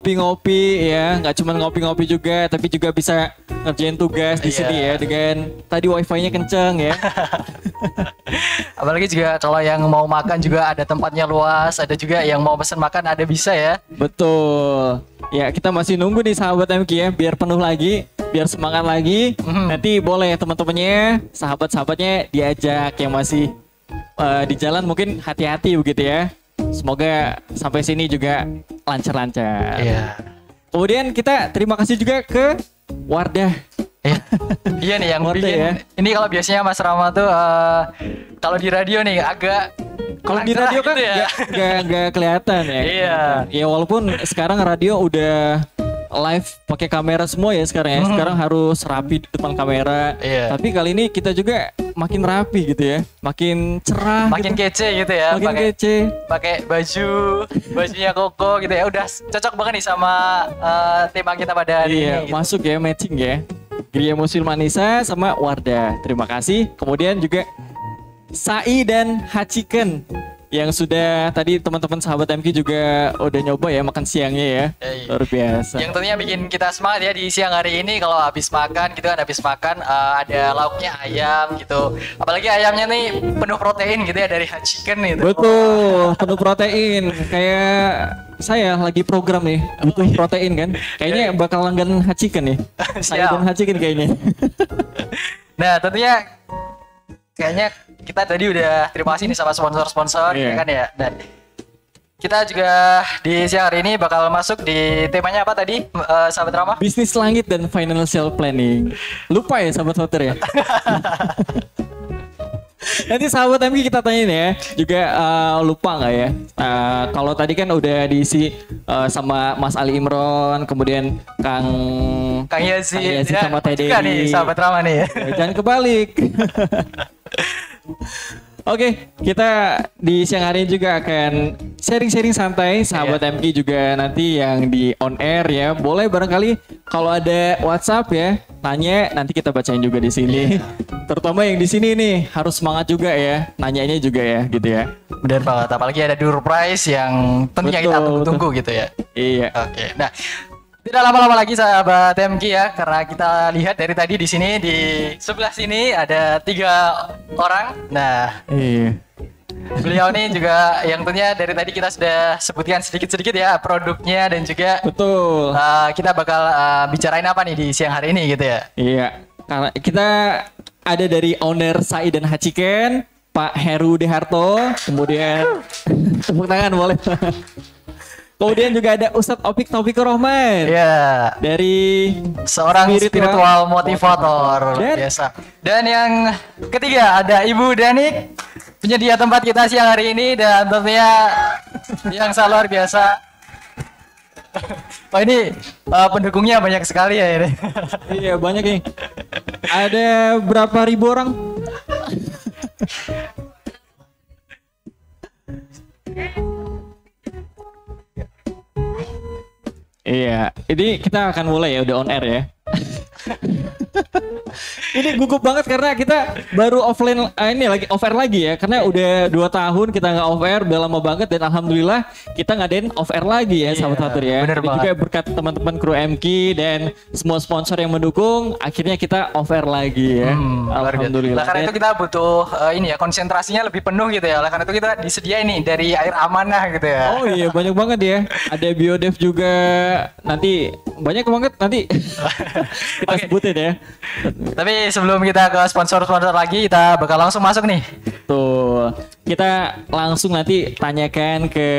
ngopi-ngopi ya, nggak cuma ngopi-ngopi juga, tapi juga bisa ngerjain tugas di sini ya dengan tadi wifi-nya kenceng ya. Apalagi juga kalau yang mau makan juga ada tempatnya luas, ada juga yang mau pesan makan ada bisa ya. Betul. Ya kita masih nunggu nih sahabat MQ ya, biar penuh lagi, biar semangat lagi. Nanti boleh teman-temannya, sahabat-sahabatnya diajak yang masih di jalan mungkin hati-hati begitu ya. Semoga sampai sini juga lancar-lancar. Iya. Kemudian kita terima kasih juga ke Wardah. Iya nih yang Wardah bikin. ya. Ini kalau biasanya Mas Rama tuh kalau di radio nih agak Kalau di radio kan gitu ya. nggak kelihatan ya. Iya. Ya walaupun sekarang radio udah live pakai kamera semua ya sekarang ya. Sekarang harus rapi di depan kamera. Iya. Tapi kali ini kita juga makin rapi gitu ya. Makin cerah. Makin gitu. kece gitu ya. Makin kece. Pakai bajunya Koko gitu ya. Udah cocok banget nih sama tema kita pada hari Iya, ini. Gitu. masuk ya matching ya. Gria Muslim Manisa sama Wardah. Terima kasih. Kemudian juga Sai dan Hachiken yang sudah tadi teman-teman sahabat MQ juga udah nyoba ya makan siangnya ya. Iya. Luar biasa. Yang tentunya bikin kita semangat ya di siang hari ini kalau habis makan gitu kan, habis makan ada lauknya ayam gitu. Apalagi ayamnya nih penuh protein gitu ya dari Hachiken itu. Betul, penuh protein. Kayak saya lagi program nih, butuh protein kan. Kayaknya bakal langgan Hachiken nih. Saya Siap. dan Hachiken kayaknya. Nah tentunya kayaknya kita tadi udah terima kasih nih sama sponsor-sponsor Iya. ya kan ya. Dan kita juga di siang hari ini bakal masuk di temanya apa tadi sahabat Rama? Bisnis langit dan financial planning. Lupa ya sahabat voter ya. Nanti sahabat MQ kita tanyain ya, juga lupa nggak ya? Kalau tadi kan udah diisi sama Mas Ali Imron, kemudian Kang Yazid Yazid sama Teh juga Dewi. nih sahabat Rama nih ya. Jangan kebalik. Oke, kita di siang hari ini juga akan sharing-sharing santai sahabat MQ juga nanti yang di on air ya. Boleh barangkali kalau ada WhatsApp ya, tanya nanti kita bacain juga di sini. Terutama yang di sini nih harus semangat juga ya, nanyanya juga ya gitu ya. Benar banget, apalagi ada door prize yang tentunya kita Betul, tunggu-tunggu gitu ya. Iya. Oke, nah tidak lama-lama lagi sahabat MQ ya, karena kita lihat dari tadi di sini di sebelah sini ada 3 orang. Nah, Iya. beliau nih juga yang tentunya dari tadi kita sudah sebutkan sedikit-sedikit ya produknya dan juga Betul. kita bakal bicarain apa nih di siang hari ini gitu ya. Iya. Karena kita ada dari owner Sai dan Hachiken, Pak Heru Deharto, kemudian tepuk tangan boleh. Kemudian juga ada Ustadz Opik Taufikur Rahman. Ya, Dari seorang spiritual motivator Dan- biasa. Dan yang ketiga ada Ibu Danik, penyedia tempat kita siang hari ini dan tentunya yang sangat luar biasa. Oh ini pendukungnya banyak sekali ya ini. Iya banyak nih. Ada berapa ribu orang? Iya, ini kita akan mulai ya udah on air ya. Ini gugup banget karena kita baru offline ini lagi off air lagi ya karena udah 2 tahun kita nggak off air udah lama banget dan alhamdulillah kita ngadain off air lagi ya sahabat Fatur ya. bener Ini banget. juga berkat teman-teman kru MQ dan semua sponsor yang mendukung akhirnya kita off air lagi ya. Luar biasa. Alhamdulillah. Lah, karena itu kita butuh ini ya konsentrasinya lebih penuh gitu ya. Lah, karena itu kita disediain nih dari air amanah gitu ya. Oh iya banyak banget ya. Ada biodev juga nanti banyak banget nanti kita Oke. sebutin ya. Tapi sebelum kita ke sponsor-sponsor lagi, kita bakal langsung masuk nih. Tuh, kita langsung nanti tanyakan ke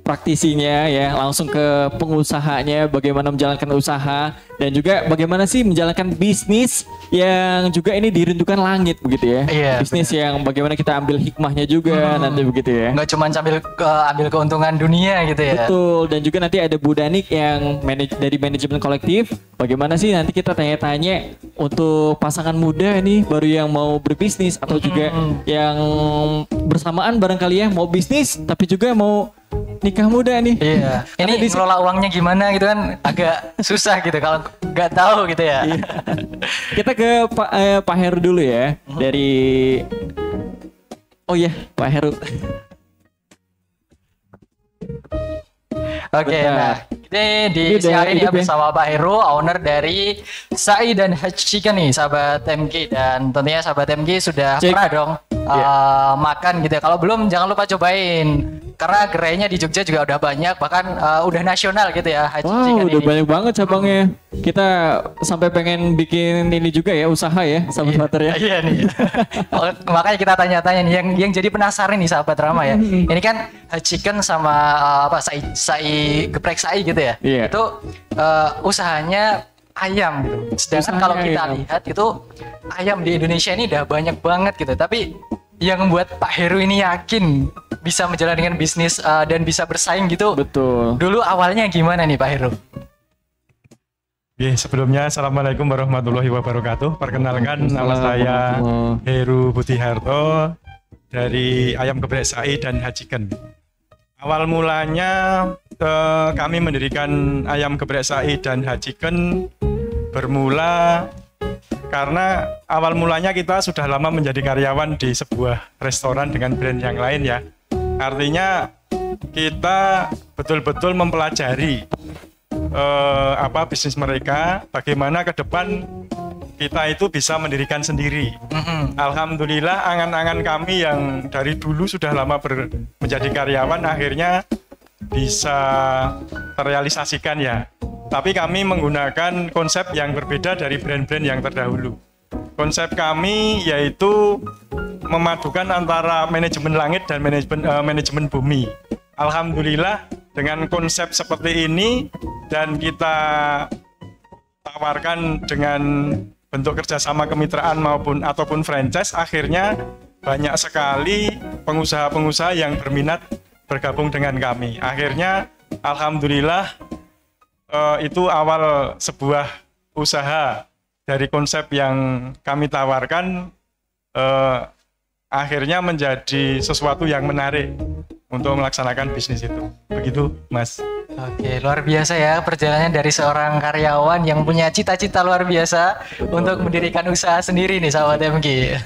praktisinya ya, langsung ke pengusahanya bagaimana menjalankan usaha dan juga bagaimana sih menjalankan bisnis yang juga ini dirindukan langit begitu ya. Iya, Bisnis yang bagaimana kita ambil hikmahnya juga nanti begitu ya. Nggak cuma ambil keuntungan dunia gitu ya. Betul, dan juga nanti ada Bu Danik yang dari manajemen kolektif. Bagaimana sih nanti kita tanya-tanya untuk pasangan muda nih baru yang mau berbisnis atau juga yang bersamaan barangkali ya mau bisnis tapi juga mau nikah muda nih. Iya. Ini Karena di- ngelola uangnya gimana gitu kan agak susah gitu kalau nggak tahu gitu ya. Iya. Kita ke Pak Heru dulu ya dari. Oh iya Pak Heru. Oke, Bentar. nah ini di Ini udah siang hari ini ya hidup ya? bersama Pak Heru, owner dari Sai dan Hatch Chicken nih, sahabat MG. Dan tentunya sahabat MG sudah Cek. pernah dong makan gitu ya. Kalau belum jangan lupa cobain. Karena gerainya di Jogja juga udah banyak, bahkan udah nasional gitu ya Hatch Wow, Chicken udah ini. banyak banget cabangnya. Kita sampai pengen bikin ini juga ya, usaha ya, sahabat Mater ya. Iya nih. Makanya kita tanya-tanya nih yang jadi penasaran nih sahabat Rama ya. Ini kan chicken sama apa sai geprek sai gitu ya. Iya. Itu usahanya ayam gitu. Sedangkan Usahanya kalau kita ayam. lihat itu ayam di Indonesia ini udah banyak banget gitu. Tapi yang membuat Pak Heru ini yakin bisa menjalankan bisnis dan bisa bersaing gitu. Betul. Dulu awalnya gimana nih Pak Heru? Oke, sebelumnya Assalamualaikum warahmatullahi wabarakatuh. Perkenalkan, nama saya Assalamualaikum. Heru Budiharto dari Ayam Geprek Sai dan Hajiken. Awal mulanya kami mendirikan Ayam Geprek Sai dan Hajiken bermula karena awal mulanya kita sudah lama menjadi karyawan di sebuah restoran dengan brand yang lain ya. Artinya kita betul-betul mempelajari bisnis mereka, bagaimana ke depan kita itu bisa mendirikan sendiri. Alhamdulillah angan-angan kami yang dari dulu sudah lama menjadi karyawan akhirnya bisa terrealisasikan ya. Tapi kami menggunakan konsep yang berbeda dari brand-brand yang terdahulu. Konsep kami yaitu memadukan antara manajemen langit dan manajemen bumi. Alhamdulillah dengan konsep seperti ini dan kita tawarkan dengan bentuk kerjasama kemitraan ataupun franchise, akhirnya banyak sekali pengusaha-pengusaha yang berminat bergabung dengan kami. Akhirnya alhamdulillah itu awal sebuah usaha dari konsep yang kami tawarkan akhirnya menjadi sesuatu yang menarik untuk melaksanakan bisnis itu. Begitu, Mas. Oke, luar biasa ya perjalanan dari seorang karyawan yang punya cita-cita luar biasa untuk mendirikan usaha sendiri nih sahabat MG.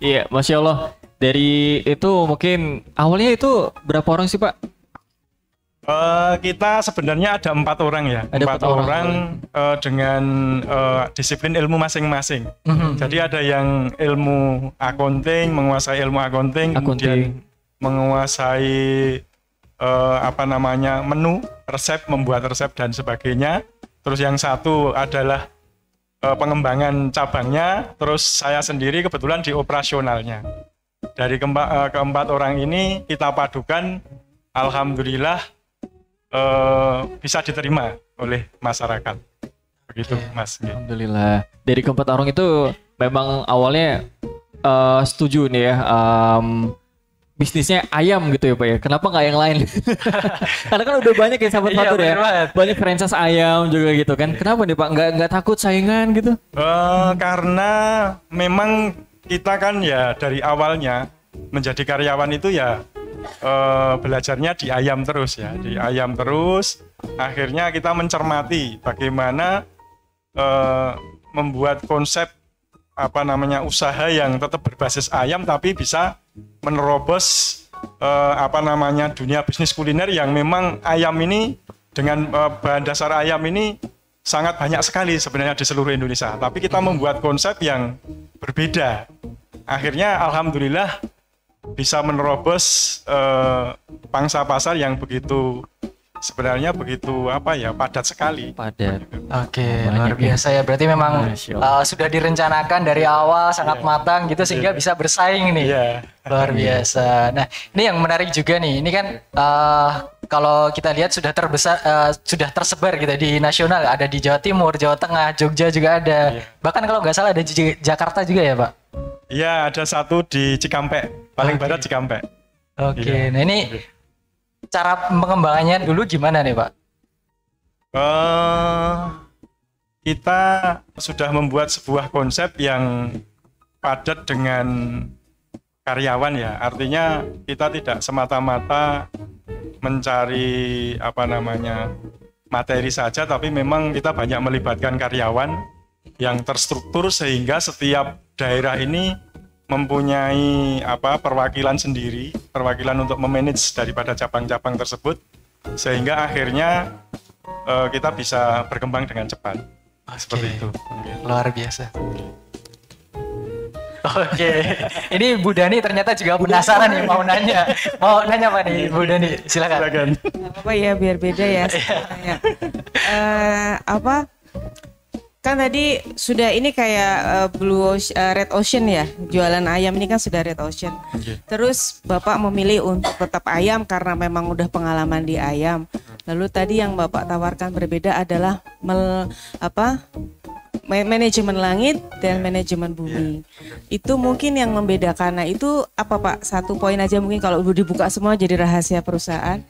Iya, Masya Allah. Dari itu mungkin awalnya itu berapa orang sih Pak? Kita sebenarnya ada 4 orang ya. Ada 4 orang dengan disiplin ilmu masing-masing. Jadi ada yang ilmu accounting, menguasai ilmu accounting. Kemudian menguasai menu, resep, membuat resep dan sebagainya. Terus yang satu adalah pengembangan cabangnya. Terus saya sendiri kebetulan di operasionalnya. Dari keempat orang ini kita padukan, alhamdulillah bisa diterima oleh masyarakat. Begitu, Mas. Alhamdulillah. Dari keempat orang itu memang awalnya setuju nih ya. Bisnisnya ayam gitu ya Pak ya. Kenapa nggak yang lain? Karena kan udah banyak ya sahabat Iya, Matur ya. bener banget. Banyak franchise ayam juga gitu kan. Kenapa nih Pak? Nggak takut saingan gitu? Karena memang kita kan ya dari awalnya menjadi karyawan itu ya belajarnya di ayam terus ya. Di ayam terus. Akhirnya kita mencermati bagaimana membuat konsep usaha yang tetap berbasis ayam tapi bisa menerobos dunia bisnis kuliner yang memang ayam ini dengan bahan dasar ayam ini sangat banyak sekali sebenarnya di seluruh Indonesia. Tapi kita membuat konsep yang berbeda. Akhirnya alhamdulillah bisa menerobos pangsa pasar yang begitu sebenarnya begitu padat sekali. Padat. Oke, luar biasa ya. Berarti memang Masya Allah. sudah direncanakan dari awal sangat matang gitu sehingga bisa bersaing nih. Iya. Luar biasa. Nah, ini yang menarik juga nih. Ini kan kalau kita lihat sudah sudah tersebar gitu di nasional. Ada di Jawa Timur, Jawa Tengah, Jogja juga ada. Iya. Bahkan kalau nggak salah ada di Jakarta juga ya, Pak. Iya, ada satu di Cikampek, paling Oke. barat Cikampek. Oke. Iya. Nah, ini cara pengembangannya dulu gimana nih, Pak? Kita sudah membuat sebuah konsep yang padat dengan karyawan ya. Artinya kita tidak semata-mata mencari materi saja, tapi memang kita banyak melibatkan karyawan yang terstruktur sehingga setiap daerah ini mempunyai perwakilan sendiri, perwakilan untuk memanage daripada cabang-cabang tersebut. sehingga akhirnya kita bisa berkembang dengan cepat. Seperti itu. Luar biasa. Oke, ini Bu Dani ternyata juga penasaran nih, mau nanya apa nih Bu Dani? Silakan. Apa ya biar beda ya. Apa? Kan tadi sudah ini kayak Red Ocean ya, jualan ayam ini kan sudah Red Ocean. Terus Bapak memilih untuk tetap ayam karena memang udah pengalaman di ayam. Lalu tadi yang Bapak tawarkan berbeda adalah manajemen langit dan manajemen bumi. Itu mungkin yang membedakan. Nah itu apa Pak? Satu poin aja mungkin kalau dibuka semua jadi rahasia perusahaan.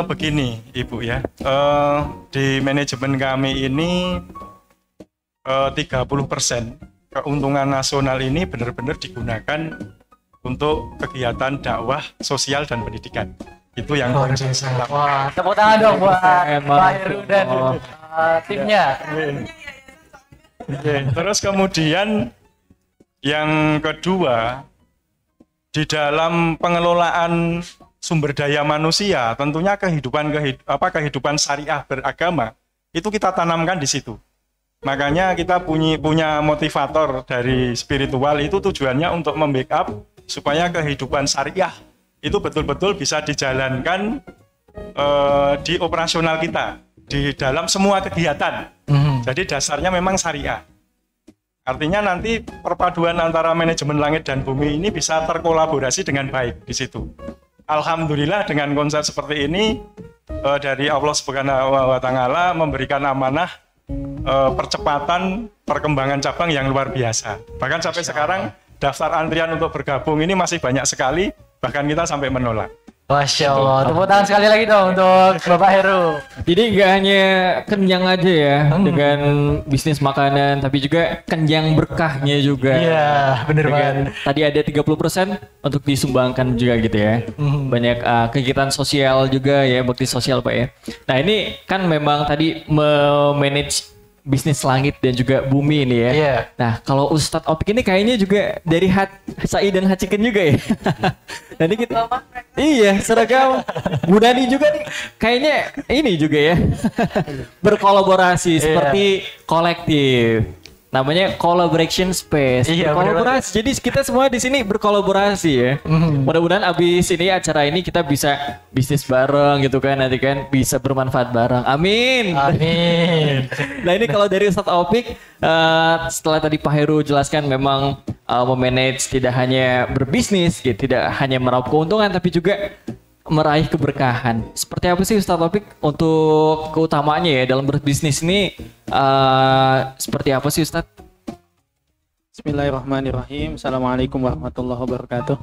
Begini Ibu ya, di manajemen kami ini 30% keuntungan nasional ini benar-benar digunakan untuk kegiatan dakwah sosial dan pendidikan. Itu yang luar biasa. Wah, tepuk tangan dong buat Pak Heru dan timnya. Terus kemudian yang kedua, di dalam pengelolaan sumber daya manusia, tentunya kehidupan syariah beragama itu kita tanamkan di situ. Makanya kita punya motivator dari spiritual itu tujuannya untuk membackup supaya kehidupan syariah itu betul-betul bisa dijalankan di operasional kita, di dalam semua kegiatan. Jadi dasarnya memang syariah. Artinya nanti perpaduan antara manajemen langit dan bumi ini bisa terkolaborasi dengan baik di situ. Alhamdulillah dengan konsep seperti ini dari Allah Subhanahu wa Ta'ala memberikan amanah percepatan perkembangan cabang yang luar biasa. Bahkan sampai sekarang daftar antrian untuk bergabung ini masih banyak sekali, bahkan kita sampai menolak. Masya Allah, tepuk tangan sekali lagi dong untuk Bapak Heru. Jadi nggak hanya kenyang aja ya dengan bisnis makanan, tapi juga kenyang berkahnya juga. Iya, bener banget. Tadi ada 30% untuk disumbangkan juga gitu ya. Banyak kegiatan sosial juga ya, bakti sosial Pak ya. Nah ini kan memang tadi memanage bisnis langit dan juga bumi ini ya. Iya. Nah kalau Ustadz Opik ini kayaknya juga dari Sai dan Haciken juga ya. Nanti kita iya seragam Bu Dani juga nih kayaknya ini juga ya berkolaborasi seperti kolektif. Namanya collaboration space. Iya, berkolaborasi. Jadi kita semua di sini berkolaborasi ya. Mudah-mudahan abis ini acara ini kita bisa bisnis bareng gitu kan, nanti kan bisa bermanfaat bareng. Amin. Amin. Nah ini kalau dari Ustadz Opik setelah tadi Pak Heru jelaskan memang memanage tidak hanya berbisnis, gitu, tidak hanya meraup keuntungan tapi juga meraih keberkahan. Seperti apa sih Ustadz Opik untuk keutamaannya ya dalam berbisnis ini seperti apa sih Ustadz? Bismillahirrahmanirrahim. Assalamualaikum warahmatullahi wabarakatuh.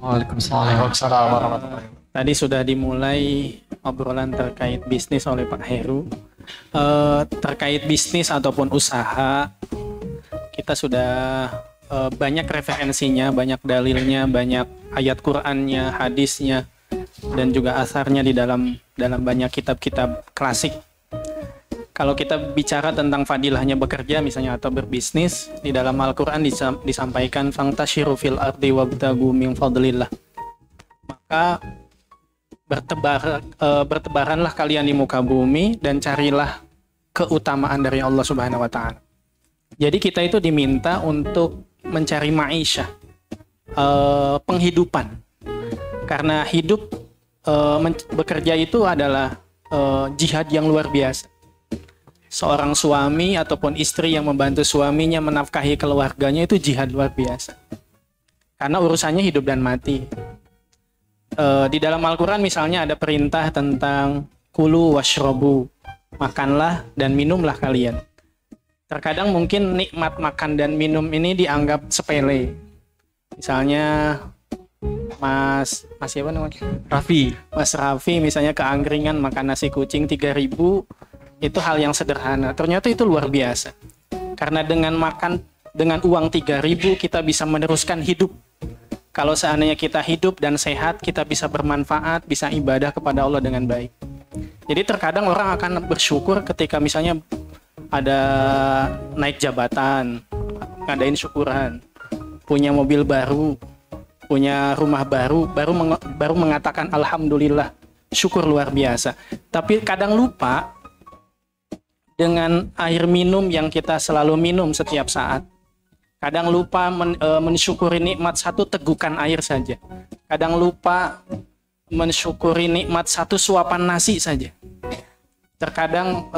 Waalaikumsalam. warahmatullahi wabarakatuh. Tadi sudah dimulai obrolan terkait bisnis oleh Pak Heru. Terkait bisnis ataupun usaha, kita sudah banyak referensinya, banyak dalilnya, banyak ayat Qur'annya, hadisnya, dan juga asarnya di dalam banyak kitab-kitab klasik. Kalau kita bicara tentang fadilahnya bekerja misalnya atau berbisnis, di dalam Al-Qur'an disampaikan fangtashiru fil ardi wabtagu min fadlillah. Maka bertebaranlah kalian di muka bumi dan carilah keutamaan dari Allah Subhanahu wa Ta'ala. Jadi kita itu diminta untuk mencari ma'isyah, penghidupan. Karena hidup bekerja itu adalah jihad yang luar biasa. Seorang suami ataupun istri yang membantu suaminya menafkahi keluarganya itu jihad luar biasa. Karena urusannya hidup dan mati. Di dalam Al-Quran misalnya ada perintah tentang kulu washrobu, makanlah dan minumlah kalian. Terkadang mungkin nikmat makan dan minum ini dianggap sepele. Misalnya Mas siapa namanya? Raffi. Mas Raffi misalnya keangkringan makan nasi kucing 3.000, itu hal yang sederhana. Ternyata itu luar biasa. Karena dengan uang 3.000 kita bisa meneruskan hidup. Kalau seandainya kita hidup dan sehat, kita bisa bermanfaat, bisa ibadah kepada Allah dengan baik. Jadi terkadang orang akan bersyukur ketika misalnya ada naik jabatan, ngadain syukuran, punya mobil baru, punya rumah baru mengatakan alhamdulillah, syukur luar biasa. Tapi kadang lupa dengan air minum yang kita selalu minum setiap saat. Kadang lupa mensyukuri nikmat satu tegukan air saja. Kadang lupa mensyukuri nikmat satu suapan nasi saja. Terkadang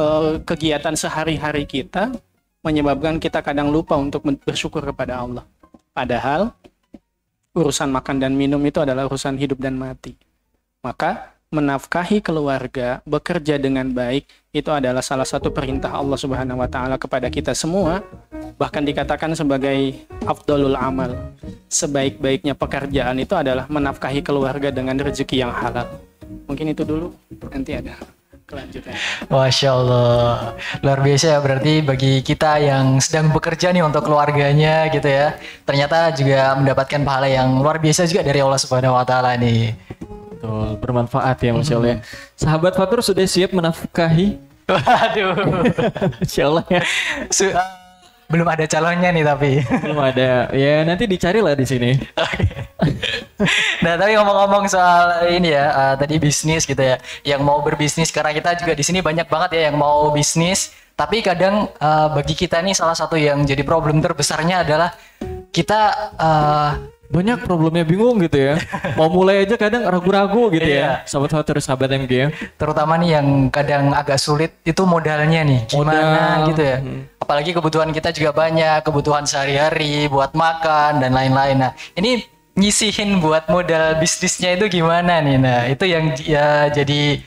kegiatan sehari-hari kita menyebabkan kita kadang lupa untuk bersyukur kepada Allah. Padahal urusan makan dan minum itu adalah urusan hidup dan mati. Maka menafkahi keluarga, bekerja dengan baik, itu adalah salah satu perintah Allah Subhanahu wa taala kepada kita semua. Bahkan dikatakan sebagai afdalul amal. Sebaik-baiknya pekerjaan itu adalah menafkahi keluarga dengan rezeki yang halal. Mungkin itu dulu, nanti ada kelanjutan. Masya Allah, luar biasa ya, berarti bagi kita yang sedang bekerja nih untuk keluarganya gitu ya, ternyata juga mendapatkan pahala yang luar biasa juga dari Allah Subhanahu Wa Taala nih. Betul, bermanfaat ya Masya Allah ya. Sahabat Fatur sudah siap menafkahi? Waduh, Masya Allah ya. Belum ada calonnya nih tapi. Belum ada, ya nanti dicarilah di sini. Nah, tapi ngomong-ngomong soal ini ya, tadi bisnis gitu ya, yang mau berbisnis, karena kita juga di sini banyak banget ya yang mau bisnis, tapi kadang bagi kita nih salah satu yang jadi problem terbesarnya adalah kita Banyak problemnya, bingung gitu ya. Mau mulai aja kadang ragu-ragu gitu ya. Sahabat Fatur, sahabat MG ya. terutama nih yang kadang agak sulit itu modalnya nih, gimana Modal. gitu ya. Apalagi kebutuhan kita juga banyak, kebutuhan sehari-hari buat makan dan lain-lain. Nah, ini nyisihin buat modal bisnisnya itu gimana nih? Nah, itu yang ya jadi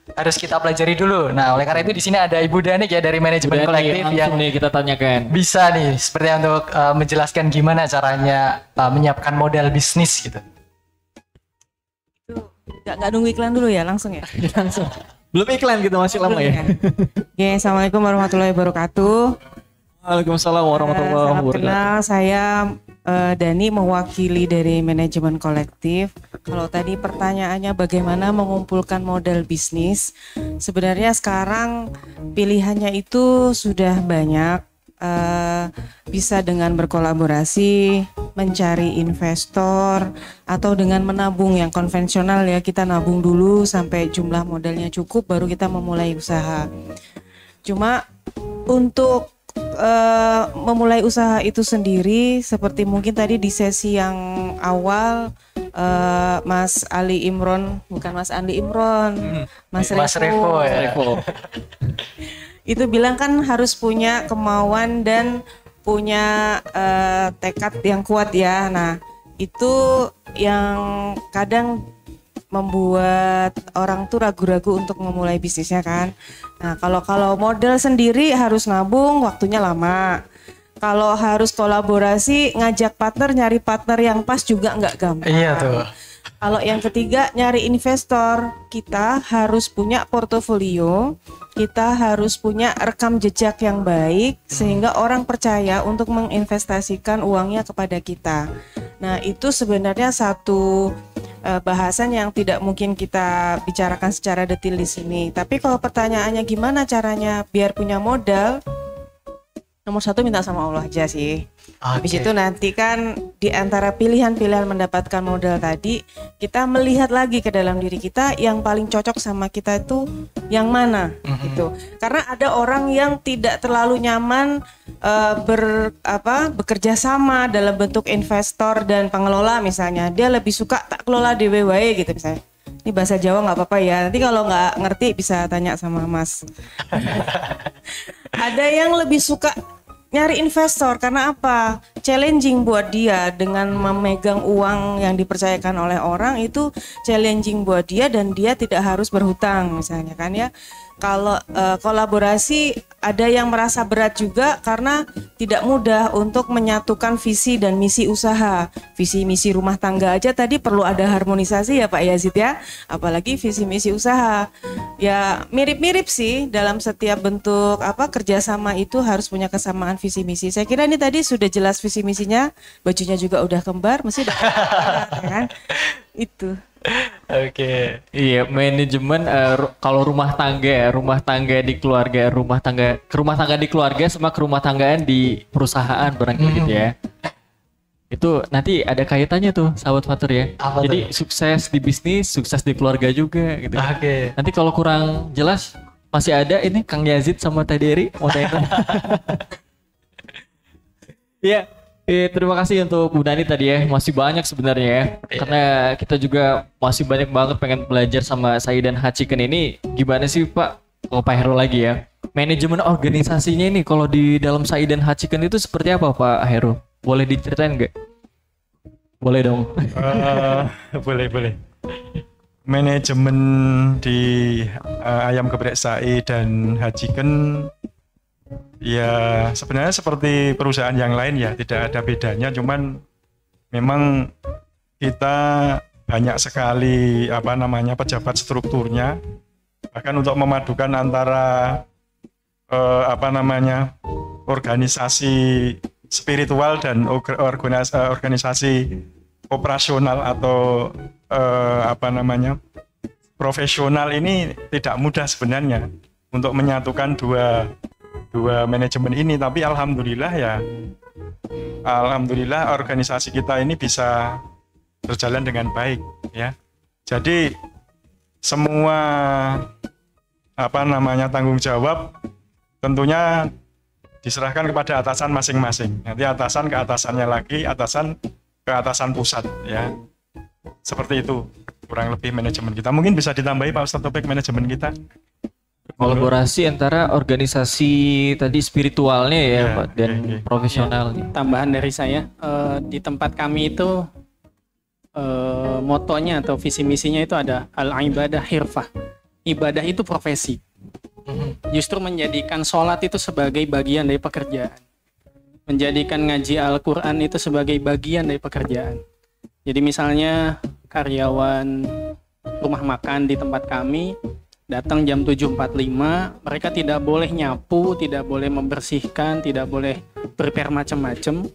harus kita pelajari dulu. Nah, oleh karena itu di sini ada Ibu Danik ya dari manajemen Udah kolektif nih, yang langsung nih kita tanyakan. bisa nih seperti untuk menjelaskan gimana caranya menyiapkan modal bisnis gitu. Nggak nunggu iklan dulu ya, langsung ya. Langsung. Belum iklan gitu, masih lama ya. Oke, assalamualaikum warahmatullahi wabarakatuh. Waalaikumsalam warahmatullahi Salam wabarakatuh. kenal, saya Dani mewakili dari manajemen kolektif. Kalau tadi pertanyaannya bagaimana mengumpulkan modal bisnis, sebenarnya sekarang pilihannya itu sudah banyak. Bisa dengan berkolaborasi, mencari investor, atau dengan menabung yang konvensional ya, kita nabung dulu sampai jumlah modalnya cukup baru kita memulai usaha. Cuma untuk memulai usaha itu sendiri, seperti mungkin tadi di sesi yang awal Mas Ali Imron, bukan Mas Andi Imron, Mas Revo, ya. Revo. itu bilang kan harus punya kemauan dan punya tekad yang kuat ya. Nah, itu yang kadang membuat orang tuh ragu-ragu untuk memulai bisnisnya kan. Nah, kalau modal sendiri harus nabung, waktunya lama. Kalau harus kolaborasi, ngajak partner, nyari partner yang pas juga nggak gampang. Iya tuh. Kalau yang ketiga, nyari investor, kita harus punya portofolio, kita harus punya rekam jejak yang baik, sehingga orang percaya untuk menginvestasikan uangnya kepada kita. Nah, itu sebenarnya satu bahasan yang tidak mungkin kita bicarakan secara detail di sini. Tapi kalau pertanyaannya gimana caranya biar punya modal, nomor satu minta sama Allah aja sih. Habis itu nanti kan di antara pilihan-pilihan mendapatkan modal tadi, kita melihat lagi ke dalam diri kita yang paling cocok sama kita itu yang mana gitu. Karena ada orang yang tidak terlalu nyaman bekerja sama dalam bentuk investor dan pengelola misalnya. Dia lebih suka tak kelola dhewe wae gitu misalnya. Ini bahasa Jawa nggak apa-apa ya. Nanti kalau nggak ngerti bisa tanya sama Mas. Ada yang lebih suka nyari investor karena apa? Challenging buat dia dengan memegang uang yang dipercayakan oleh orang itu challenging buat dia dan dia tidak harus berhutang misalnya kan ya. Kalau kolaborasi ada yang merasa berat juga karena tidak mudah untuk menyatukan visi dan misi usaha. Visi misi rumah tangga aja tadi perlu ada harmonisasi ya Pak Yazid ya. Apalagi visi misi usaha. Ya mirip-mirip sih dalam setiap bentuk kerjasama itu harus punya kesamaan visi misi. Saya kira ini tadi sudah jelas visi misinya. Bajunya juga udah kembar, mesti udah ya kan? Itu. Oke. Iya, manajemen kalau rumah tangga di keluarga, rumah tangga di keluarga sama kerumah tanggaan di perusahaan barangkali gitu ya. Itu nanti ada kaitannya tuh sahabat Fatur ya. Apa Jadi sukses di bisnis, sukses di keluarga juga gitu. Oke. Nanti kalau kurang jelas masih ada ini Kang Yazid sama Teh Dery mau tanya. Iya. Terima kasih untuk Bu Nani tadi ya. Masih banyak sebenarnya ya. Karena kita juga masih banyak banget pengen belajar sama saya dan Hachiken ini. Gimana sih Pak? Kalau Pak Heru lagi ya. Manajemen organisasinya ini kalau di dalam Sai dan Hachiken itu seperti apa Pak Heru? Boleh diceritain nggak? Boleh dong. Boleh. Manajemen di Ayam Geprek Sai dan Hachiken ya sebenarnya seperti perusahaan yang lain ya, tidak ada bedanya, cuman memang kita banyak sekali pejabat strukturnya, bahkan untuk memadukan antara organisasi spiritual dan organisasi operasional atau profesional ini tidak mudah sebenarnya untuk menyatukan dua manajemen ini. Tapi alhamdulillah organisasi kita ini bisa berjalan dengan baik ya. Jadi semua tanggung jawab tentunya diserahkan kepada atasan masing-masing. Nanti atasan ke atasannya lagi, atasan ke atasan pusat ya. Seperti itu kurang lebih manajemen kita. Mungkin bisa ditambahi Pak Ustadz topik manajemen kita. Kolaborasi antara organisasi tadi spiritualnya ya Pak dan profesional. Tambahan dari saya, di tempat kami itu motonya atau visi misinya itu ada al-ibadah hirfah. Ibadah itu profesi. Justru menjadikan sholat itu sebagai bagian dari pekerjaan. Menjadikan ngaji Al-Quran itu sebagai bagian dari pekerjaan. Jadi misalnya karyawan rumah makan di tempat kami datang jam 7.45, mereka tidak boleh nyapu, tidak boleh membersihkan, tidak boleh prepare macam-macam.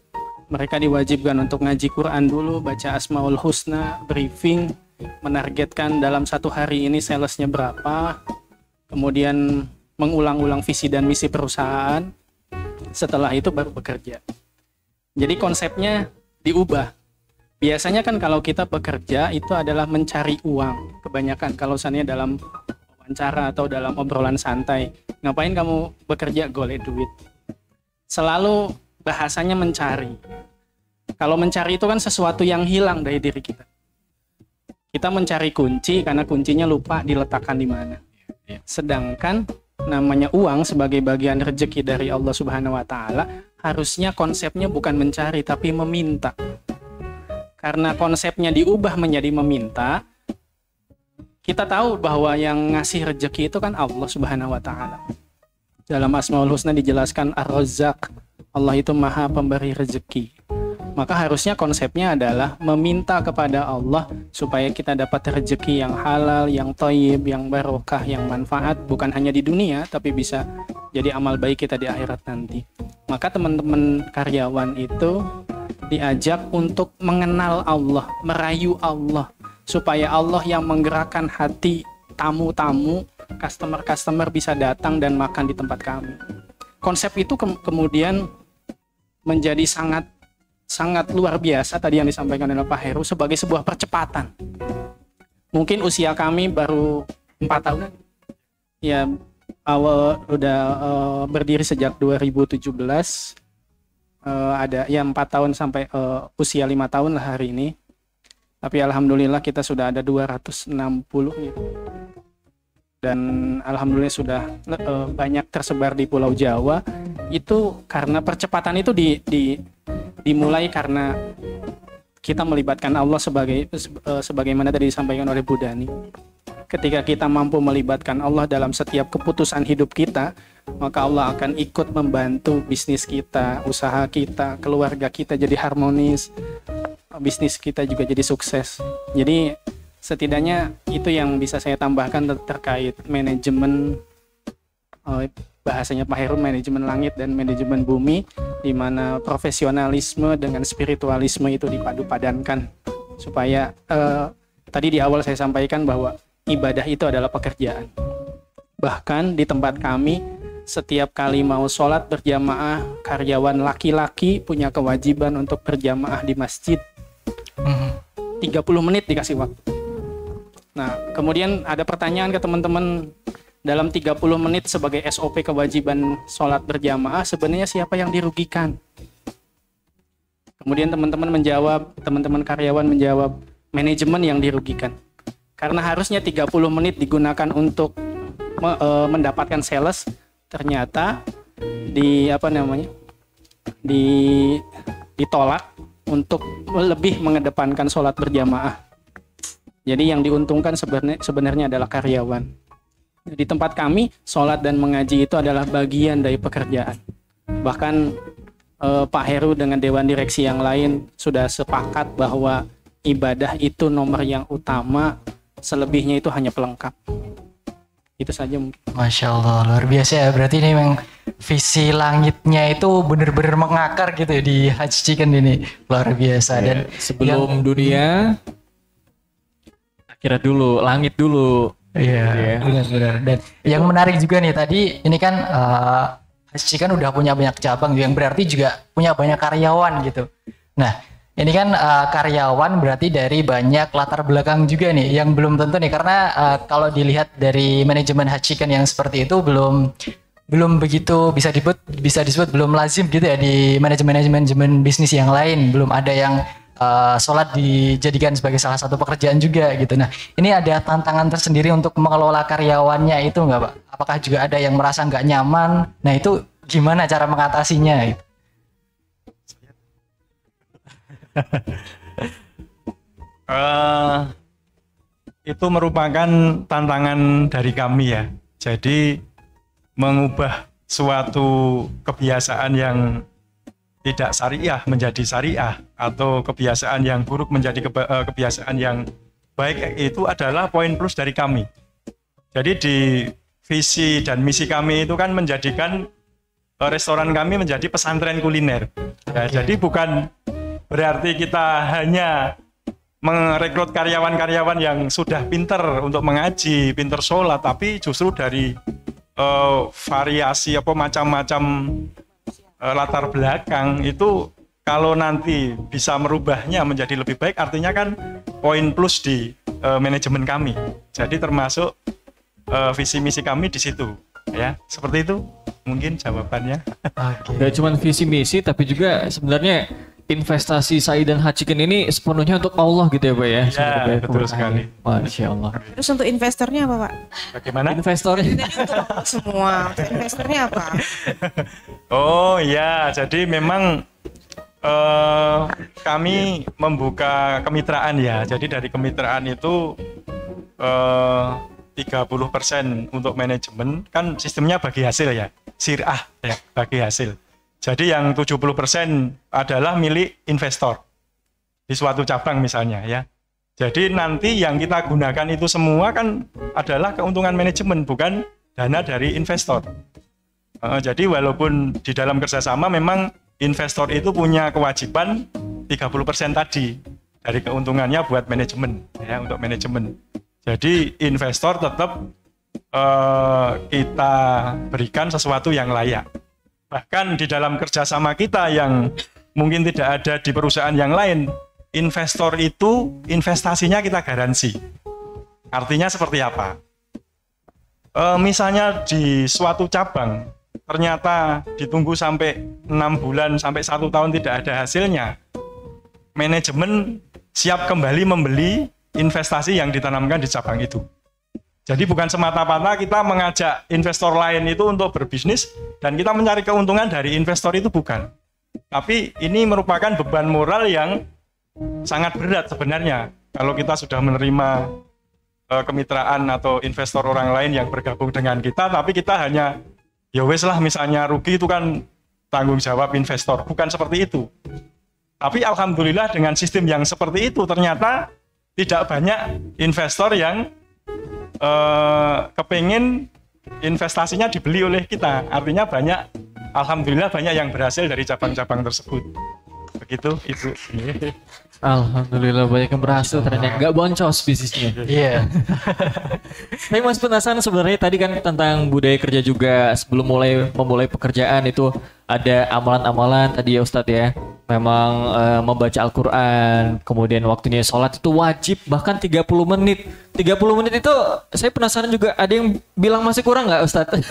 Mereka diwajibkan untuk ngaji Quran dulu, baca Asmaul Husna, briefing, menargetkan dalam satu hari ini salesnya berapa, kemudian mengulang-ulang visi dan misi perusahaan. Setelah itu baru bekerja. Jadi konsepnya diubah. Biasanya kan kalau kita bekerja itu adalah mencari uang. Kebanyakan kalau misalnya dalam wawancara atau dalam obrolan santai, ngapain kamu bekerja? Golek duit. Selalu bahasanya mencari. Kalau mencari itu kan sesuatu yang hilang dari diri kita. Kita mencari kunci karena kuncinya lupa diletakkan di mana. Sedangkan namanya uang sebagai bagian rezeki dari Allah Subhanahu wa taala, harusnya konsepnya bukan mencari tapi meminta. Karena konsepnya diubah menjadi meminta, kita tahu bahwa yang ngasih rezeki itu kan Allah Subhanahu wa taala. Dalam Asmaul Husna dijelaskan Ar-Razzaq, Allah itu Maha Pemberi rezeki. Maka harusnya konsepnya adalah meminta kepada Allah supaya kita dapat rezeki yang halal, yang thayyib, yang barokah, yang manfaat, bukan hanya di dunia tapi bisa jadi amal baik kita di akhirat nanti. Maka teman-teman karyawan itu diajak untuk mengenal Allah, merayu Allah, supaya Allah yang menggerakkan hati tamu-tamu, customer-customer bisa datang dan makan di tempat kami. Konsep itu kemudian menjadi sangat luar biasa tadi yang disampaikan oleh Pak Heru sebagai sebuah percepatan. Mungkin usia kami baru 4 tahun. Ya, awal udah berdiri sejak 2017. Ada ya 4 tahun sampai usia 5 tahun lah hari ini. Tapi alhamdulillah kita sudah ada 260 gitu. Dan alhamdulillah sudah banyak tersebar di Pulau Jawa. Itu karena percepatan itu dimulai karena kita melibatkan Allah sebagaimana tadi disampaikan oleh Bu Dani. Ketika kita mampu melibatkan Allah dalam setiap keputusan hidup kita, maka Allah akan ikut membantu bisnis kita, usaha kita, keluarga kita jadi harmonis, bisnis kita juga jadi sukses. Jadi setidaknya itu yang bisa saya tambahkan terkait manajemen, bahasanya Pak Heru, manajemen langit dan manajemen bumi, di mana profesionalisme dengan spiritualisme itu dipadu-padankan supaya tadi di awal saya sampaikan bahwa ibadah itu adalah pekerjaan. Bahkan di tempat kami setiap kali mau sholat berjamaah, karyawan laki-laki punya kewajiban untuk berjamaah di masjid. 30 menit dikasih waktu. Nah, kemudian ada pertanyaan ke teman-teman, dalam 30 menit sebagai SOP kewajiban sholat berjamaah, sebenarnya siapa yang dirugikan? Kemudian teman-teman karyawan menjawab, manajemen yang dirugikan. Karena harusnya 30 menit digunakan untuk mendapatkan sales, ternyata ditolak untuk lebih mengedepankan sholat berjamaah. Jadi yang diuntungkan sebenarnya adalah karyawan. Di tempat kami, sholat dan mengaji itu adalah bagian dari pekerjaan. Bahkan Pak Heru dengan Dewan Direksi yang lain sudah sepakat bahwa ibadah itu nomor yang utama, selebihnya itu hanya pelengkap. Itu saja mungkin. Masya Allah, luar biasa ya. Berarti ini memang visi langitnya itu benar-benar mengakar gitu ya di Hutch Chicken ini. Luar biasa. Dan sebelum dunia, akhirat dulu, langit dulu. Iya, benar-benar. Dan yang menarik juga nih tadi, ini kan Hutch Chicken udah punya banyak cabang, yang berarti juga punya banyak karyawan gitu. Nah, ini kan karyawan berarti dari banyak latar belakang juga nih, yang belum tentu nih, karena kalau dilihat dari manajemen Hutch Chicken yang seperti itu belum begitu bisa disebut belum lazim gitu ya di manajemen bisnis yang lain, belum ada yang sholat dijadikan sebagai salah satu pekerjaan juga gitu. Nah, ini ada tantangan tersendiri untuk mengelola karyawannya itu nggak Pak? Apakah juga ada yang merasa nggak nyaman? Nah, itu gimana cara mengatasinya gitu? Itu merupakan tantangan dari kami ya. Jadi mengubah suatu kebiasaan yang tidak syariah menjadi syariah, atau kebiasaan yang buruk menjadi kebiasaan yang baik, itu adalah poin plus dari kami. Jadi di visi dan misi kami itu kan menjadikan restoran kami menjadi pesantren kuliner. Ya, jadi bukan berarti kita hanya merekrut karyawan-karyawan yang sudah pinter untuk mengaji, pinter sholat, tapi justru dari variasi macam-macam latar belakang itu, kalau nanti bisa merubahnya menjadi lebih baik, artinya kan poin plus di manajemen kami. Jadi termasuk visi misi kami di situ, ya. Seperti itu mungkin jawabannya. Gak cuma visi misi, tapi juga sebenarnya investasi Said dan Hutch Chicken ini sepenuhnya untuk Allah gitu ya Pak ya? Ya, betul sekali. Masya Allah. Terus untuk investornya apa Pak? Bagaimana? Investornya? Untuk semua. Untuk investornya apa? Oh ya, jadi memang kami membuka kemitraan ya. Jadi dari kemitraan itu 30% untuk manajemen, kan sistemnya bagi hasil ya, sirah ya, bagi hasil. Jadi yang 70% adalah milik investor di suatu cabang misalnya ya. Jadi nanti yang kita gunakan itu semua kan adalah keuntungan manajemen, bukan dana dari investor. Jadi walaupun di dalam kerjasama memang investor itu punya kewajiban 30% tadi dari keuntungannya buat manajemen ya, untuk manajemen. Jadi investor tetap kita berikan sesuatu yang layak. Bahkan di dalam kerjasama kita yang mungkin tidak ada di perusahaan yang lain, investor itu investasinya kita garansi. Artinya seperti apa? Misalnya di suatu cabang, ternyata ditunggu sampai 6 bulan, sampai 1 tahun tidak ada hasilnya, manajemen siap kembali membeli investasi yang ditanamkan di cabang itu. Jadi bukan semata-mata kita mengajak investor lain itu untuk berbisnis dan kita mencari keuntungan dari investor itu, bukan. Tapi ini merupakan beban moral yang sangat berat sebenarnya kalau kita sudah menerima kemitraan atau investor orang lain yang bergabung dengan kita, tapi kita hanya ya wes lah, misalnya rugi itu kan tanggung jawab investor, bukan seperti itu. Tapi alhamdulillah dengan sistem yang seperti itu ternyata tidak banyak investor yang kepengen investasinya dibeli oleh kita. Artinya banyak, alhamdulillah banyak yang berhasil dari cabang-cabang tersebut. Begitu. Gitu Ibu. Alhamdulillah banyak yang berhasil ternyata nggak boncos bisnisnya. Iya. Tapi Mas penasaran sebenarnya tadi kan tentang budaya kerja juga sebelum memulai pekerjaan itu ada amalan-amalan tadi ya Ustadz ya. Memang membaca Al-Quran, kemudian waktunya sholat itu wajib bahkan 30 menit. 30 menit itu saya penasaran juga ada yang bilang masih kurang nggak Ustadz?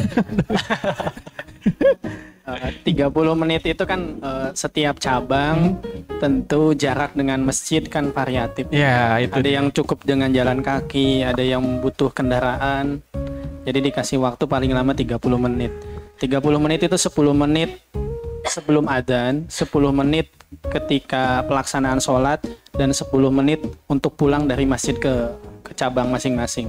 30 menit itu kan setiap cabang tentu jarak dengan masjid kan variatif. Ya itu. Ada yang cukup dengan jalan kaki, ada yang butuh kendaraan. Jadi dikasih waktu paling lama 30 menit. 30 menit itu 10 menit sebelum adzan, 10 menit ketika pelaksanaan sholat, dan 10 menit untuk pulang dari masjid ke cabang masing-masing.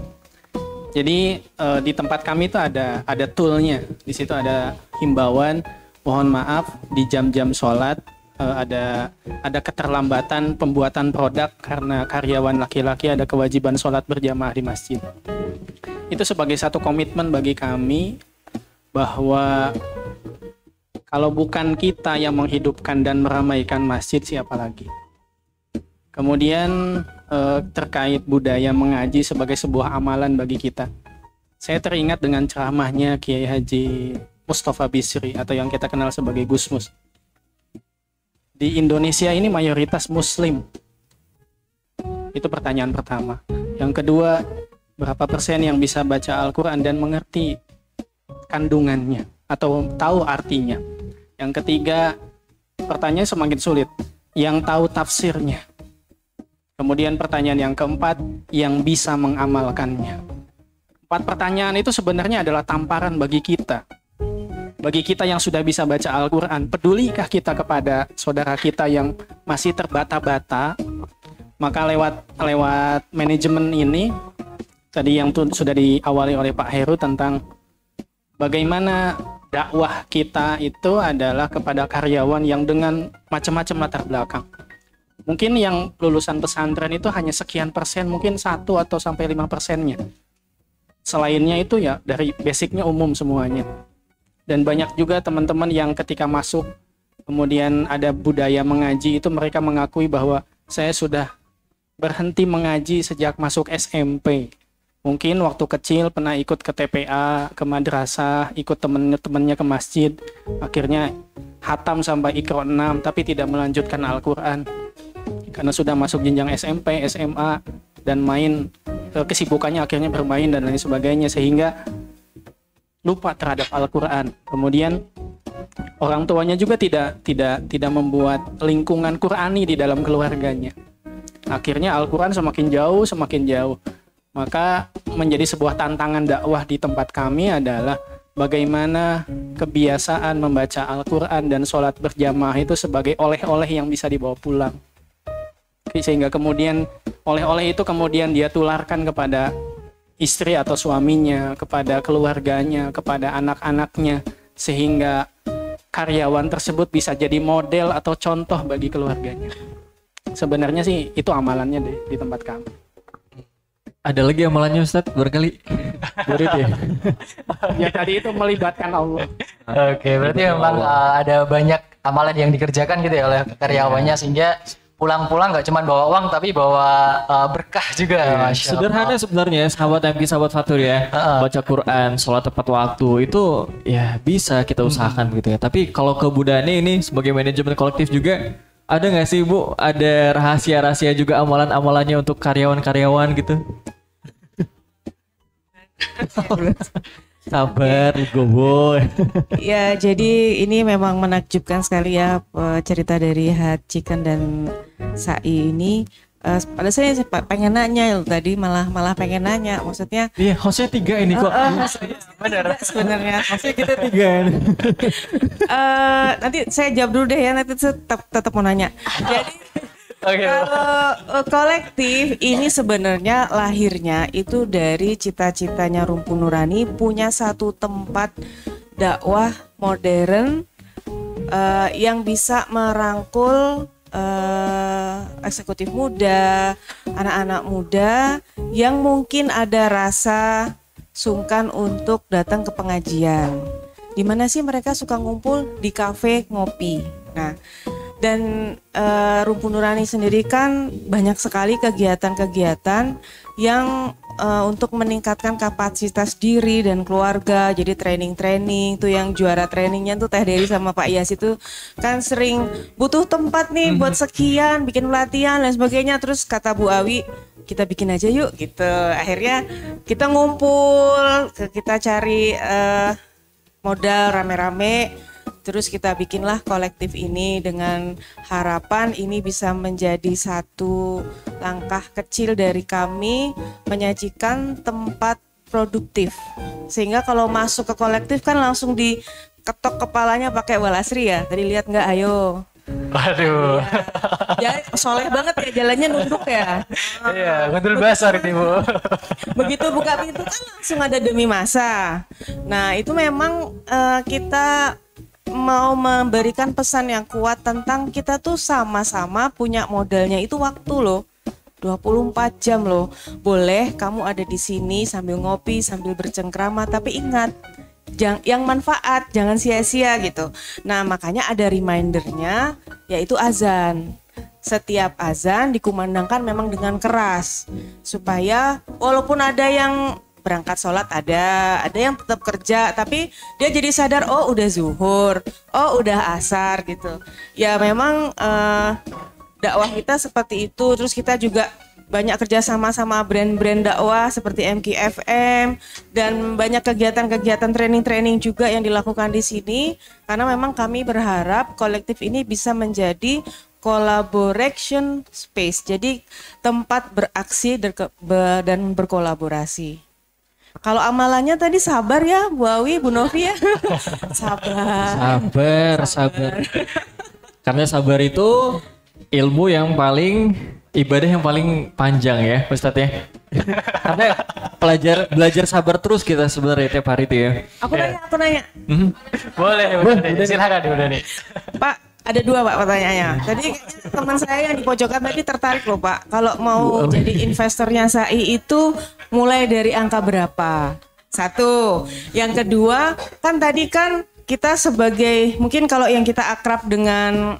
Jadi di tempat kami itu ada toolnya. Di situ ada himbauan, mohon maaf di jam-jam sholat ada keterlambatan pembuatan produk karena karyawan laki-laki ada kewajiban sholat berjamaah di masjid. Itu sebagai satu komitmen bagi kami bahwa kalau bukan kita yang menghidupkan dan meramaikan masjid, siapa lagi? Kemudian terkait budaya mengaji sebagai sebuah amalan bagi kita. Saya teringat dengan ceramahnya Kiai Haji Mustafa Bisri atau yang kita kenal sebagai Gus Mus. Di Indonesia ini mayoritas Muslim. Itu pertanyaan pertama. Yang kedua, berapa persen yang bisa baca Al-Quran dan mengerti kandungannya atau tahu artinya? Yang ketiga, pertanyaan semakin sulit. Yang tahu tafsirnya. Kemudian pertanyaan yang keempat, yang bisa mengamalkannya. 4 pertanyaan itu sebenarnya adalah tamparan bagi kita. Bagi kita yang sudah bisa baca Al-Quran, pedulikah kita kepada saudara kita yang masih terbata-bata? Maka lewat manajemen ini, tadi yang sudah diawali oleh Pak Heru tentang bagaimana dakwah kita itu adalah kepada karyawan yang dengan macam-macam latar belakang. Mungkin yang lulusan pesantren itu hanya sekian persen, mungkin 1 atau sampai 5%-nya. Selainnya itu ya dari basicnya umum semuanya. Dan banyak juga teman-teman yang ketika masuk kemudian ada budaya mengaji itu mereka mengakui bahwa saya sudah berhenti mengaji sejak masuk SMP. Mungkin waktu kecil pernah ikut ke TPA, ke madrasah, ikut teman-temannya ke masjid. Akhirnya hatam sampai Iqra 6 tapi tidak melanjutkan Al-Quran. Karena sudah masuk jenjang SMP, SMA, dan main kesibukannya akhirnya bermain dan lain sebagainya sehingga lupa terhadap Al-Quran. Kemudian orang tuanya juga tidak membuat lingkungan Qurani di dalam keluarganya. Akhirnya Al-Quran semakin jauh. Maka menjadi sebuah tantangan dakwah di tempat kami adalah bagaimana kebiasaan membaca Al-Quran dan sholat berjamaah itu sebagai oleh-oleh yang bisa dibawa pulang. Sehingga kemudian oleh-oleh itu kemudian dia tularkan kepada istri atau suaminya, kepada keluarganya, kepada anak-anaknya, sehingga karyawan tersebut bisa jadi model atau contoh bagi keluarganya. Sebenarnya sih itu amalannya deh di tempat kami. Ada lagi amalannya Ustadz barangkali? Ya tadi itu melibatkan Allah. Oke, berarti memang ada banyak amalan yang dikerjakan gitu ya oleh karyawannya sehingga pulang-pulang nggak cuma bawa uang tapi bawa berkah juga. Masya Sederhana Allah. sebenarnya sahabat MK, sahabat Fatur ya. Baca Quran, sholat tepat waktu itu ya bisa kita usahakan gitu ya. Tapi kalau kebudayaannya ini sebagai manajemen kolektif juga ada nggak sih Bu? Ada rahasia-rahasia juga amalan-amalannya untuk karyawan-karyawan gitu? Sabar, gobo. Ya, jadi ini memang menakjubkan sekali ya cerita dari Hajikan dan Sai ini. Pada saya pengen nanya tadi malah pengen nanya, maksudnya. Iya, hostnya 3 ini kok. Benar sebenarnya. Hostnya kita 3. Nanti saya jawab dulu deh ya, nanti tetap mau nanya. Jadi kalau kolektif ini sebenarnya lahirnya itu dari cita-citanya Rumpun Nurani punya satu tempat dakwah modern yang bisa merangkul eksekutif muda, anak-anak muda yang mungkin ada rasa sungkan untuk datang ke pengajian. Di mana sih mereka suka ngumpul? Di kafe ngopi. Nah, Dan Rumpun Nurani sendiri kan banyak sekali kegiatan-kegiatan yang untuk meningkatkan kapasitas diri dan keluarga. Jadi training-training tuh yang juara trainingnya tuh Teh Dewi sama Pak Iyas itu kan sering butuh tempat nih buat sekian, bikin pelatihan dan sebagainya. Terus kata Bu Awi, kita bikin aja yuk gitu. Akhirnya kita ngumpul, kita cari modal rame-rame, terus kita bikinlah kolektif ini dengan harapan ini bisa menjadi satu langkah kecil dari kami menyajikan tempat produktif. Sehingga kalau masuk ke kolektif kan langsung diketok kepalanya pakai walasri ya. Tadi lihat nggak? Ayo. Waduh. Ya, soleh banget ya, jalannya nunduk ya. Iya, ngedul basar ini Bu. Begitu buka pintu kan langsung ada demi masa. Nah itu memang kita mau memberikan pesan yang kuat tentang kita tuh sama-sama punya modalnya itu waktu loh. 24 jam loh. Boleh kamu ada di sini sambil ngopi, sambil bercengkrama, tapi ingat yang manfaat, jangan sia-sia gitu. Nah makanya ada remindernya yaitu azan. Setiap azan dikumandangkan memang dengan keras supaya walaupun ada yang berangkat sholat, ada yang tetap kerja tapi dia jadi sadar oh udah zuhur, oh udah asar gitu. Ya memang dakwah kita seperti itu. Terus kita juga banyak kerja sama brand-brand dakwah seperti MKFM dan banyak kegiatan-kegiatan training-training juga yang dilakukan di sini karena memang kami berharap kolektif ini bisa menjadi collaboration space. Jadi tempat beraksi dan berkolaborasi. Kalau amalannya tadi sabar ya Bu Awi, Bu Novi ya. Sabar. Karena sabar itu ilmu yang paling, ibadah yang paling panjang ya Ustadz ya. Karena belajar sabar terus kita sebenarnya tiap hari itu ya. Aku nanya. Boleh, silakan Bu Dani. Pak, ada 2 Pak pertanyaannya. Tadi teman saya yang di pojokan tadi tertarik loh Pak. Kalau mau jadi investornya SAI itu mulai dari angka berapa? 1. Yang kedua, kan tadi kan kita sebagai mungkin kalau yang kita akrab dengan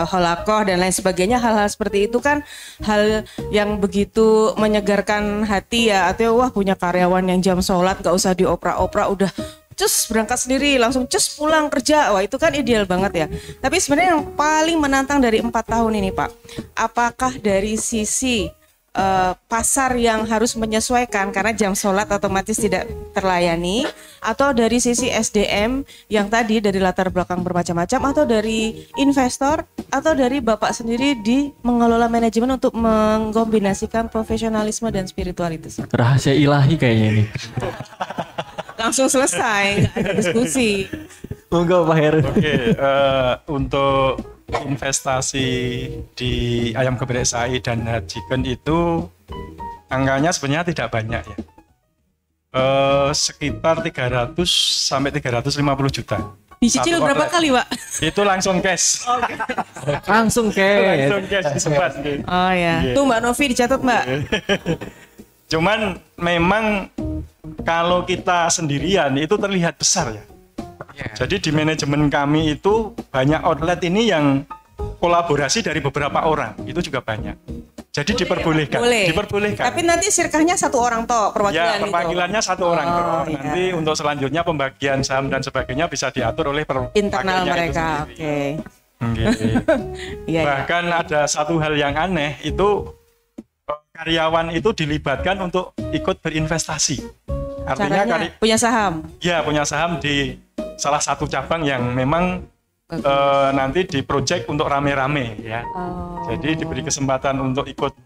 holakoh dan lain sebagainya, hal-hal seperti itu kan hal yang begitu menyegarkan hati ya. Atau wah punya karyawan yang jam sholat gak usah dioprak-oprak, udah cus berangkat sendiri langsung cus pulang kerja, wah itu kan ideal banget ya. Tapi sebenarnya yang paling menantang dari 4 tahun ini Pak, apakah dari sisi pasar yang harus menyesuaikan karena jam sholat otomatis tidak terlayani, atau dari sisi SDM yang tadi dari latar belakang bermacam-macam, atau dari investor, atau dari Bapak sendiri di mengelola manajemen untuk mengkombinasikan profesionalisme dan spiritualitas? Rahasia ilahi kayaknya ini. Langsung selesai, nggak ada diskusi. Monggo Pak Heru. Oke, untuk investasi di ayam geprek SAI dan Hajiken itu angkanya sebenarnya tidak banyak ya. Sekitar 300 sampai 350 juta. Dicicil berapa kali Pak? Itu langsung cash. Langsung kayak. Langsung cash disebat. Oh ya, tuh Mbak Novi dicatat Mbak. Cuman memang kalau kita sendirian itu terlihat besar ya. Jadi di manajemen kami itu banyak outlet ini yang kolaborasi dari beberapa orang, itu juga banyak. Jadi diperbolehkan. Diperbolehkan. Tapi nanti sirkahnya 1 orang toh perwakilan. Ya, perwakilannya itu 1 orang toh. Nanti untuk selanjutnya pembagian saham dan sebagainya bisa diatur oleh internal mereka. Oke. Bahkan ada satu hal yang aneh itu karyawan itu dilibatkan untuk ikut berinvestasi. Artinya punya saham. Ya, punya saham di salah satu cabang yang memang nanti di project untuk rame-rame ya. Jadi diberi kesempatan untuk ikut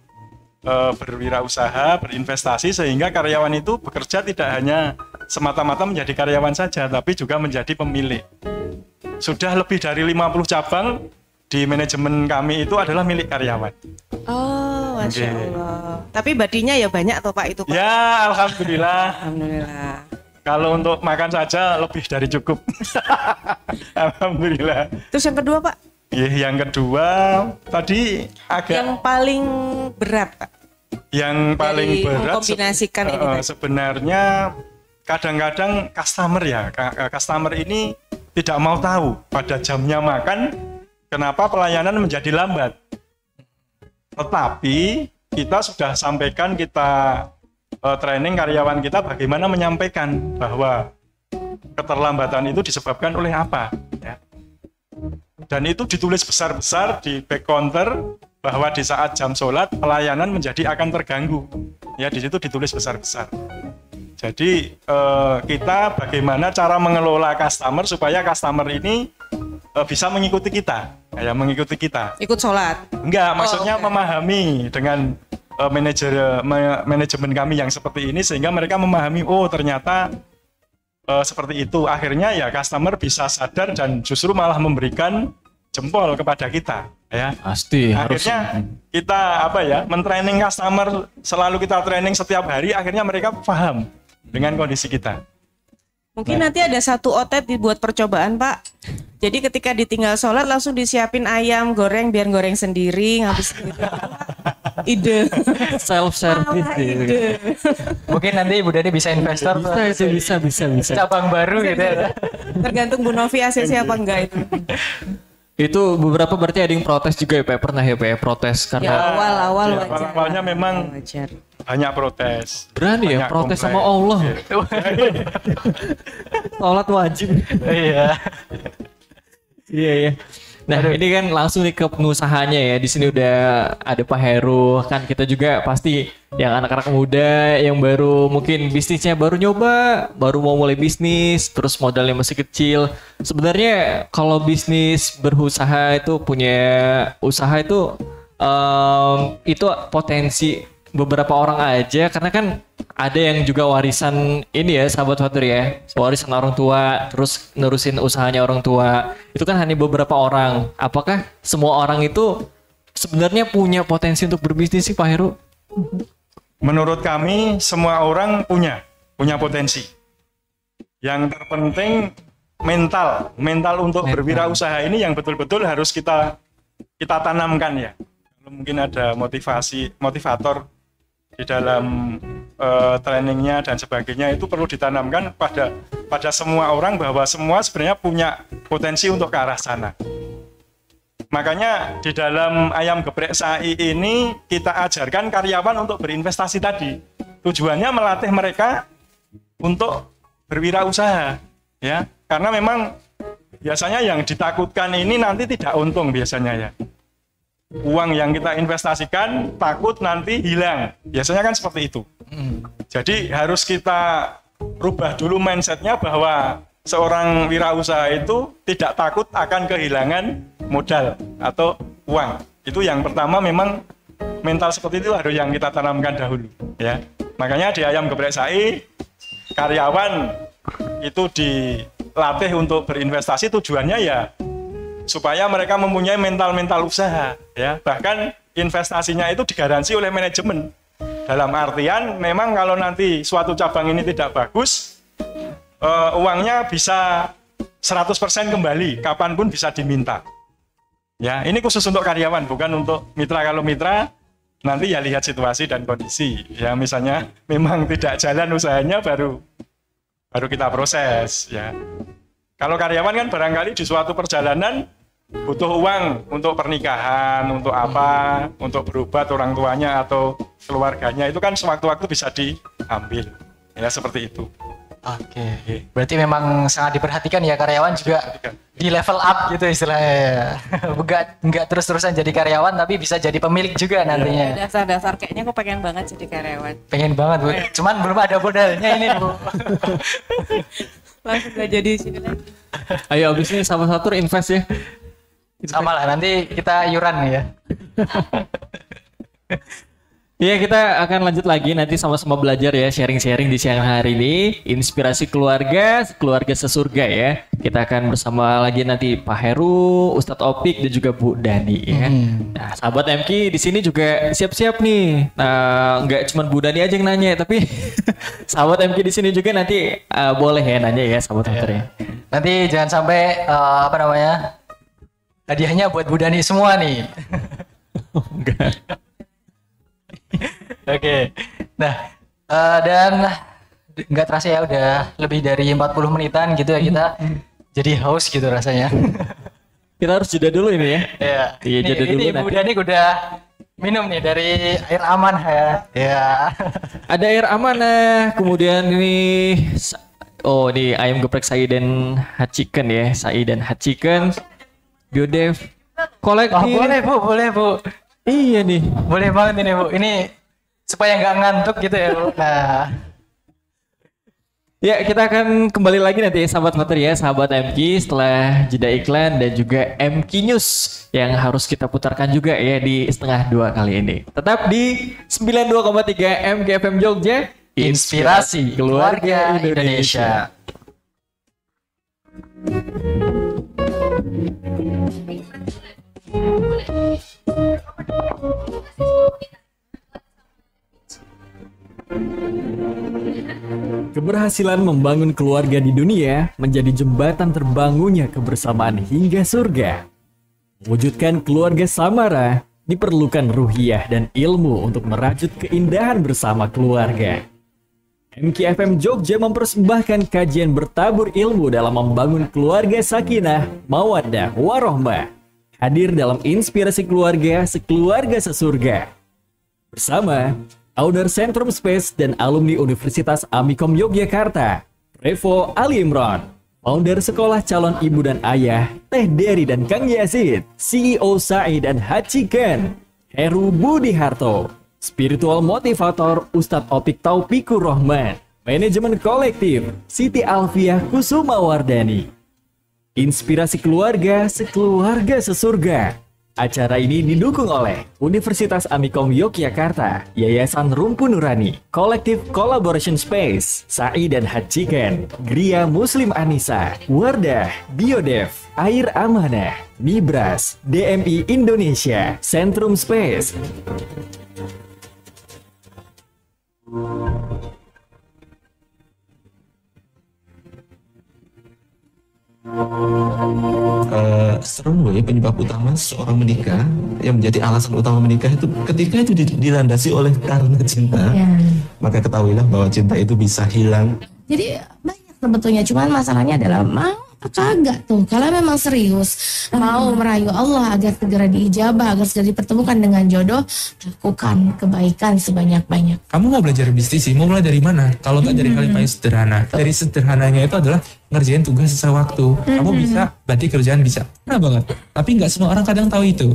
berwirausaha, berinvestasi, sehingga karyawan itu bekerja tidak hanya semata-mata menjadi karyawan saja, tapi juga menjadi pemilik. Sudah lebih dari 50 cabang di manajemen kami itu adalah milik karyawan. Oh, Masya Allah. Tapi badinya ya banyak toh Pak itu Pak? Ya, alhamdulillah. Alhamdulillah. Kalau untuk makan saja lebih dari cukup. Alhamdulillah. Terus yang kedua Pak? Yang kedua tadi agak yang paling berat Pak. Yang paling berat mengkombinasikan ini tadi. Sebenarnya kadang-kadang customer ini tidak mau tahu pada jamnya makan kenapa pelayanan menjadi lambat. Tetapi kita sudah sampaikan, kita training karyawan kita bagaimana menyampaikan bahwa keterlambatan itu disebabkan oleh apa, ya. Dan itu ditulis besar-besar di back counter bahwa di saat jam sholat pelayanan menjadi akan terganggu. Ya, di situ ditulis besar-besar. Jadi kita bagaimana cara mengelola customer supaya customer ini bisa mengikuti kita, ya, mengikuti kita. Ikut sholat. Enggak, maksudnya oke. memahami dengan manajemen kami yang seperti ini sehingga mereka memahami, oh ternyata seperti itu. Akhirnya ya customer bisa sadar dan justru malah memberikan jempol kepada kita, ya. Pasti harus. Akhirnya kita mentraining customer, selalu kita training setiap hari, akhirnya mereka paham dengan kondisi kita. Mungkin nanti ada satu outlet dibuat percobaan, Pak. Jadi ketika ditinggal sholat langsung disiapin ayam goreng biar goreng sendiri, ngabis sendiri. Ide. Self service. Ide. Mungkin nanti Ibu Dani bisa investor Bisa. cabang baru gitu ya. Tergantung Bu Novi ACC apa enggak itu. Itu beberapa berarti ada yang protes juga ya, Pak? Pernah ya, Pak, ya, protes Ya karena awal-awal Ya, wajar. awalnya memang Wajar. banyak protes. berani ya Banyak protes komplain. sama Allah. Sholat wajib. Iya. Iya. Nah, ini kan langsung nih ke pengusahanya ya. Di sini udah ada Pak Heru, kan kita juga pasti yang anak-anak muda yang baru mungkin bisnisnya baru nyoba, baru mau mulai bisnis, terus modalnya masih kecil. Sebenarnya kalau bisnis berusaha itu punya usaha itu potensi beberapa orang aja, karena kan ada yang juga warisan ini ya, sahabat Fatur ya, warisan orang tua, terus nerusin usahanya orang tua. Itu kan hanya beberapa orang. Apakah semua orang itu sebenarnya punya potensi untuk berbisnis sih, Pak Heru? Menurut kami semua orang punya potensi. Yang terpenting mental untuk berwirausaha ini yang betul-betul harus kita tanamkan ya. Mungkin ada motivator di dalam trainingnya dan sebagainya, itu perlu ditanamkan pada semua orang bahwa semua sebenarnya punya potensi untuk ke arah sana. Makanya di dalam ayam geprek SAI ini kita ajarkan karyawan untuk berinvestasi tadi. Tujuannya melatih mereka untuk berwirausaha, ya. Karena memang biasanya yang ditakutkan ini nanti tidak untung biasanya ya. Uang yang kita investasikan takut nanti hilang. Biasanya kan seperti itu. Jadi harus kita rubah dulu mindsetnya bahwa seorang wirausaha itu tidak takut akan kehilangan modal atau uang. Itu yang pertama, memang mental seperti itu harus yang kita tanamkan dahulu. Ya, makanya di ayam geprek SAI karyawan itu dilatih untuk berinvestasi, tujuannya ya supaya mereka mempunyai mental usaha, ya. Bahkan investasinya itu digaransi oleh manajemen. Dalam artian memang kalau nanti suatu cabang ini tidak bagus, uangnya bisa 100% kembali, kapanpun bisa diminta. Ya, ini khusus untuk karyawan, bukan untuk mitra. Kalau mitra nanti ya lihat situasi dan kondisi. Ya, misalnya memang tidak jalan usahanya baru kita proses, ya. Kalau karyawan kan barangkali di suatu perjalanan butuh uang untuk pernikahan, untuk apa, untuk berobat orang tuanya atau keluarganya, itu kan sewaktu-waktu bisa diambil, ya seperti itu. Oke. Berarti memang sangat diperhatikan ya karyawan juga di level up gitu istilahnya. Enggak terus-terusan jadi karyawan tapi bisa jadi pemilik juga nantinya. Dasar-dasar kayaknya aku pengen banget jadi karyawan. Pengen banget Bu. Cuman belum ada modalnya ini Bu. Langsung gak jadi sini lagi. Ayo abis ini sama Satur invest ya. Sama lah, nanti kita iuran ya. Iya, kita akan lanjut lagi nanti sama-sama belajar ya, sharing-sharing di siang hari ini, inspirasi keluarga sesurga ya. Kita akan bersama lagi nanti Pak Heru, Ustadz Opik dan juga Bu Dani ya. Nah, sahabat MK di sini juga siap-siap nih. Nah, nggak cuma Bu Dani aja yang nanya, tapi sahabat MK di sini juga nanti boleh ya nanya ya, sahabat Hunter ya. Nanti jangan sampai hadiahnya buat Bu Dani semua nih. Enggak. Oke. Nah, dan nggak terasa ya udah lebih dari 40 menitan gitu ya kita jadi haus gitu rasanya. Kita harus jeda dulu ini ya. Ya. Iya, jeda dulu Ini Ibu nanti. Danik udah minum nih dari air aman ya. Ya. Ada air amanah, kemudian ini oh ini ayam geprek Sai dan hot chicken ya, Sai dan hot chicken. Biodev kolektif. Oh, boleh Bu. Iya nih. Boleh banget ini Bu. Ini supaya nggak ngantuk gitu ya Bu. Nah. Ya, kita akan kembali lagi nanti sahabat materi ya, sahabat MQ setelah jeda iklan dan juga MQ News yang harus kita putarkan juga ya di setengah 2 kali ini. Tetap di 92,3 MQ FM Jogja, inspirasi keluarga Indonesia. Keberhasilan membangun keluarga di dunia menjadi jembatan terbangunnya kebersamaan hingga surga. Mewujudkan keluarga Samara diperlukan ruhiyah dan ilmu untuk merajut keindahan bersama keluarga. MKFM Jogja mempersembahkan kajian bertabur ilmu dalam membangun keluarga sakinah, mawaddah, warohmah. Hadir dalam inspirasi keluarga, sekeluarga sesurga. Bersama Owner Centrum Space dan alumni Universitas Amikom Yogyakarta, Revo Ali Imron, founder Sekolah Calon Ibu dan Ayah, Teh Dery dan Kang Yazid, CEO Sai dan Haji Ken, Heru Budi Harto, spiritual motivator Ustadz Opik Taufikur Rahman, manajemen kolektif Siti Alfiah Kusuma Wardani. Inspirasi keluarga, sekeluarga sesurga. Acara ini didukung oleh Universitas Amikom Yogyakarta, Yayasan Rumpu Nurani, Kolektif Collaboration Space, Sai dan Haji Ken, Gria Muslim Anissa, Wardah, Biodev, Air Amanah, Nibras, DMI Indonesia, Centrum Space. Serem loh ya, penyebab utama seorang menikah yang menjadi alasan utama menikah itu ketika itu dilandasi oleh karena cinta, maka ketahuilah bahwa cinta itu bisa hilang. Jadi banyak sebetulnya, cuman masalahnya adalah mau apa kagak tuh. Kalau memang serius mau merayu Allah agar segera diijabah, agar segera dipertemukan dengan jodoh, lakukan kebaikan sebanyak-banyak. Kamu mau belajar bisnis sih, mau mulai dari mana? Kalau tak dari hal yang paling sederhana. Dari sederhananya itu adalah ngerjain tugas sesuai waktu. Kamu bisa, berarti kerjaan bisa. Nah banget. Tapi nggak semua orang kadang tahu itu.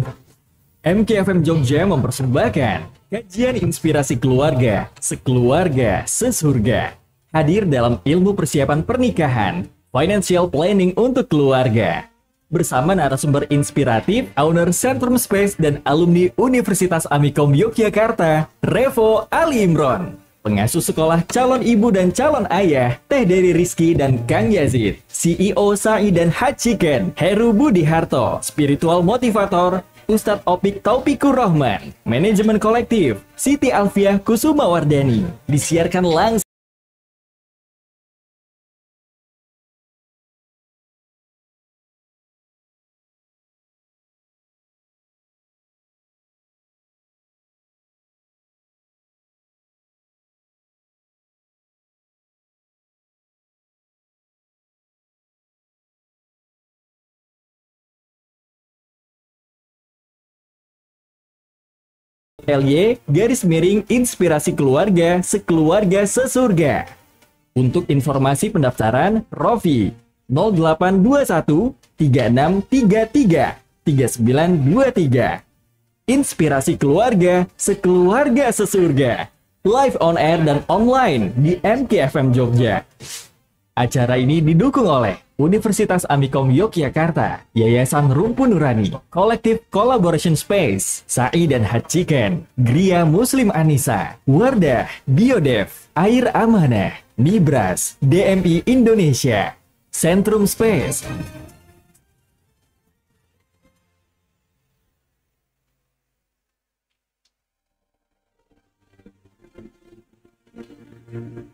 MKFM Jogja mempersembahkan kajian inspirasi keluarga, sekeluarga sesurga. Hadir dalam ilmu persiapan pernikahan, financial planning untuk keluarga. Bersama narasumber inspiratif, owner Centrum Space dan alumni Universitas Amikom Yogyakarta, Revo Ali Imron. Pengasuh sekolah calon ibu dan calon ayah, Teh Dery Rizky dan Kang Yazid. CEO Sai dan Haji Ken, Heru Budi Harto. Spiritual motivator, Ustadz Opik Taufikur Rahman. Manajemen kolektif, Siti Alfiah Kusuma Wardani. Disiarkan langsung. LY garis miring inspirasi keluarga, sekeluarga sesurga. Untuk informasi pendaftaran, Rofi 0821 3633 3923. Inspirasi keluarga, sekeluarga sesurga. Live on air dan online di MKFM Jogja. Acara ini didukung oleh Universitas Amikom Yogyakarta, Yayasan Rumpu Nurani, Kolektif Collaboration Space, Sai dan Haji Ken, Gria Muslim Anissa, Wardah, Biodev, Air Amanah, Nibras, DMI Indonesia, Centrum Space.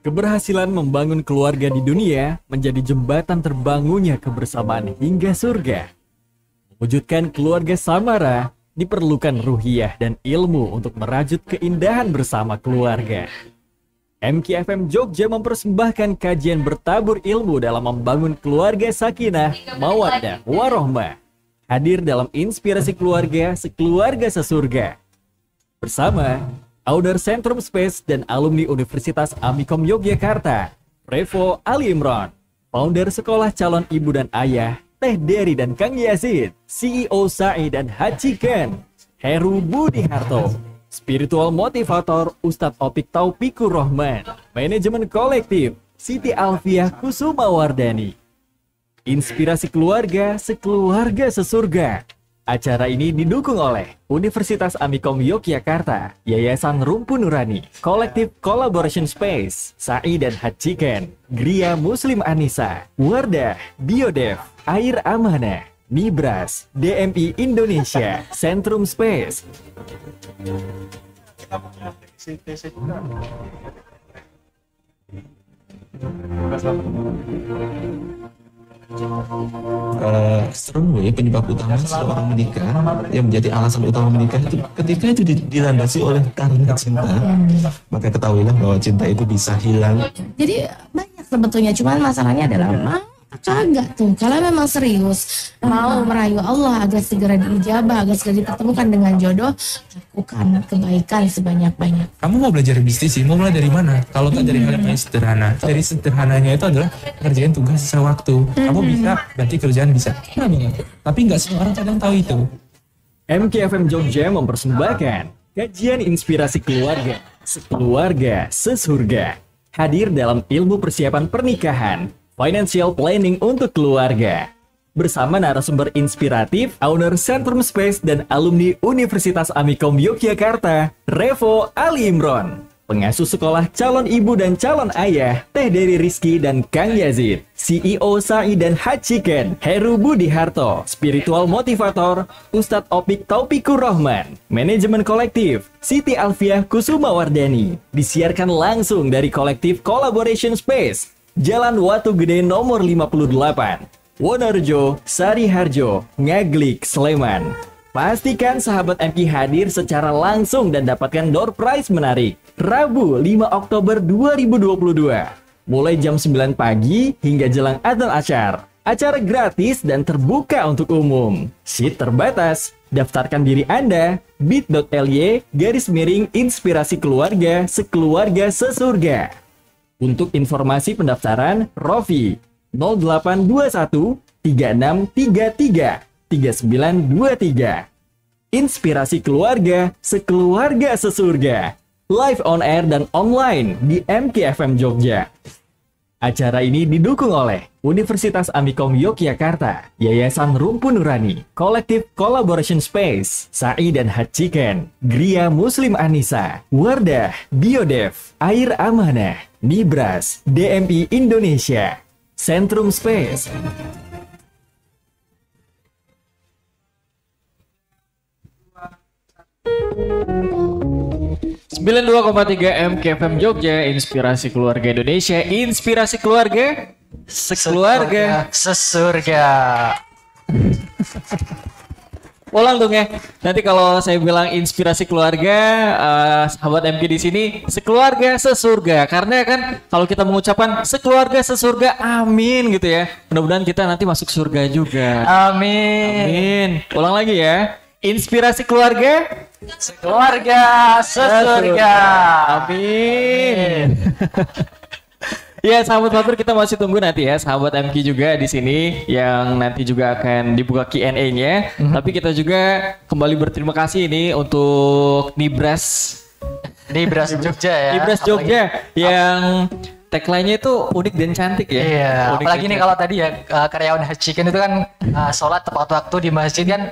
Keberhasilan membangun keluarga di dunia menjadi jembatan terbangunnya kebersamaan hingga surga. Mewujudkan keluarga Samara diperlukan ruhiyah dan ilmu untuk merajut keindahan bersama keluarga. MKFM Jogja mempersembahkan kajian bertabur ilmu dalam membangun keluarga sakinah, mawaddah, warohmah. hadir dalam Inspirasi Keluarga, Sekeluarga Sesurga. Bersama Owner Centrum Space dan alumni Universitas Amikom Yogyakarta, Revo Ali Imron, founder Sekolah Calon Ibu dan Ayah, Teh Dery dan Kang Yazid, CEO Sa'i dan Haji Ken, Heru Budi Harto, spiritual motivator Ustadz Opik Taufikur Rahman, manajemen kolektif Siti Alfiah Kusuma Wardani. Inspirasi Keluarga, Sekeluarga Sesurga. Acara ini didukung oleh Universitas Amikom Yogyakarta, Yayasan Rumpu Nurani, Kolektif Collaboration Space, Sa'i dan Haji Ken, Gria Muslim Anissa, Wardah, Biodev, Air Amanah, Nibras, DMI Indonesia, Centrum Space. Strong way penyebab utama seorang menikah yang menjadi alasan utama menikah itu ketika itu dilandasi oleh karena cinta, maka ketahuilah bahwa cinta itu bisa hilang. Jadi banyak sebetulnya, cuman masalahnya adalah mau kagak tuh. Kalau memang serius mau merayu Allah agar segera diijabah, agar segera dipertemukan dengan jodoh, lakukan kebaikan sebanyak-banyak. Kamu mau belajar bisnis sih, mau mulai dari mana? Kalau tak dari hal yang paling sederhana. Dari sederhananya itu adalah ngerjain tugas sesuai waktu. Kamu bisa, berarti kerjaan bisa. Nah, banget. Tapi nggak semua orang kadang tahu itu. MKFM Jogja mempersembahkan kajian Inspirasi Keluarga, Sekeluarga Sesurga. Hadir dalam ilmu persiapan pernikahan, financial planning untuk keluarga. Bersama narasumber inspiratif, owner Centrum Space dan alumni Universitas Amikom Yogyakarta, Revo Ali Imron. Pengasuh sekolah calon ibu dan calon ayah, Teh Dery Rizky dan Kang Yazid. CEO Sa'i dan Haji Ken, Heru Budi Harto. Spiritual motivator, Ustadz Opik Taufikur Rahman. Manajemen kolektif, Siti Alfiah Kusuma Wardani. Disiarkan langsung dari kolektif Collaboration Space, Jalan Watu Gede nomor 58, Wonorejo, Sariharjo, Ngaglik, Sleman. Pastikan sahabat MK hadir secara langsung dan dapatkan door prize menarik. Rabu 5 Oktober 2022. Mulai jam 9 pagi hingga jelang adzan asyar. Acara gratis dan terbuka untuk umum. Seat terbatas. Daftarkan diri Anda bit.ly/inspirasi keluarga sekeluarga sesurga. Untuk informasi pendaftaran, Rofi 0821 3633 3923. Inspirasi Keluarga, Sekeluarga Sesurga. Live on air dan online di MKFM Jogja. Acara ini didukung oleh Universitas Amikom Yogyakarta, Yayasan Rumpu Nurani, Kolektif Collaboration Space, Sa'i dan Haji Ken, Gria Muslim Anissa, Wardah, Biodev, Air Amanah, Nibras, DMI Indonesia, Centrum Space. 92,3 MKFM Jogja, Inspirasi Keluarga Indonesia, Inspirasi Keluarga, Sekeluarga Sesurga. Ulang dong ya. Nanti kalau saya bilang Inspirasi Keluarga, sahabat MK di sini Sekeluarga Sesurga. Karena kan kalau kita mengucapkan Sekeluarga Sesurga, amin gitu ya. Mudah-mudahan kita nanti masuk surga juga. Amin. Amin. Ulang lagi ya. Inspirasi Keluarga, Sekeluarga Sesurga. Amin. Ya, sahabat Fatur, kita masih tunggu nanti ya sahabat MK juga di sini yang nanti juga akan dibuka Q&A-nya. Tapi kita juga kembali berterima kasih ini untuk Nibras Jogja ya. Nibras Jogja yang tagline-nya itu unik dan cantik ya. Iya, Unik apalagi dan nih kalau tadi ya karyawan Haji Ken itu kan sholat tepat waktu di masjid kan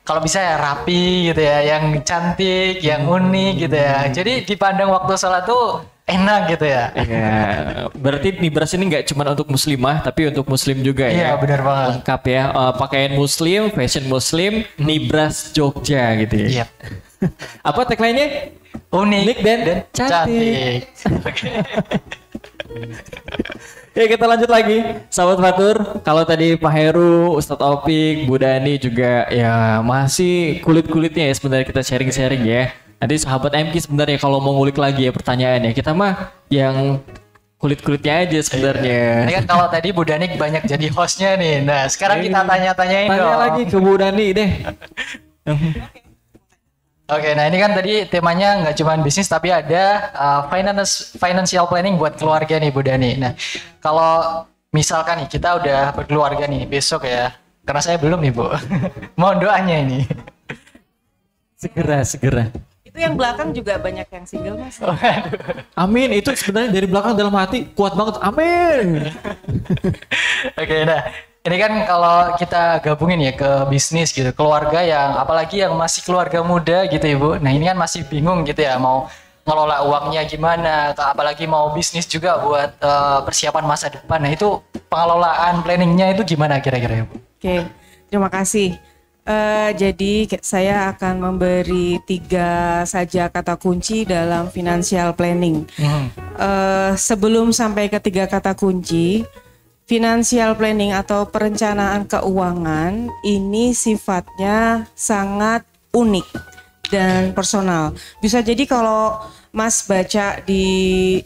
kalau bisa ya rapi gitu ya, yang cantik, yang unik gitu ya. Jadi dipandang waktu sholat tuh enak gitu ya. Iya, berarti Nibras ini nggak cuma untuk muslimah tapi untuk muslim juga ya. Iya, benar banget. Lengkap ya, pakaian muslim, fashion muslim, Nibras Jogja gitu ya. Iya. Apa tagline-nya? Unik dan cantik. Ya, kita lanjut lagi, sahabat Fatur. Kalau tadi Pak Heru, Ustadz Opik, Bu Dani juga ya masih kulit-kulitnya ya sebenarnya kita sharing-sharing ya. Nanti sahabat MK sebenarnya kalau mau ngulik lagi ya pertanyaannya, kita mah yang kulit-kulitnya aja sebenarnya. Ini kan kalau tadi Bu Danik banyak jadi hostnya nih. Nah sekarang kita tanya-tanyain Tanya dong. lagi ke Bu Dani deh. Oke, nah ini kan tadi temanya nggak cuma bisnis tapi ada financial planning buat keluarga nih Bu Dani. Nah kalau misalkan nih kita udah berkeluarga nih besok ya, karena saya belum nih Bu, mohon doanya ini. Segera. Itu yang belakang juga banyak yang single mas. Amin, itu sebenarnya dari belakang dalam hati kuat banget. Amin. Oke, nah ini kan kalau kita gabungin ya ke bisnis gitu, keluarga yang apalagi yang masih keluarga muda gitu Ibu. Nah ini kan masih bingung gitu ya mau ngelola uangnya gimana, apalagi mau bisnis juga buat persiapan masa depan. Nah itu pengelolaan planningnya itu gimana kira-kira Ibu? Oke, terima kasih. Jadi saya akan memberi 3 saja kata kunci dalam financial planning. Sebelum sampai ke 3 kata kunci, financial planning atau perencanaan keuangan ini sifatnya sangat unik dan personal. Bisa jadi kalau Mas baca di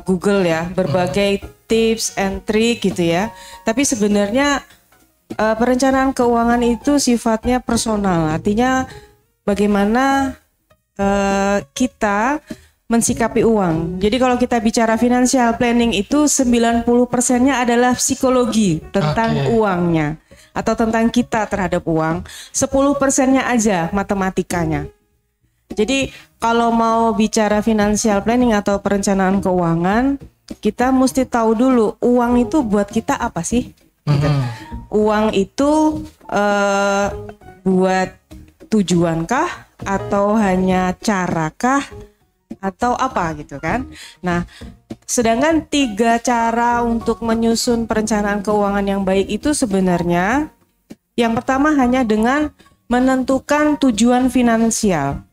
Google ya, berbagai tips and trick gitu ya. Tapi sebenarnya perencanaan keuangan itu sifatnya personal. Artinya bagaimana kita mensikapi uang. Jadi kalau kita bicara financial planning itu 90%-nya adalah psikologi tentang uangnya atau tentang kita terhadap uang. 10%-nya aja matematikanya. Jadi kalau mau bicara financial planning atau perencanaan keuangan, kita mesti tahu dulu uang itu buat kita apa sih? Gitu. Uang itu buat tujuankah atau hanya carakah? Atau apa gitu kan. Nah, sedangkan 3 cara untuk menyusun perencanaan keuangan yang baik itu sebenarnya yang pertama hanya dengan menentukan tujuan finansial.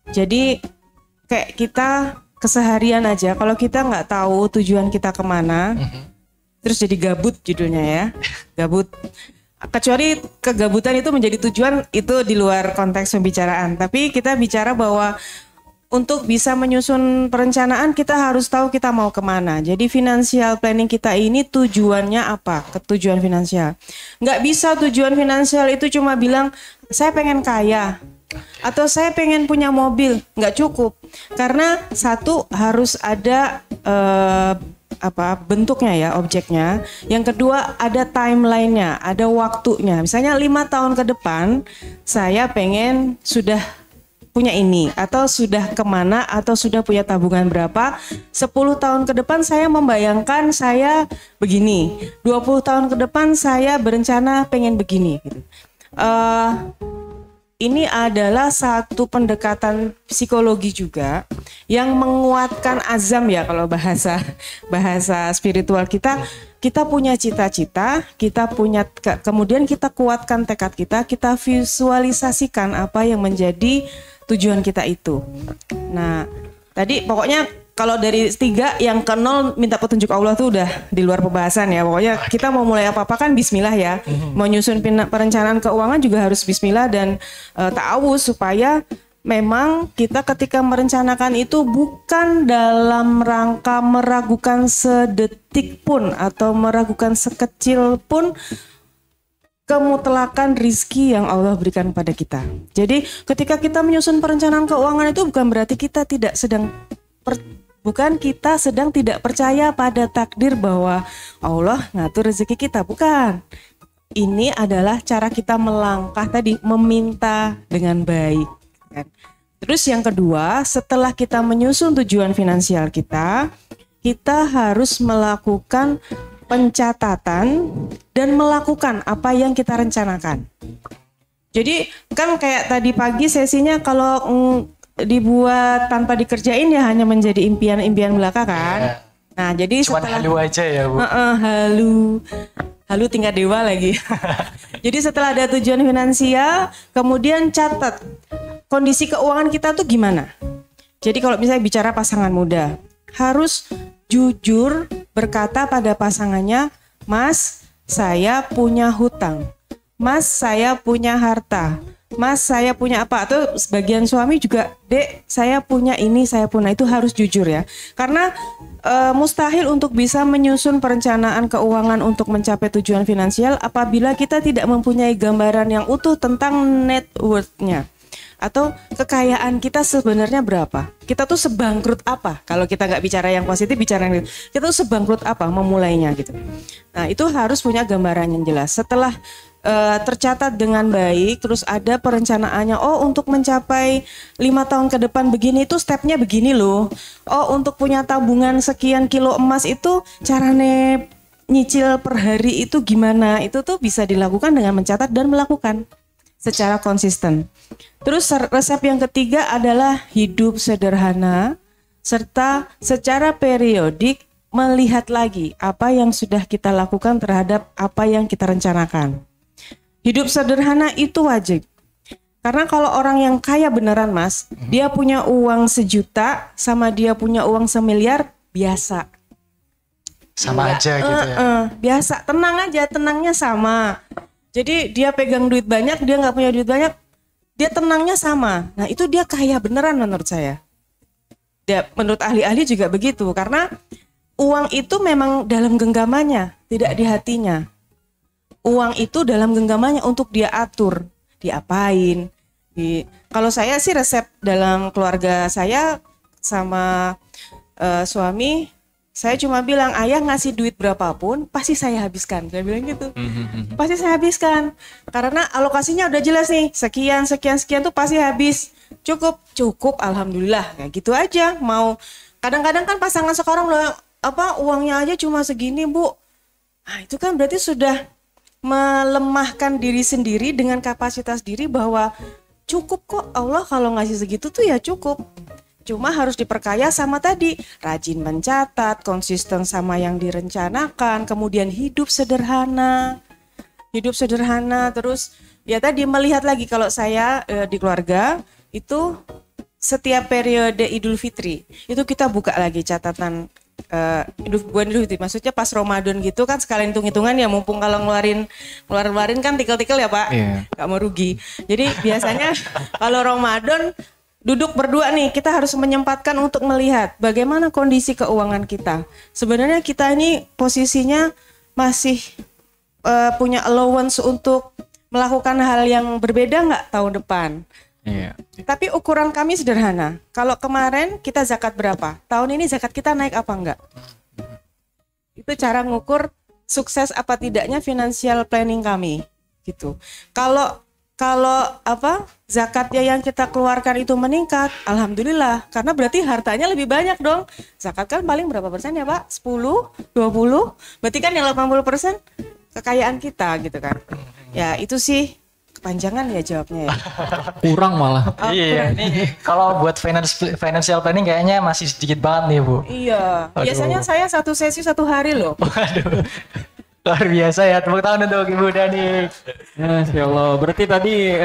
Jadi kayak kita keseharian aja, kalau kita nggak tahu tujuan kita kemana, terus jadi gabut judulnya ya, gabut. Kecuali kegabutan itu menjadi tujuan, itu di luar konteks pembicaraan. Tapi kita bicara bahwa untuk bisa menyusun perencanaan kita harus tahu kita mau kemana. Jadi financial planning kita ini tujuannya apa? Tujuan finansial. Nggak bisa tujuan finansial itu cuma bilang saya pengen kaya atau saya pengen punya mobil. Nggak cukup. Karena satu harus ada bentuknya ya, objeknya. Yang kedua ada timelinenya, ada waktunya. Misalnya 5 tahun ke depan saya pengen sudah punya ini, atau sudah kemana, atau sudah punya tabungan berapa. 10 tahun ke depan saya membayangkan saya begini, 20 tahun ke depan saya berencana pengen begini gitu. Ini adalah satu pendekatan psikologi juga yang menguatkan azam ya, kalau bahasa spiritual kita punya cita-cita, kita punya, kemudian kita kuatkan tekad kita visualisasikan apa yang menjadi tujuan kita itu. Nah, tadi pokoknya kalau dari 3 yang ke 0 minta petunjuk Allah tuh udah di luar pembahasan ya. Pokoknya kita mau mulai apa-apa kan bismillah ya. Mau nyusun perencanaan keuangan juga harus bismillah dan ta'awuz supaya memang kita ketika merencanakan itu bukan dalam rangka meragukan sedetik pun atau meragukan sekecil pun kemutlakan rizki yang Allah berikan pada kita. Jadi ketika kita menyusun perencanaan keuangan itu bukan berarti kita kita sedang tidak percaya pada takdir bahwa Allah ngatur rezeki kita, bukan. Ini adalah cara kita melangkah tadi, meminta dengan baik. Terus yang kedua, setelah kita menyusun tujuan finansial kita harus melakukan pencatatan dan melakukan apa yang kita rencanakan. Jadi kan kayak tadi pagi sesinya kalau dibuat tanpa dikerjain ya hanya menjadi impian-impian belaka kan. Nah jadi cuman setelah halu aja ya Bu. Halu tingkat dewa lagi. Jadi setelah ada tujuan finansial, kemudian catat kondisi keuangan kita tuh gimana. Jadi kalau misalnya bicara pasangan muda, harus jujur berkata pada pasangannya, Mas, saya punya hutang. Mas, saya punya harta. Mas saya punya apa, atau sebagian suami juga, Dek saya punya ini, saya punya itu, harus jujur ya. Karena mustahil untuk bisa menyusun perencanaan keuangan untuk mencapai tujuan finansial apabila kita tidak mempunyai gambaran yang utuh tentang net worth-nya atau kekayaan kita sebenarnya berapa. Kita tuh sebangkrut apa, kalau kita nggak bicara yang positif, bicara yang kita tuh sebangkrut apa memulainya gitu. Nah itu harus punya gambaran yang jelas. Setelah tercatat dengan baik, terus ada perencanaannya. Oh untuk mencapai 5 tahun ke depan begini itu stepnya begini loh. Oh untuk punya tabungan sekian kilo emas itu caranya nyicil per hari itu gimana. Itu tuh bisa dilakukan dengan mencatat dan melakukan secara konsisten. Terus resep yang ketiga adalah hidup sederhana serta secara periodik melihat lagi apa yang sudah kita lakukan terhadap apa yang kita rencanakan. Hidup sederhana itu wajib. Karena kalau orang yang kaya beneran Mas, dia punya uang 1 juta sama dia punya uang 1 miliar biasa. Sama aja gitu ya. Biasa, tenang aja, tenangnya sama. Jadi dia pegang duit banyak, dia nggak punya duit banyak, dia tenangnya sama. Nah itu dia kaya beneran menurut saya. Dia, menurut ahli-ahli juga begitu. Karena uang itu memang dalam genggamannya, tidak di hatinya. Uang itu dalam genggamannya untuk dia atur, diapain. Kalau saya sih resep dalam keluarga saya sama suami, saya cuma bilang ayah ngasih duit berapapun pasti saya habiskan. Saya bilang gitu, pasti saya habiskan. Karena alokasinya udah jelas nih, sekian tuh pasti habis. Cukup, alhamdulillah. Kayak gitu aja. Mau kadang-kadang kan pasangan sekarang loh, uangnya aja cuma segini bu. Nah itu kan berarti sudah melemahkan diri sendiri dengan kapasitas diri bahwa cukup kok, Allah kalau ngasih segitu tuh ya cukup. Cuma harus diperkaya sama tadi, rajin mencatat, konsisten sama yang direncanakan, kemudian hidup sederhana, terus ya tadi melihat lagi. Kalau saya di keluarga itu setiap periode Idul Fitri itu kita buka lagi catatan. Bukan Idul Fitri, maksudnya pas Ramadan gitu kan sekalian hitung-hitungan ya, mumpung kalau ngeluarin kan tikel-tikel ya Pak, nggak mau rugi. Jadi biasanya kalau Ramadan duduk berdua nih, kita harus menyempatkan untuk melihat bagaimana kondisi keuangan kita. Sebenarnya kita ini posisinya masih punya allowance untuk melakukan hal yang berbeda nggak tahun depan. Iya. Tapi ukuran kami sederhana. Kalau kemarin kita zakat berapa? Tahun ini zakat kita naik apa enggak? Itu cara ngukur sukses apa tidaknya financial planning kami, gitu. Kalau zakatnya yang kita keluarkan itu meningkat, alhamdulillah, karena berarti hartanya lebih banyak dong. Zakat kan paling berapa persen ya Pak? 10, 20, berarti kan yang 80% kekayaan kita gitu kan. Ya itu sih kepanjangan ya jawabnya ya. Kurang malah. Iya, ini kalau buat financial planning kayaknya masih sedikit banget nih Bu. Iya, biasanya saya 1 sesi 1 hari loh. Waduh. Luar biasa ya, tepuk tangan untuk Ibu Dani. Masya Allah, berarti tadi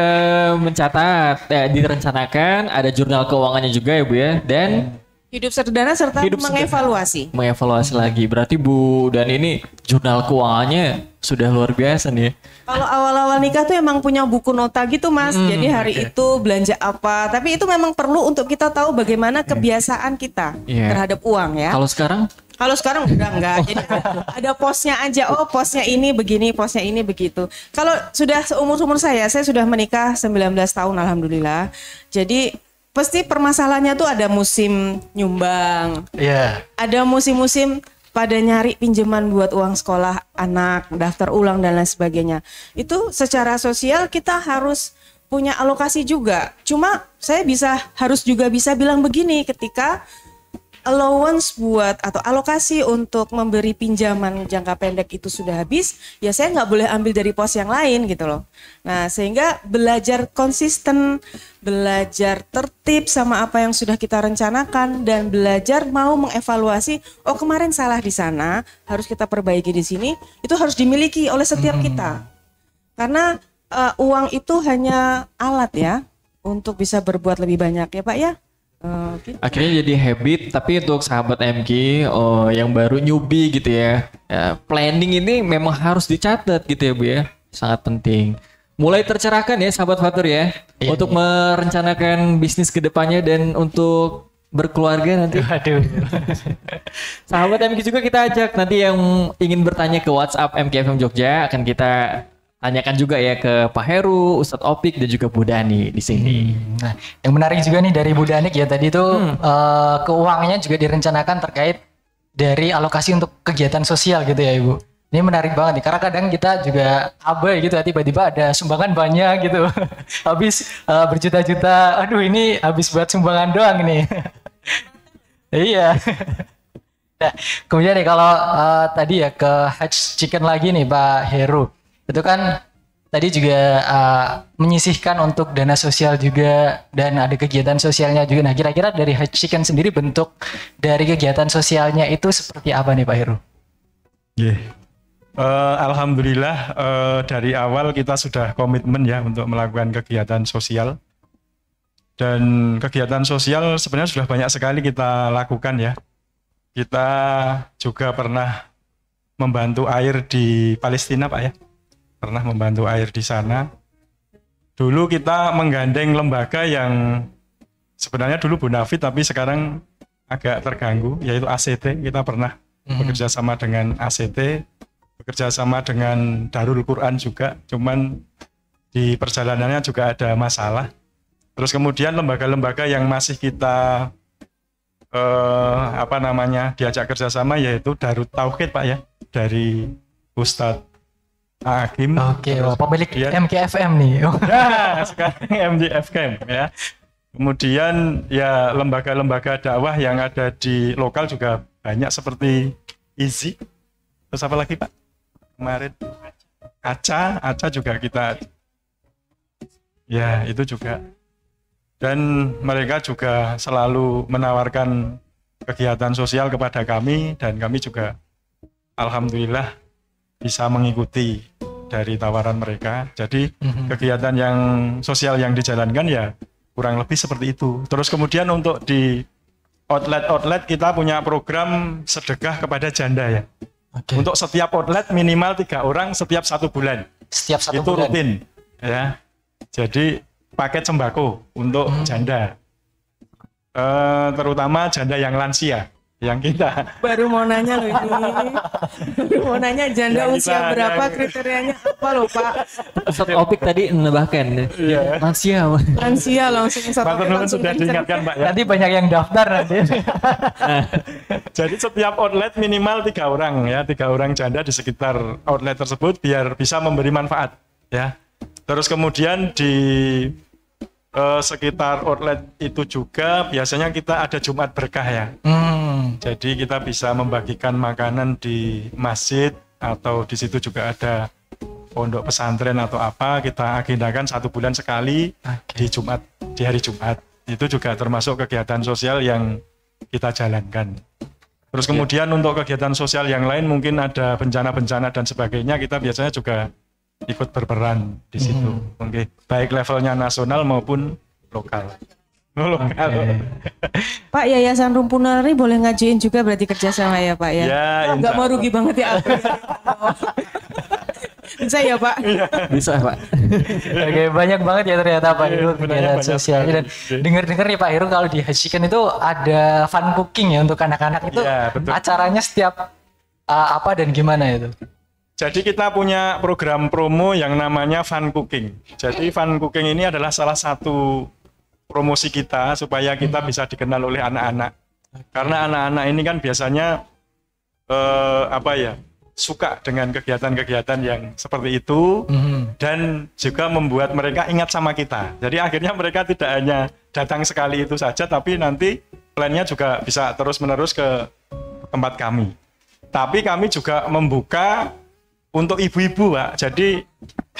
mencatat, direncanakan, ada jurnal keuangannya juga ya Bu ya, dan hidup sederhana serta mengevaluasi. Mengevaluasi lagi, berarti Bu dan ini jurnal keuangannya sudah luar biasa nih. Kalau awal-awal nikah tuh emang punya buku nota gitu Mas, jadi hari itu belanja apa, tapi itu memang perlu untuk kita tahu bagaimana kebiasaan kita terhadap uang ya. Kalau sekarang udah enggak, jadi ada posnya aja. Oh posnya ini begini, posnya ini begitu. Kalau sudah seumur saya sudah menikah 19 tahun alhamdulillah. Jadi pasti permasalahannya tuh ada musim nyumbang. Iya. Ada musim-musim pada nyari pinjaman buat uang sekolah anak, daftar ulang dan lain sebagainya. Itu secara sosial kita harus punya alokasi juga. Cuma saya harus juga bisa bilang begini, ketika allowance buat atau alokasi untuk memberi pinjaman jangka pendek itu sudah habis, ya saya nggak boleh ambil dari pos yang lain gitu loh. Nah sehingga belajar konsisten, belajar tertib sama apa yang sudah kita rencanakan, dan belajar mau mengevaluasi, oh kemarin salah di sana, harus kita perbaiki di sini, itu harus dimiliki oleh setiap kita. Karena uang itu hanya alat ya untuk bisa berbuat lebih banyak ya Pak ya. Gitu. Akhirnya jadi habit. Tapi untuk sahabat MK yang baru newbie gitu ya, planning ini memang harus dicatat gitu ya Bu ya, sangat penting. mulai tercerahkan ya sahabat Fatur ya, untuk merencanakan bisnis kedepannya dan untuk berkeluarga nanti. Aduh. Sahabat MK juga kita ajak nanti yang ingin bertanya ke WhatsApp MKFM Jogja akan kita tanyakan juga ya ke Pak Heru, Ustadz Opik dan juga Bu Dani di sini. Nah, yang menarik juga nih dari Bu Danik ya tadi tuh keuangannya juga direncanakan terkait dari alokasi untuk kegiatan sosial gitu ya Ibu. Ini menarik banget nih karena kadang kita juga abai gitu ya, tiba-tiba ada sumbangan banyak gitu. Habis berjuta-juta. Aduh ini habis buat sumbangan doang nih. Iya. Nah, kemudian nih kalau tadi ya ke Hajj Chicken lagi nih Pak Heru. Itu kan tadi juga menyisihkan untuk dana sosial juga dan ada kegiatan sosialnya juga. Nah, kira-kira dari Hajj Chicken sendiri bentuk dari kegiatan sosialnya itu seperti apa nih Pak Heru? Alhamdulillah dari awal kita sudah komitmen ya untuk melakukan kegiatan sosial. Dan kegiatan sosial sebenarnya sudah banyak sekali kita lakukan ya. Kita juga pernah membantu air di Palestina Pak ya. Pernah membantu air di sana. Dulu kita menggandeng lembaga yang sebenarnya dulu bonafit tapi sekarang agak terganggu, yaitu ACT. Kita pernah bekerja sama dengan ACT, bekerja sama dengan Darul Quran juga, cuman di perjalanannya juga ada masalah. Terus kemudian lembaga-lembaga yang masih kita diajak kerjasama yaitu Darut Tauhid Pak ya, dari Ustadz Hakim. Oke, pemilik MKFM nih. Ya, sekarang MKFM ya. Kemudian ya lembaga-lembaga dakwah yang ada di lokal juga banyak seperti IZI. Terus apa lagi Pak? Kemarin Aca juga kita. Ya, itu juga. Dan mereka juga selalu menawarkan kegiatan sosial kepada kami dan kami juga alhamdulillah bisa mengikuti dari tawaran mereka. Jadi kegiatan yang sosial yang dijalankan ya kurang lebih seperti itu. Terus kemudian untuk di outlet kita punya program sedekah kepada janda ya. Untuk setiap outlet minimal 3 orang setiap 1 bulan. Setiap 1 itu bulan. Rutin ya. Jadi paket sembako untuk janda. Terutama janda yang lansia. Yang kita baru mau nanya loh ini. Baru mau nanya janda usia berapa, kriterianya apa loh Pak? Ustadz Opik tadi menambahkan lansia langsung satu langsung sudah diingatkan Pak ya. Nanti banyak yang daftar nanti. Jadi setiap outlet minimal 3 orang ya, 3 orang janda di sekitar outlet tersebut biar bisa memberi manfaat ya. Terus kemudian di sekitar outlet itu juga biasanya kita ada Jumat berkah ya. Jadi kita bisa membagikan makanan di masjid atau di situ juga ada pondok pesantren atau apa, kita agendakan 1 bulan sekali di hari Jumat. Itu juga termasuk kegiatan sosial yang kita jalankan. Terus kemudian untuk kegiatan sosial yang lain mungkin ada bencana-bencana dan sebagainya, kita biasanya juga ikut berperan di situ. Baik levelnya nasional maupun lokal. Pak, Yayasan Rumpunari boleh ngajuin juga berarti kerjasama ya Pak ya? Nggak mau rugi banget ya aku. Bisa ya Pak? Bisa Pak. Oke, banyak banget ya ternyata Pak Heru kegiatan sosial. Dan dengar-dengar nih Pak Heru kalau di Hajj Chicken itu ada fun cooking ya untuk anak-anak itu. Ya, acaranya setiap apa dan gimana itu? Jadi kita punya program promo yang namanya Fun Cooking. Jadi Fun Cooking ini adalah salah satu promosi kita supaya kita bisa dikenal oleh anak-anak. Karena anak-anak ini kan biasanya suka dengan kegiatan-kegiatan yang seperti itu dan juga membuat mereka ingat sama kita. Jadi akhirnya mereka tidak hanya datang sekali itu saja, tapi nanti plannya juga bisa terus-menerus ke tempat kami. Tapi kami juga membuka untuk ibu-ibu Pak. Jadi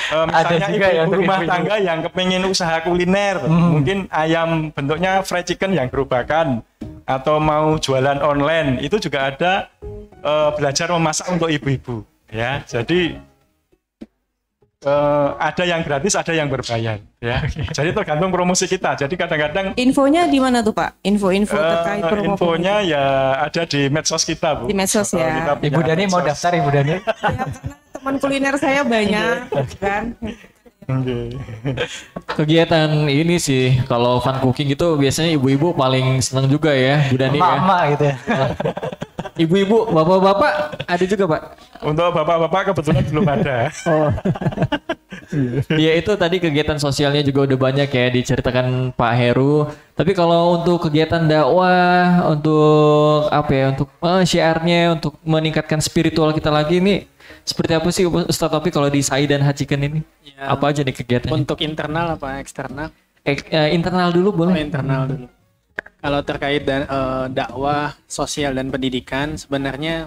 misalnya ibu-ibu rumah tangga yang kepingin usaha kuliner, mungkin ayam bentuknya fried chicken yang gerobakan atau mau jualan online, itu juga ada belajar memasak untuk ibu-ibu ya. Jadi ada yang gratis, ada yang berbayar ya. Jadi tergantung promosi kita. Jadi kadang-kadang infonya di mana tuh Pak? Info-info terkait promo. Infonya ya ada di medsos kita Bu. Di medsos ya. Ibu Dani mau daftar Ibu Dani? Ya, karena teman kuliner saya banyak kan. Kegiatan ini sih kalau fun cooking itu biasanya ibu-ibu paling senang juga ya, Bu Dani ya. Emak-emak gitu ya. Ibu-ibu, bapak-bapak ada juga Pak. Untuk bapak-bapak kebetulan belum ada. Ya itu tadi kegiatan sosialnya juga udah banyak ya diceritakan Pak Heru. Tapi kalau untuk kegiatan dakwah, untuk apa ya, untuk syiarnya, untuk meningkatkan spiritual kita lagi ini seperti apa sih Ustadz Taufik kalau di Sai dan Hajikan ini? Ya, apa aja nih kegiatannya? Untuk internal apa eksternal? Internal dulu boleh? Internal dulu. Kalau terkait dakwah sosial dan pendidikan, sebenarnya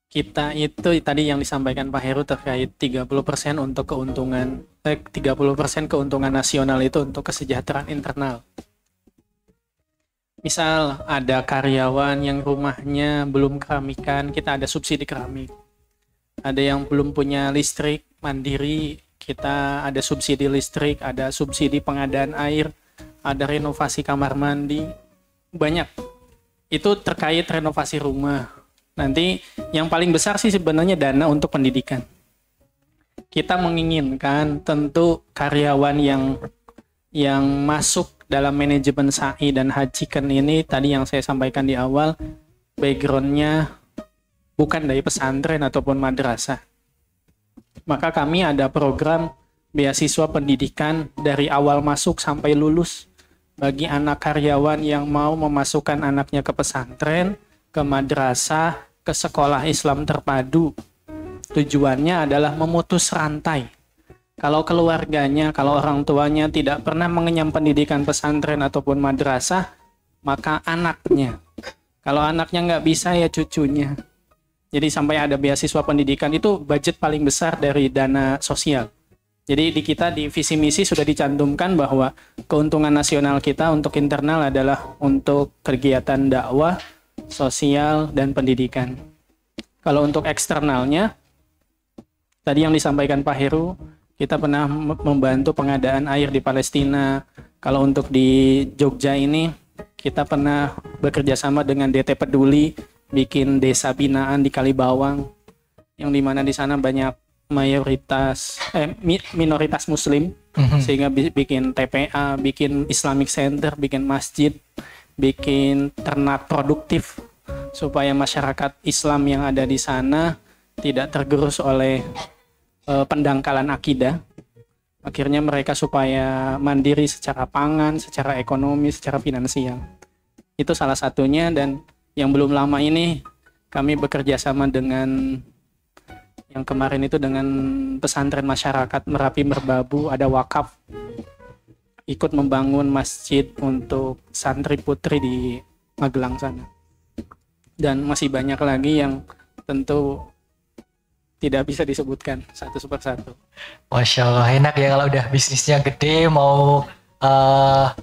kita itu tadi yang disampaikan Pak Heru terkait 30% untuk keuntungan 30% keuntungan nasional itu untuk kesejahteraan internal. Misal ada karyawan yang rumahnya belum keramikan, kita ada subsidi keramik. Ada yang belum punya listrik mandiri, kita ada subsidi listrik, ada subsidi pengadaan air, ada renovasi kamar mandi, banyak. Itu terkait renovasi rumah. Nanti yang paling besar sih sebenarnya dana untuk pendidikan. Kita menginginkan tentu karyawan yang masuk dalam manajemen Sai dan Hajikan ini tadi yang saya sampaikan di awal, backgroundnya bukan dari pesantren ataupun madrasah. Maka kami ada program beasiswa pendidikan dari awal masuk sampai lulus bagi anak karyawan yang mau memasukkan anaknya ke pesantren, ke madrasah, ke sekolah Islam terpadu. Tujuannya adalah memutus rantai. Kalau keluarganya, kalau orang tuanya tidak pernah mengenyam pendidikan pesantren ataupun madrasah, maka anaknya. Kalau anaknya nggak bisa, ya cucunya. Jadi sampai ada beasiswa pendidikan itu budget paling besar dari dana sosial. Jadi di kita di visi misi sudah dicantumkan bahwa keuntungan nasional kita untuk internal adalah untuk kegiatan dakwah, sosial, dan pendidikan. Kalau untuk eksternalnya, tadi yang disampaikan Pak Heru, kita pernah membantu pengadaan air di Palestina. Kalau untuk di Jogja ini, kita pernah bekerja sama dengan DT Peduli, bikin desa binaan di Kalibawang, yang dimana di sana banyak minoritas Muslim, sehingga bikin TPA, bikin Islamic Center, bikin masjid, bikin ternak produktif, supaya masyarakat Islam yang ada di sana tidak tergerus oleh pendangkalan akidah. Akhirnya mereka supaya mandiri secara pangan, secara ekonomi, secara finansial. Itu salah satunya. Dan yang belum lama ini kami bekerja sama dengan yang kemarin itu dengan pesantren masyarakat Merapi Merbabu, ada wakaf ikut membangun masjid untuk santri putri di Magelang sana. Dan masih banyak lagi yang tentu tidak bisa disebutkan satu persatu. Masya Allah, enak ya kalau udah bisnisnya gede, mau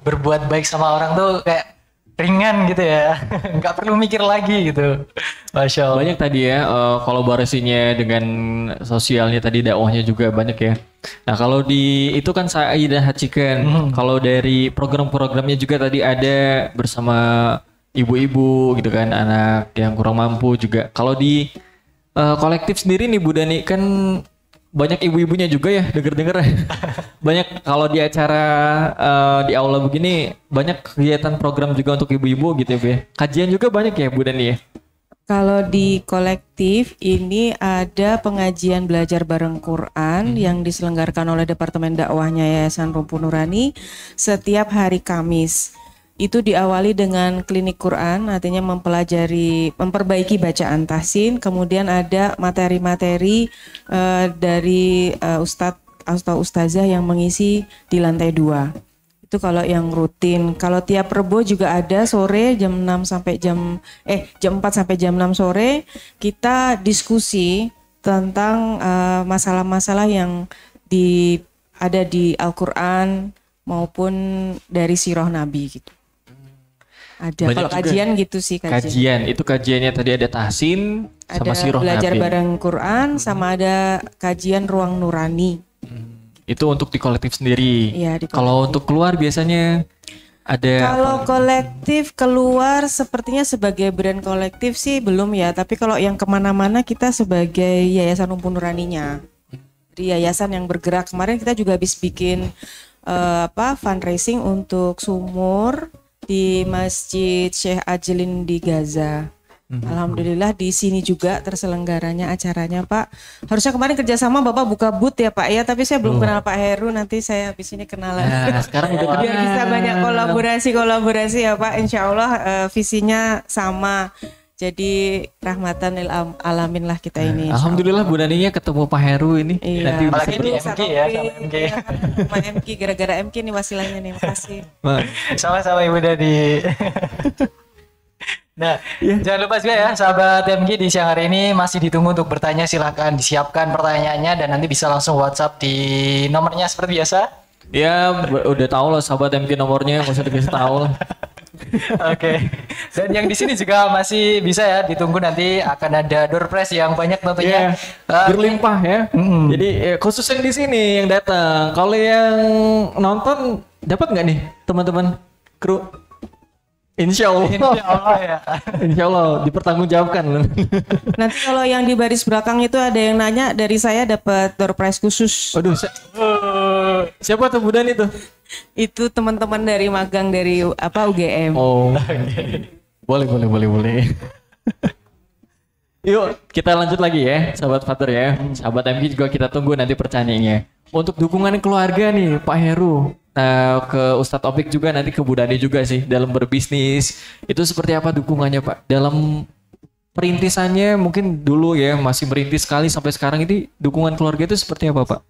berbuat baik sama orang tuh kayak ringan gitu ya, nggak perlu mikir lagi gitu. Masya Allah. Banyak tadi ya kolaborasinya dengan sosialnya tadi, dakwahnya juga banyak ya. Nah kalau di itu kan Sai dan Hajikan, kalau dari program-programnya juga tadi ada bersama ibu-ibu gitu kan, anak yang kurang mampu juga. Kalau di kolektif sendiri nih Bu Dani, kan banyak ibu-ibunya juga ya, denger-denger banyak kalau di acara di aula begini banyak kegiatan program juga untuk ibu-ibu gitu ya Bu ya. Kajian juga banyak ya Bu Dani ya. Kalau di kolektif ini ada pengajian belajar bareng Quran yang diselenggarakan oleh Departemen Dakwahnya Yayasan Rumpu Nurani setiap hari Kamis. Itu diawali dengan klinik Quran, artinya memperbaiki bacaan tahsin. Kemudian ada materi-materi dari ustadz atau ustazah yang mengisi di lantai 2. Itu kalau yang rutin. Kalau tiap Rebo juga ada sore jam 4 sampai jam 6 sore kita diskusi tentang masalah-masalah yang ada di Al-Qur'an maupun dari sirah Nabi gitu. Ada banyak kalau kajian gitu sih kajian. Itu kajiannya tadi ada tahsin sama sirah Nabi. Ada belajar bareng Quran sama ada kajian ruang nurani. Itu untuk di kolektif sendiri. Ya, kalau untuk keluar biasanya ada. Kalau kolektif keluar sepertinya sebagai brand kolektif sih belum ya. Tapi kalau yang kemana-mana kita sebagai Yayasan Rumpu Nuraninya. dari yayasan yang bergerak. Kemarin kita juga habis bikin fundraising untuk sumur di Masjid Syekh Ajlin di Gaza. Alhamdulillah di sini juga terselenggaranya acaranya Pak. Harusnya kemarin kerjasama Bapak buka booth ya Pak ya, tapi saya belum kenal Pak Heru, nanti saya habis ini kenalan. Nah, sekarang udah biar bisa banyak kolaborasi ya Pak. Insya Allah visinya sama. Jadi rahmatan lil alamin lah kita ini. Alhamdulillah Bu Daninya ketemu Pak Heru ini. Iya. Nanti Apalagi di MG ya, sama MG. Sama MG, gara-gara MG nih wasilahnya nih, makasih. Sama-sama Ibu Dani. Nah, jangan lupa juga ya sahabat MG, di siang hari ini masih ditunggu untuk bertanya. Silahkan disiapkan pertanyaannya dan nanti bisa langsung WhatsApp di nomornya seperti biasa. Ya udah tahu lah sahabat MG nomornya, nggak usah dikasih tahu lah. Oke. Dan yang di sini juga masih bisa ya ditunggu, nanti akan ada door prize yang banyak tentunya. Berlimpah ya. Jadi khusus yang di sini yang datang. Kalau yang nonton dapat nggak nih teman-teman kru? Insya Allah ya. Insya Allah dipertanggungjawabkan. Nanti kalau yang di baris belakang itu ada yang nanya, dari saya dapat door prize khusus. Waduh, siapa tuh Bu Dani tuh? Itu teman-teman dari magang dari UGM. Oh, boleh. Yuk kita lanjut lagi ya, sahabat Fatur ya. Sahabat MG juga kita tunggu nanti pertanyaannya. Untuk dukungan keluarga nih Pak Heru, ke Ustadz Opik juga, nanti ke Bu Dani juga sih dalam berbisnis. Itu seperti apa dukungannya Pak? Dalam perintisannya mungkin dulu ya, masih merintis sekali sampai sekarang, ini dukungan keluarga itu seperti apa Pak?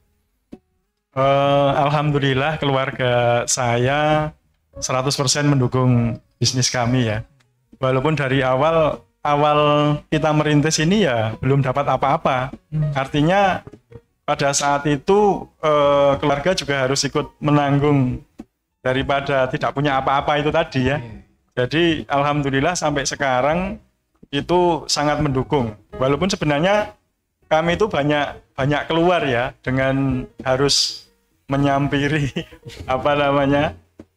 Alhamdulillah keluarga saya 100% mendukung bisnis kami ya. Walaupun dari awal kita merintis ini ya belum dapat apa-apa. Artinya pada saat itu keluarga juga harus ikut menanggung daripada tidak punya apa-apa itu tadi ya. Jadi alhamdulillah sampai sekarang itu sangat mendukung. Walaupun sebenarnya kami itu banyak keluar ya, dengan harus menyampiri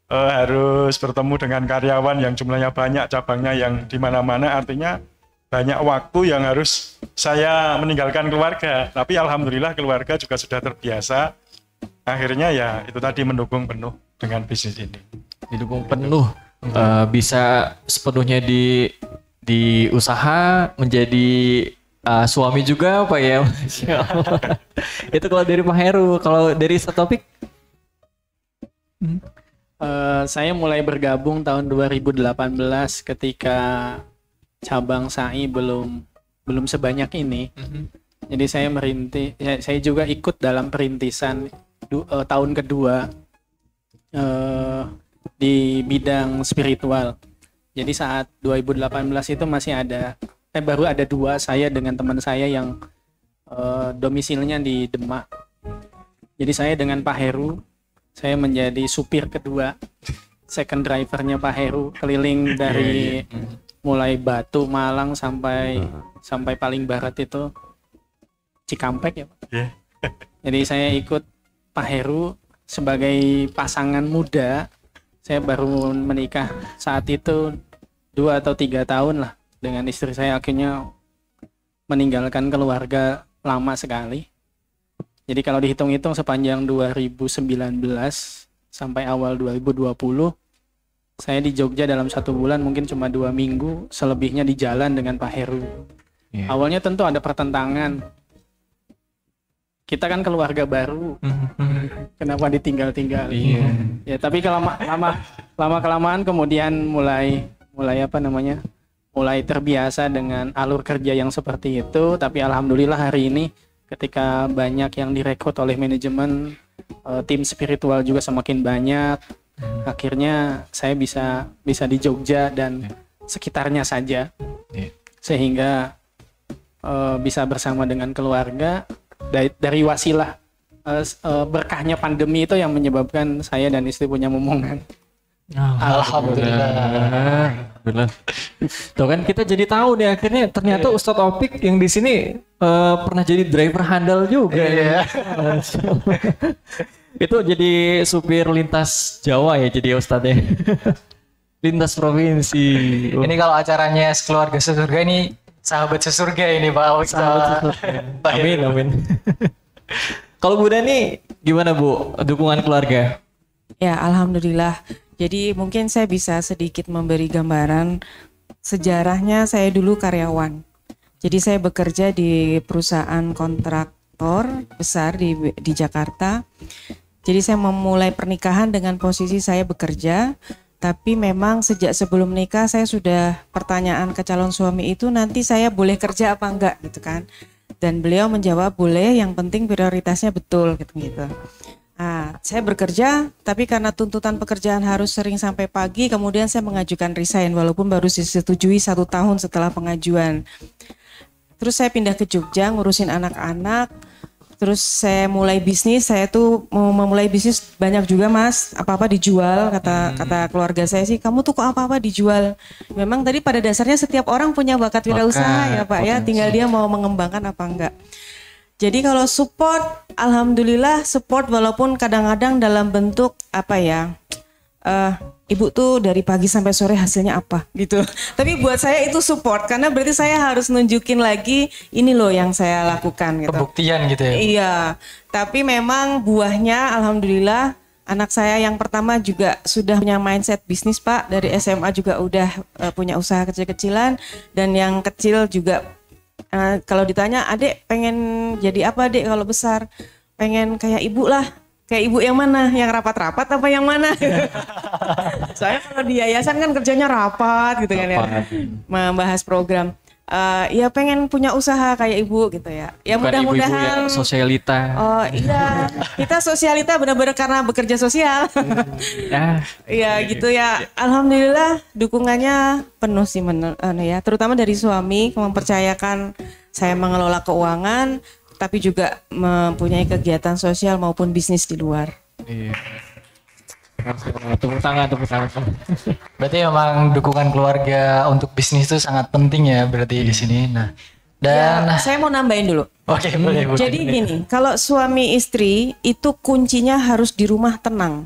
harus bertemu dengan karyawan yang jumlahnya banyak, cabangnya yang di mana-mana, artinya banyak waktu yang harus saya meninggalkan keluarga. Tapi alhamdulillah keluarga juga sudah terbiasa. Akhirnya ya itu tadi mendukung penuh dengan bisnis ini. Didukung penuh, bisa sepenuhnya di usaha, menjadi suami juga Pak ya. Masya Allah. Itu kalau dari Pak Heru. Kalau dari Topik? Saya mulai bergabung tahun 2018 ketika cabang SAI belum sebanyak ini. Jadi saya saya juga ikut dalam perintisan tahun kedua di bidang spiritual. Jadi saat 2018 itu masih baru ada dua, saya dengan teman saya yang domisilinya di Demak. Jadi saya dengan Pak Heru, saya menjadi supir kedua, second drivernya Pak Heru, keliling dari mulai Batu, Malang sampai paling barat itu Cikampek ya Pak. Jadi saya ikut Pak Heru sebagai pasangan muda. Saya baru menikah saat itu 2 atau 3 tahun lah dengan istri saya, akhirnya meninggalkan keluarga lama sekali. Jadi kalau dihitung-hitung sepanjang 2019 sampai awal 2020, saya di Jogja dalam 1 bulan mungkin cuma 2 minggu, selebihnya di jalan dengan Pak Heru. Awalnya tentu ada pertentangan. Kita kan keluarga baru, kenapa ditinggal-tinggal? Ya tapi kalau lama-kelamaan kemudian mulai terbiasa dengan alur kerja yang seperti itu. Tapi alhamdulillah hari ini ketika banyak yang direkrut oleh manajemen, tim spiritual juga semakin banyak. Akhirnya saya bisa di Jogja dan sekitarnya saja, sehingga bisa bersama dengan keluarga. Dari wasilah berkahnya pandemi itu yang menyebabkan saya dan istri punya momongan. Alhamdulillah. Tuh kan kita jadi tahu nih akhirnya ternyata Ustadz Opik yang di sini pernah jadi driver handal juga. Itu jadi supir lintas Jawa ya, jadi Ustadznya. Lintas provinsi. Ini kalau acaranya keluarga sesurga ini sahabat sesurga ini Pak. Sahabat sesurga. Amin. Kalau Bu Dani gimana Bu dukungan keluarga? Ya, alhamdulillah. Jadi mungkin saya bisa sedikit memberi gambaran sejarahnya. Saya dulu karyawan. Jadi saya bekerja di perusahaan kontraktor besar di Jakarta. Jadi saya memulai pernikahan dengan posisi saya bekerja. Tapi memang sejak sebelum nikah saya sudah pertanyaan ke calon suami itu nanti saya boleh kerja apa enggak gitu kan. Dan beliau menjawab boleh, yang penting prioritasnya betul gitu. Nah, saya bekerja, tapi karena tuntutan pekerjaan harus sering sampai pagi, kemudian saya mengajukan resign walaupun baru disetujui 1 tahun setelah pengajuan. Terus saya pindah ke Jogja ngurusin anak-anak. Terus saya mulai bisnis. Saya tuh mau memulai bisnis banyak juga Mas. Apa-apa dijual, kata keluarga saya sih. Kamu tuh kok apa-apa dijual. Memang tadi pada dasarnya setiap orang punya bakat wirausaha ya Pak ya. Tinggal dia mau mengembangkan apa enggak. Jadi kalau support, alhamdulillah support walaupun kadang-kadang dalam bentuk apa ya, ibu tuh dari pagi sampai sore hasilnya apa gitu. Tapi buat saya itu support karena berarti saya harus nunjukin lagi ini loh yang saya lakukan gitu. Pembuktian gitu ya. Iya, tapi memang buahnya alhamdulillah anak saya yang pertama juga sudah punya mindset bisnis Pak. Dari SMA juga udah punya usaha kecil-kecilan dan yang kecil juga kalau ditanya adik pengen jadi apa adik kalau besar, pengen kayak ibu lah. Kayak ibu yang mana? Yang rapat-rapat apa yang mana? Soalnya kalau di yayasan kan kerjanya rapat gitu kan ya. Membahas program. Ya pengen punya usaha kayak ibu gitu ya. Ya mudah-mudahan. Ibu-ibu sosialita. Oh iya, kita sosialita benar-benar karena bekerja sosial. Ya gitu ya. Alhamdulillah dukungannya penuh sih ya. Terutama dari suami mempercayakan saya mengelola keuangan. Tapi juga mempunyai kegiatan sosial maupun bisnis di luar. Iya. Tepuk tangan. Berarti memang dukungan keluarga untuk bisnis itu sangat penting ya berarti di sini. Nah, dan ya, saya mau nambahin dulu. Oke, boleh. Jadi gini, kalau suami istri itu kuncinya harus di rumah tenang.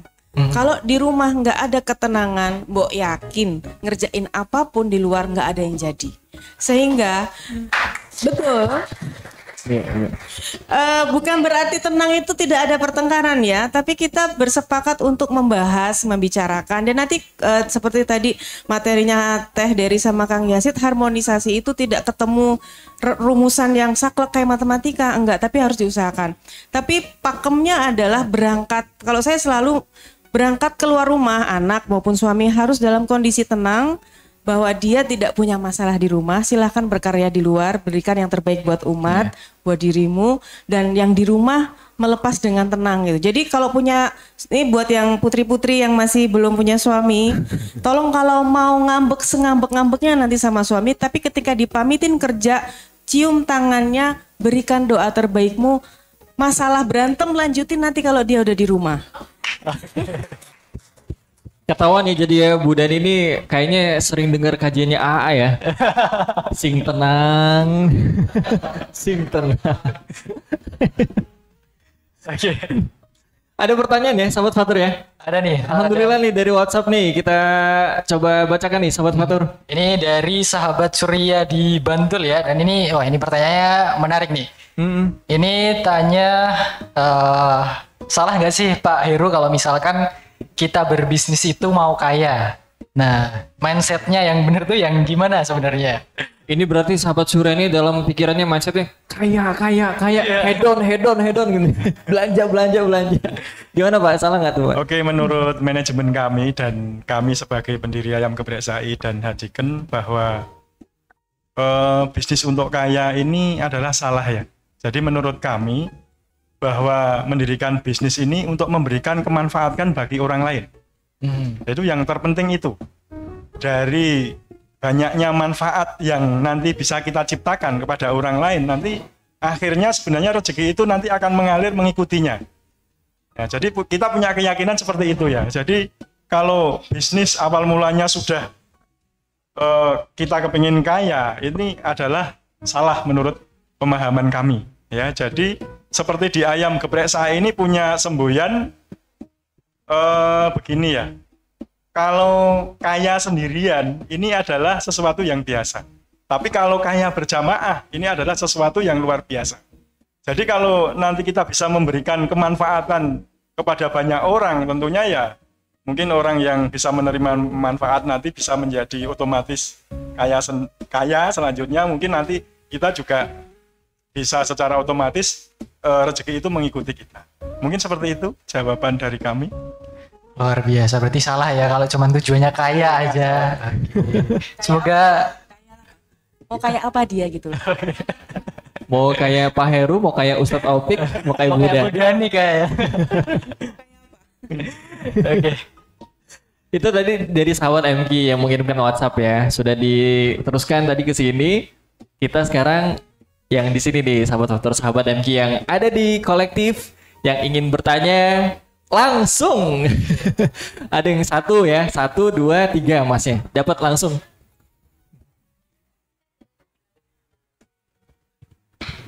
Kalau di rumah nggak ada ketenangan, Mbok yakin ngerjain apapun di luar nggak ada yang jadi. Sehingga betul. Bukan berarti tenang itu tidak ada pertengkaran ya, tapi kita bersepakat untuk membahas, membicarakan dan nanti seperti tadi materinya Teh Dery sama Kang Yazid, harmonisasi itu tidak ketemu rumusan yang saklek kayak matematika, enggak, tapi harus diusahakan. Tapi pakemnya adalah berangkat, kalau saya selalu berangkat keluar rumah, anak maupun suami harus dalam kondisi tenang, bahwa dia tidak punya masalah di rumah, silahkan berkarya di luar, berikan yang terbaik buat umat, buat dirimu, dan yang di rumah melepas dengan tenang gitu. Jadi kalau punya, ini buat yang putri-putri yang masih belum punya suami, tolong kalau mau ngambek sengambek-ngambeknya nanti sama suami, tapi ketika dipamitin kerja, cium tangannya, berikan doa terbaikmu, masalah berantem lanjutin nanti kalau dia udah di rumah. Ketahuan ya jadi ya Bu Dani ini kayaknya sering dengar kajiannya AA ya. Sing tenang. Sing tenang. Oke. Ada pertanyaan ya sahabat Fatur ya? Ada nih. Alhamdulillah nih dari WhatsApp nih kita coba bacakan nih sahabat Fatur. Ini dari sahabat Surya di Bantul ya, dan ini ini pertanyaannya menarik nih. Ini tanya salah nggak sih Pak Heru kalau misalkan kita berbisnis itu mau kaya? Nah, mindsetnya yang benar tuh yang gimana sebenarnya? Ini berarti sahabat Surya ini dalam pikirannya mindsetnya kaya, hedon gitu. belanja. Gimana Pak? Salah nggak tuh Pak? Oke, menurut manajemen kami dan kami sebagai pendiri Ayam Geprek Sai dan Hajiken bahwa bisnis untuk kaya ini adalah salah ya. Jadi menurut kami bahwa mendirikan bisnis ini untuk memberikan kemanfaatan bagi orang lain. Itu yang terpenting itu. Dari banyaknya manfaat yang nanti bisa kita ciptakan kepada orang lain, nanti akhirnya sebenarnya rezeki itu nanti akan mengalir mengikutinya. Ya, jadi kita punya keyakinan seperti itu ya. Jadi kalau bisnis awal mulanya sudah kita kepingin kaya, ini adalah salah menurut pemahaman kami. Ya, jadi seperti di Ayam Geprek Sai ini punya semboyan begini ya. Kalau kaya sendirian ini adalah sesuatu yang biasa. Tapi kalau kaya berjamaah ini adalah sesuatu yang luar biasa. Jadi kalau nanti kita bisa memberikan kemanfaatan kepada banyak orang, tentunya ya mungkin orang yang bisa menerima manfaat nanti bisa menjadi otomatis kaya selanjutnya, mungkin nanti kita juga bisa secara otomatis rezeki itu mengikuti kita. Mungkin seperti itu jawaban dari kami. Luar biasa, berarti salah ya kalau cuma tujuannya kaya aja. Semoga Mau kayak apa dia gitu. Mau kayak Pak Heru, mau kayak Ustadz Taufik, mau kayak Buddha. nih kayak. Oke. Itu tadi dari sahabat MQ yang mengirimkan WhatsApp ya. Sudah diteruskan tadi ke sini. Kita sekarang yang di sini nih sahabat MQ yang ada di kolektif yang ingin bertanya langsung. Ada yang satu ya, 1, 2, 3 masnya. Dapat langsung.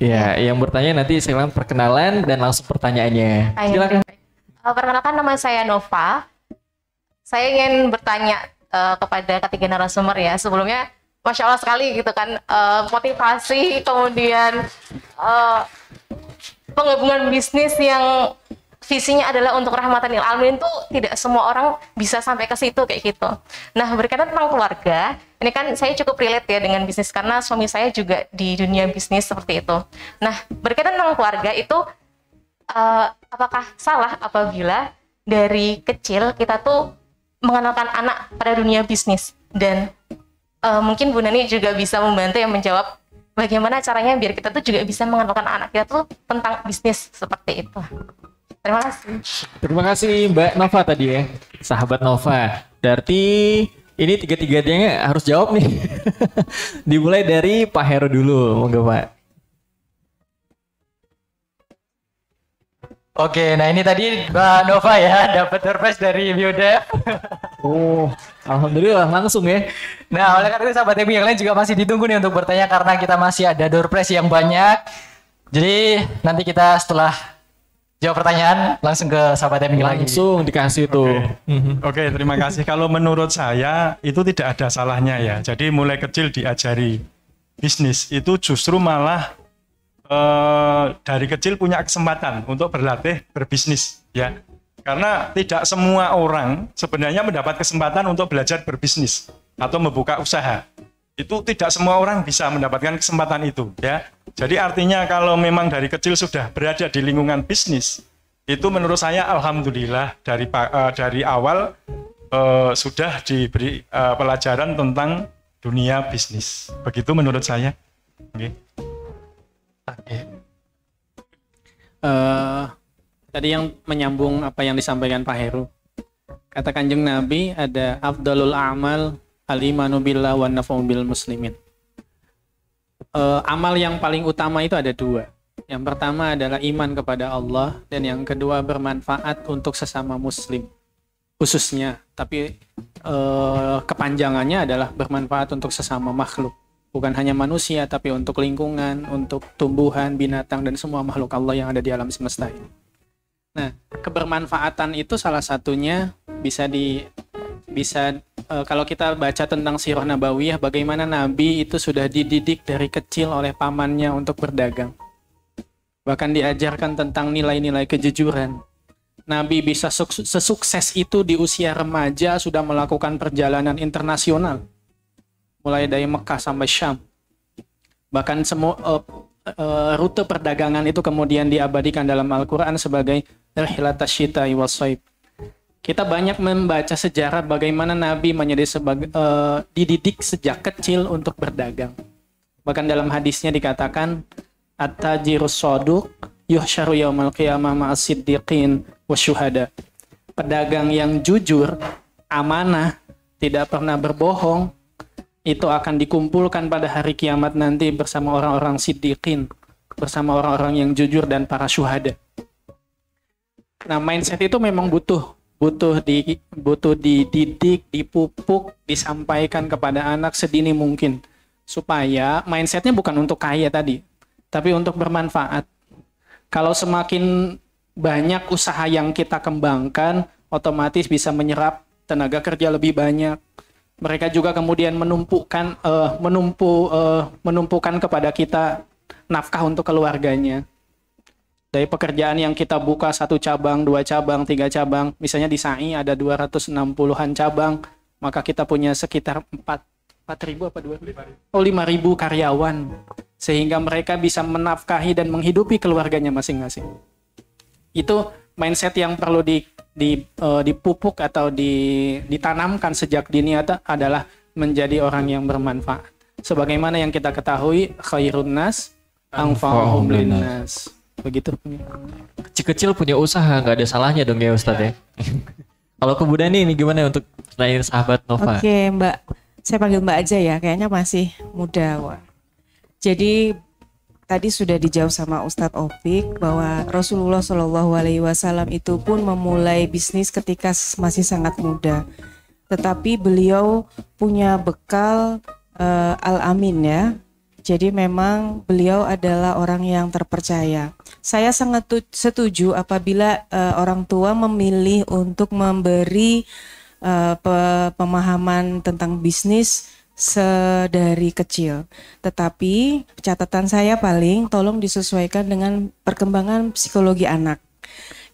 Ya, yang bertanya nanti silakan perkenalan dan langsung pertanyaannya. Silakan. Perkenalkan, nama saya Nova. Saya ingin bertanya kepada ketiga narasumber ya. Sebelumnya, Masya Allah sekali gitu kan, motivasi, kemudian penggabungan bisnis yang visinya adalah untuk rahmatan lil alamin itu tidak semua orang bisa sampai ke situ kayak gitu. Nah, berkaitan tentang keluarga, ini kan saya cukup relate ya dengan bisnis karena suami saya juga di dunia bisnis seperti itu. Nah, berkaitan tentang keluarga itu apakah salah apabila dari kecil kita tuh mengenalkan anak pada dunia bisnis? Dan mungkin Bu Nani juga bisa membantu yang menjawab bagaimana caranya biar kita tuh juga bisa mengenalkan anak kita tuh tentang bisnis seperti itu. Terima kasih. Terima kasih Mbak Nova tadi ya, sahabat Nova. Berarti ini tiga-tiganya harus jawab nih. Dimulai dari Pak Heru dulu, monggo Pak. Oke, nah ini tadi Mbak Nova ya dapat surprise dari Bioda. Oh, alhamdulillah langsung ya. Nah, oleh karena itu sahabat MQ yang lain juga masih ditunggu nih untuk bertanya karena kita masih ada door prize yang banyak. Jadi nanti kita setelah jawab pertanyaan langsung ke sahabat MQ lagi. Langsung dikasih tuh. Oke, terima kasih. Kalau menurut saya itu tidak ada salahnya ya. Jadi mulai kecil diajari bisnis itu justru malah dari kecil punya kesempatan untuk berlatih berbisnis ya. Karena tidak semua orang sebenarnya mendapat kesempatan untuk belajar berbisnis atau membuka usaha. Itu tidak semua orang bisa mendapatkan kesempatan itu ya. Jadi artinya kalau memang dari kecil sudah berada di lingkungan bisnis, itu menurut saya alhamdulillah dari awal sudah diberi pelajaran tentang dunia bisnis. Begitu menurut saya. Oke. Tadi yang menyambung apa yang disampaikan Pak Heru. Kata Kanjeng Nabi ada afdalul a'mal al-imanu billah wa naf'u bil muslimin. Amal yang paling utama itu ada 2. Yang pertama adalah iman kepada Allah dan yang kedua bermanfaat untuk sesama muslim khususnya, tapi kepanjangannya adalah bermanfaat untuk sesama makhluk, bukan hanya manusia tapi untuk lingkungan, untuk tumbuhan, binatang dan semua makhluk Allah yang ada di alam semesta ini. Nah, kebermanfaatan itu salah satunya kalau kita baca tentang sirah nabawiyah, bagaimana Nabi itu sudah dididik dari kecil oleh pamannya untuk berdagang. Bahkan diajarkan tentang nilai-nilai kejujuran. Nabi bisa sesukses itu di usia remaja sudah melakukan perjalanan internasional. Mulai dari Mekah sampai Syam. Bahkan semua rute perdagangan itu kemudian diabadikan dalam Al-Quran sebagai rihlatas syita'i was-shaib. Kita banyak membaca sejarah bagaimana Nabi menjadi dididik sejak kecil untuk berdagang. Bahkan dalam hadisnya dikatakan at-tajirus shaduq yuhsyaru yaumal qiyamah ma'as siddiqin wasyuhada. Pedagang yang jujur, amanah, tidak pernah berbohong, itu akan dikumpulkan pada hari kiamat nanti bersama orang-orang siddiqin, bersama orang-orang yang jujur dan para syuhada. Nah, mindset itu memang butuh dididik, dipupuk, disampaikan kepada anak sedini mungkin supaya mindsetnya bukan untuk kaya tadi, tapi untuk bermanfaat. Kalau semakin banyak usaha yang kita kembangkan, otomatis bisa menyerap tenaga kerja lebih banyak. Mereka juga kemudian menumpukan kepada kita nafkah untuk keluarganya. Dari pekerjaan yang kita buka 1 cabang, 2 cabang, 3 cabang, misalnya di SAI ada 260-an cabang, maka kita punya sekitar 4.000 apa 2.000? Oh, 5.000 karyawan. Sehingga mereka bisa menafkahi dan menghidupi keluarganya masing-masing. Itu mindset yang perlu dipupuk atau ditanamkan sejak dini adalah menjadi orang yang bermanfaat. Sebagaimana yang kita ketahui, khairun nas anfa'uhum linnas. Begitu. Kecil-kecil punya usaha, nggak ada salahnya dong ya Ustadz ya. Kalau ke Bu Dani ini gimana untuk terakhir sahabat Nova? Oke Mbak, saya panggil Mbak aja ya, kayaknya masih muda. Wah. Jadi tadi sudah dijawab sama Ustadz Opik bahwa Rasulullah SAW itu pun memulai bisnis ketika masih sangat muda. Tetapi beliau punya bekal Al-Amin ya. Jadi memang beliau adalah orang yang terpercaya. Saya sangat setuju apabila orang tua memilih untuk memberi pemahaman tentang bisnis sedari kecil. Tetapi catatan saya paling tolong disesuaikan dengan perkembangan psikologi anak.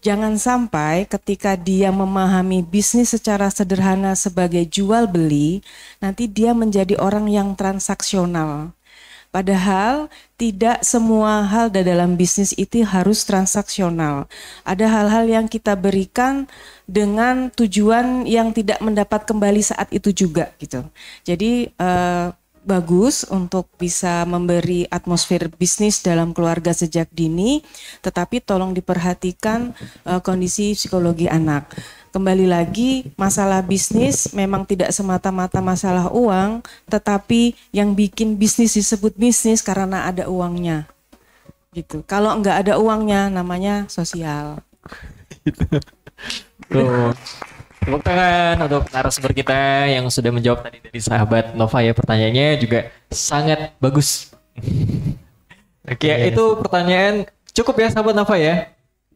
Jangan sampai ketika dia memahami bisnis secara sederhana sebagai jual beli, nanti dia menjadi orang yang transaksional. Padahal tidak semua hal dalam bisnis itu harus transaksional. Ada hal-hal yang kita berikan dengan tujuan yang tidak mendapat kembali saat itu juga gitu. Jadi bagus untuk bisa memberi atmosfer bisnis dalam keluarga sejak dini, tetapi tolong diperhatikan kondisi psikologi anak. Kembali lagi, masalah bisnis memang tidak semata-mata masalah uang, tetapi yang bikin bisnis disebut bisnis karena ada uangnya. Gitu. Kalau nggak ada uangnya, namanya sosial. Tuh. Tepuk tangan untuk narasumber kita yang sudah menjawab tadi dari sahabat Nova ya, pertanyaannya juga sangat bagus. Oke, itu pertanyaan cukup ya sahabat Nova ya.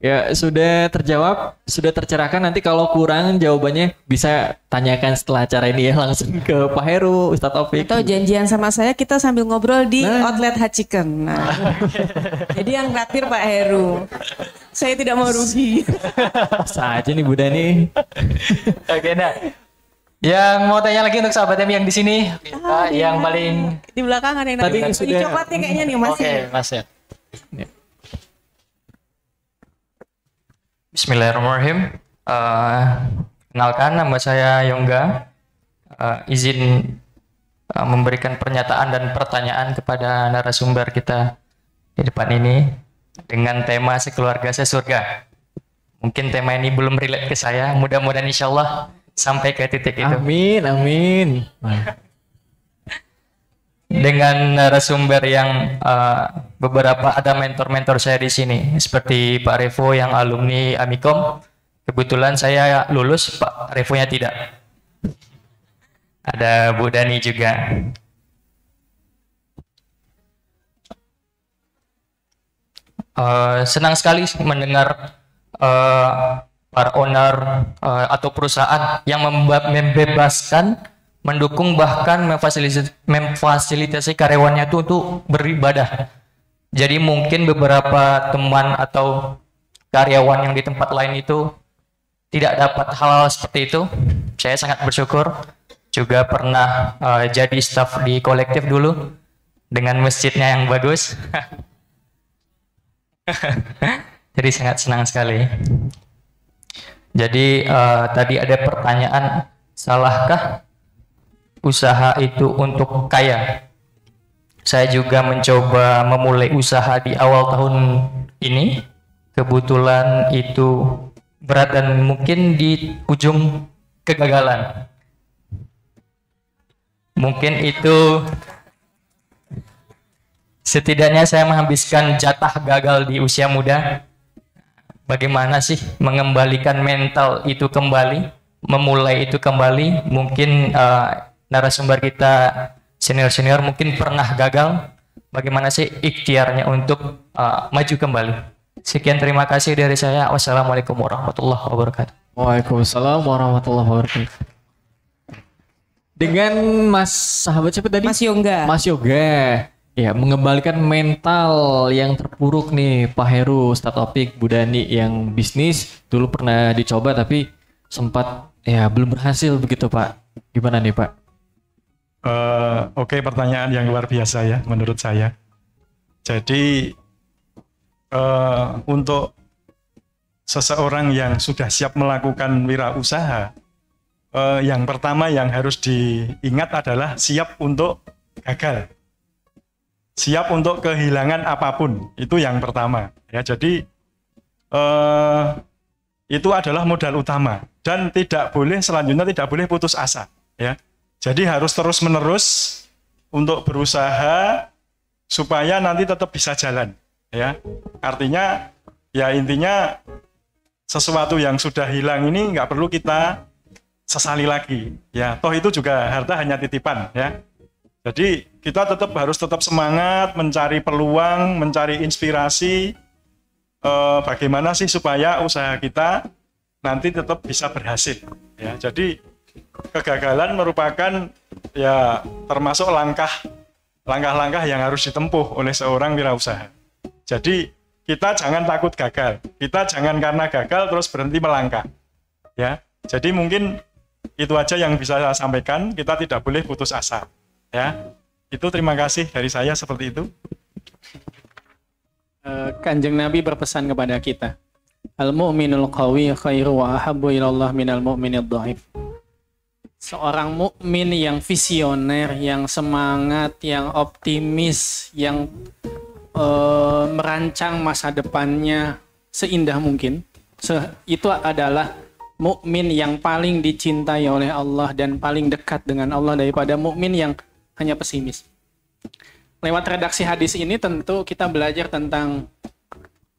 Ya sudah terjawab, sudah tercerahkan. Nanti kalau kurang jawabannya bisa tanyakan setelah acara ini ya, langsung ke Pak Heru, Ustadz Taufik. Atau janjian sama saya, kita sambil ngobrol di outlet Hot Chicken. Nah. Jadi yang traktir Pak Heru. Saya tidak mau rugi. Saja nih Bu Dani. Oke, nah. Yang mau tanya lagi untuk sahabat yang di sini, yang paling di belakang ada yang tadi sudah coklatnya kayaknya nih Mas. Oke, Mas ya. Bismillahirrahmanirrahim. Kenalkan, nama saya Yongga. Izin memberikan pernyataan dan pertanyaan kepada narasumber kita di depan ini dengan tema sekeluarga sesurga. Mungkin tema ini belum relate ke saya. Mudah-mudahan insyaallah sampai ke titik itu. Amin, amin. Dengan narasumber yang beberapa ada mentor-mentor saya di sini, seperti Pak Revo yang alumni Amikom. Kebetulan saya lulus, Pak Revo-nya tidak. Ada Bu Dani juga. Senang sekali mendengar para owner atau perusahaan yang membebaskan, mendukung, bahkan memfasilitasi karyawannya itu untuk beribadah. Jadi mungkin beberapa teman atau karyawan yang di tempat lain itu tidak dapat hal seperti itu. Saya sangat bersyukur. Juga pernah jadi staf di kolektif dulu dengan masjidnya yang bagus. Jadi sangat senang sekali. Jadi tadi ada pertanyaan, salahkah usaha itu untuk kaya? Saya juga mencoba memulai usaha di awal tahun ini. Kebetulan itu berat dan mungkin di ujung kegagalan. Mungkin itu setidaknya saya menghabiskan jatah gagal di usia muda. Bagaimana sih mengembalikan mental itu kembali, memulai itu kembali? Mungkin narasumber kita senior-senior mungkin pernah gagal. Bagaimana sih ikhtiarnya untuk maju kembali? Sekian, terima kasih dari saya. Wassalamualaikum warahmatullahi wabarakatuh. Waalaikumsalam warahmatullahi wabarakatuh. Dengan Mas sahabat siapa tadi? Mas Yongga. Mas Yoga. Ya, mengembalikan mental yang terpuruk nih Pak Heru, Ustadz Taufik, Bu Dani yang bisnis dulu pernah dicoba tapi sempat ya belum berhasil begitu Pak. Gimana nih Pak? Oke, pertanyaan yang luar biasa ya menurut saya. Jadi untuk seseorang yang sudah siap melakukan wirausaha, yang pertama yang harus diingat adalah siap untuk gagal. Siap untuk kehilangan apapun, itu yang pertama ya. Jadi itu adalah modal utama dan selanjutnya tidak boleh putus asa ya. Jadi harus terus menerus untuk berusaha supaya nanti tetap bisa jalan ya. Artinya ya intinya sesuatu yang sudah hilang ini nggak perlu kita sesali lagi ya. Toh itu juga harta hanya titipan ya. Jadi kita harus tetap semangat mencari peluang, mencari inspirasi, bagaimana sih supaya usaha kita nanti tetap bisa berhasil. Ya, jadi kegagalan merupakan ya termasuk langkah-langkah yang harus ditempuh oleh seorang wirausaha. Jadi kita jangan takut gagal, kita jangan karena gagal terus berhenti melangkah. Ya, jadi mungkin itu aja yang bisa saya sampaikan. Kita tidak boleh putus asa. Ya, itu terima kasih dari saya seperti itu. Kanjeng Nabi berpesan kepada kita, al-mu'minul qawi khairu wa ahabbu ilallah minal mu'minid dhaif. Seorang mukmin yang visioner, yang semangat, yang optimis, yang merancang masa depannya seindah mungkin, itu adalah mukmin yang paling dicintai oleh Allah dan paling dekat dengan Allah daripada mukmin yang hanya pesimis. Lewat redaksi hadis ini tentu kita belajar tentang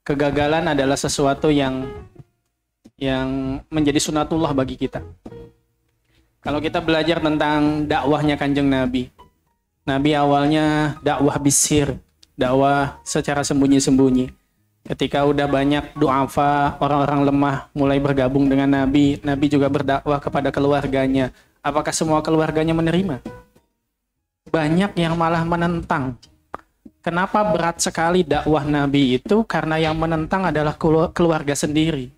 kegagalan adalah sesuatu yang menjadi sunatullah bagi kita. Kalau kita belajar tentang dakwahnya Kanjeng Nabi, Nabi awalnya dakwah bisir, dakwah secara sembunyi-sembunyi. Ketika udah banyak du'afa, orang-orang lemah mulai bergabung dengan Nabi, Nabi juga berdakwah kepada keluarganya. Apakah semua keluarganya menerima? Banyak yang malah menentang. Kenapa berat sekali dakwah Nabi itu? Karena yang menentang adalah keluarga sendiri.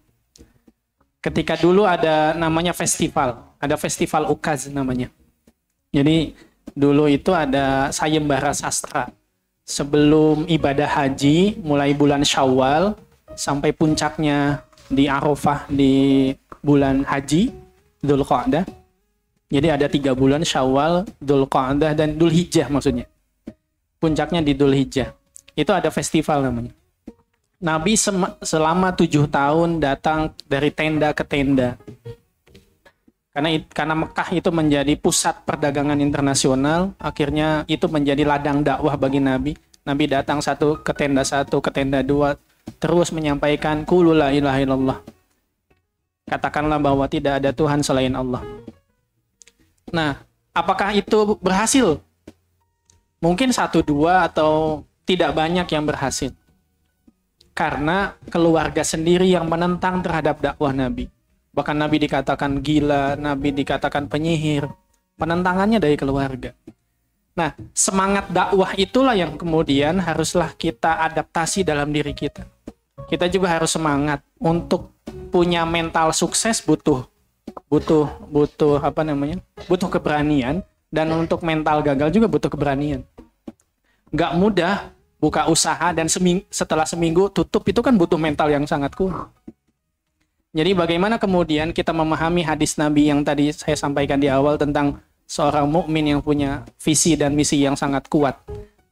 Ketika dulu ada namanya festival, ada festival Ukaz namanya. Jadi dulu itu ada sayembara sastra. Sebelum ibadah haji, mulai bulan Syawal sampai puncaknya di Arafah di bulan haji, Dzulqa'dah. Jadi ada 3 bulan, Syawal, Dzulqa'dah, dan Dzulhijjah maksudnya. Puncaknya di Dzulhijjah. Itu ada festival namanya. Nabi selama 7 tahun datang dari tenda ke tenda. Karena Mekah itu menjadi pusat perdagangan internasional, akhirnya itu menjadi ladang dakwah bagi Nabi. Nabi datang satu ke tenda 2, terus menyampaikan qulu la ilaha illallah. Katakanlah bahwa tidak ada Tuhan selain Allah. Nah, apakah itu berhasil? Mungkin 1-2 atau tidak banyak yang berhasil. Karena keluarga sendiri yang menentang terhadap dakwah Nabi. Bahkan Nabi dikatakan gila, Nabi dikatakan penyihir. Penentangannya dari keluarga. Nah, semangat dakwah itulah yang kemudian haruslah kita adaptasi dalam diri kita. Kita juga harus semangat untuk punya mental sukses butuh keberanian, dan untuk mental gagal juga butuh keberanian. Nggak mudah buka usaha dan setelah seminggu tutup, itu kan butuh mental yang sangat kuat. Jadi bagaimana kemudian kita memahami hadis Nabi yang tadi saya sampaikan di awal tentang seorang mukmin yang punya visi dan misi yang sangat kuat.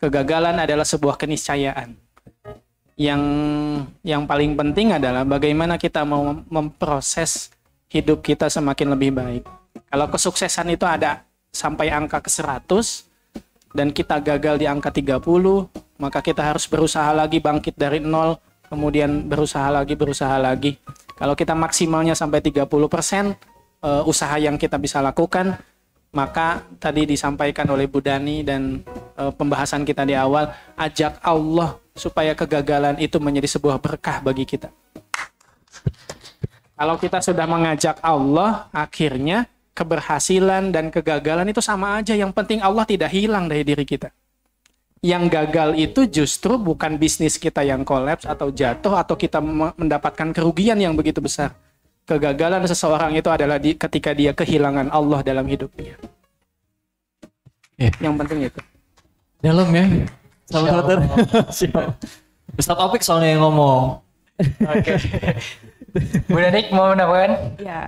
Kegagalan adalah sebuah keniscayaan. Yang paling penting adalah bagaimana kita mau memproses hidup kita semakin lebih baik. Kalau kesuksesan itu ada sampai angka ke-100 dan kita gagal di angka 30, maka kita harus berusaha lagi bangkit dari 0, kemudian berusaha lagi. Kalau kita maksimalnya sampai 30% usaha yang kita bisa lakukan, maka tadi disampaikan oleh Bu Dani dan pembahasan kita di awal, ajak Allah supaya kegagalan itu menjadi sebuah berkah bagi kita. Kalau kita sudah mengajak Allah, akhirnya keberhasilan dan kegagalan itu sama aja. Yang penting Allah tidak hilang dari diri kita. Yang gagal itu justru bukan bisnis kita yang kolaps atau jatuh atau kita mendapatkan kerugian yang begitu besar. Kegagalan seseorang itu adalah ketika dia kehilangan Allah dalam hidupnya. Yang penting itu. Dalam ya. Sahabat-sahabat. Siap. Ustadz Opik soalnya yang ngomong. Oke. Bu Danik mau menambahkan? Ya,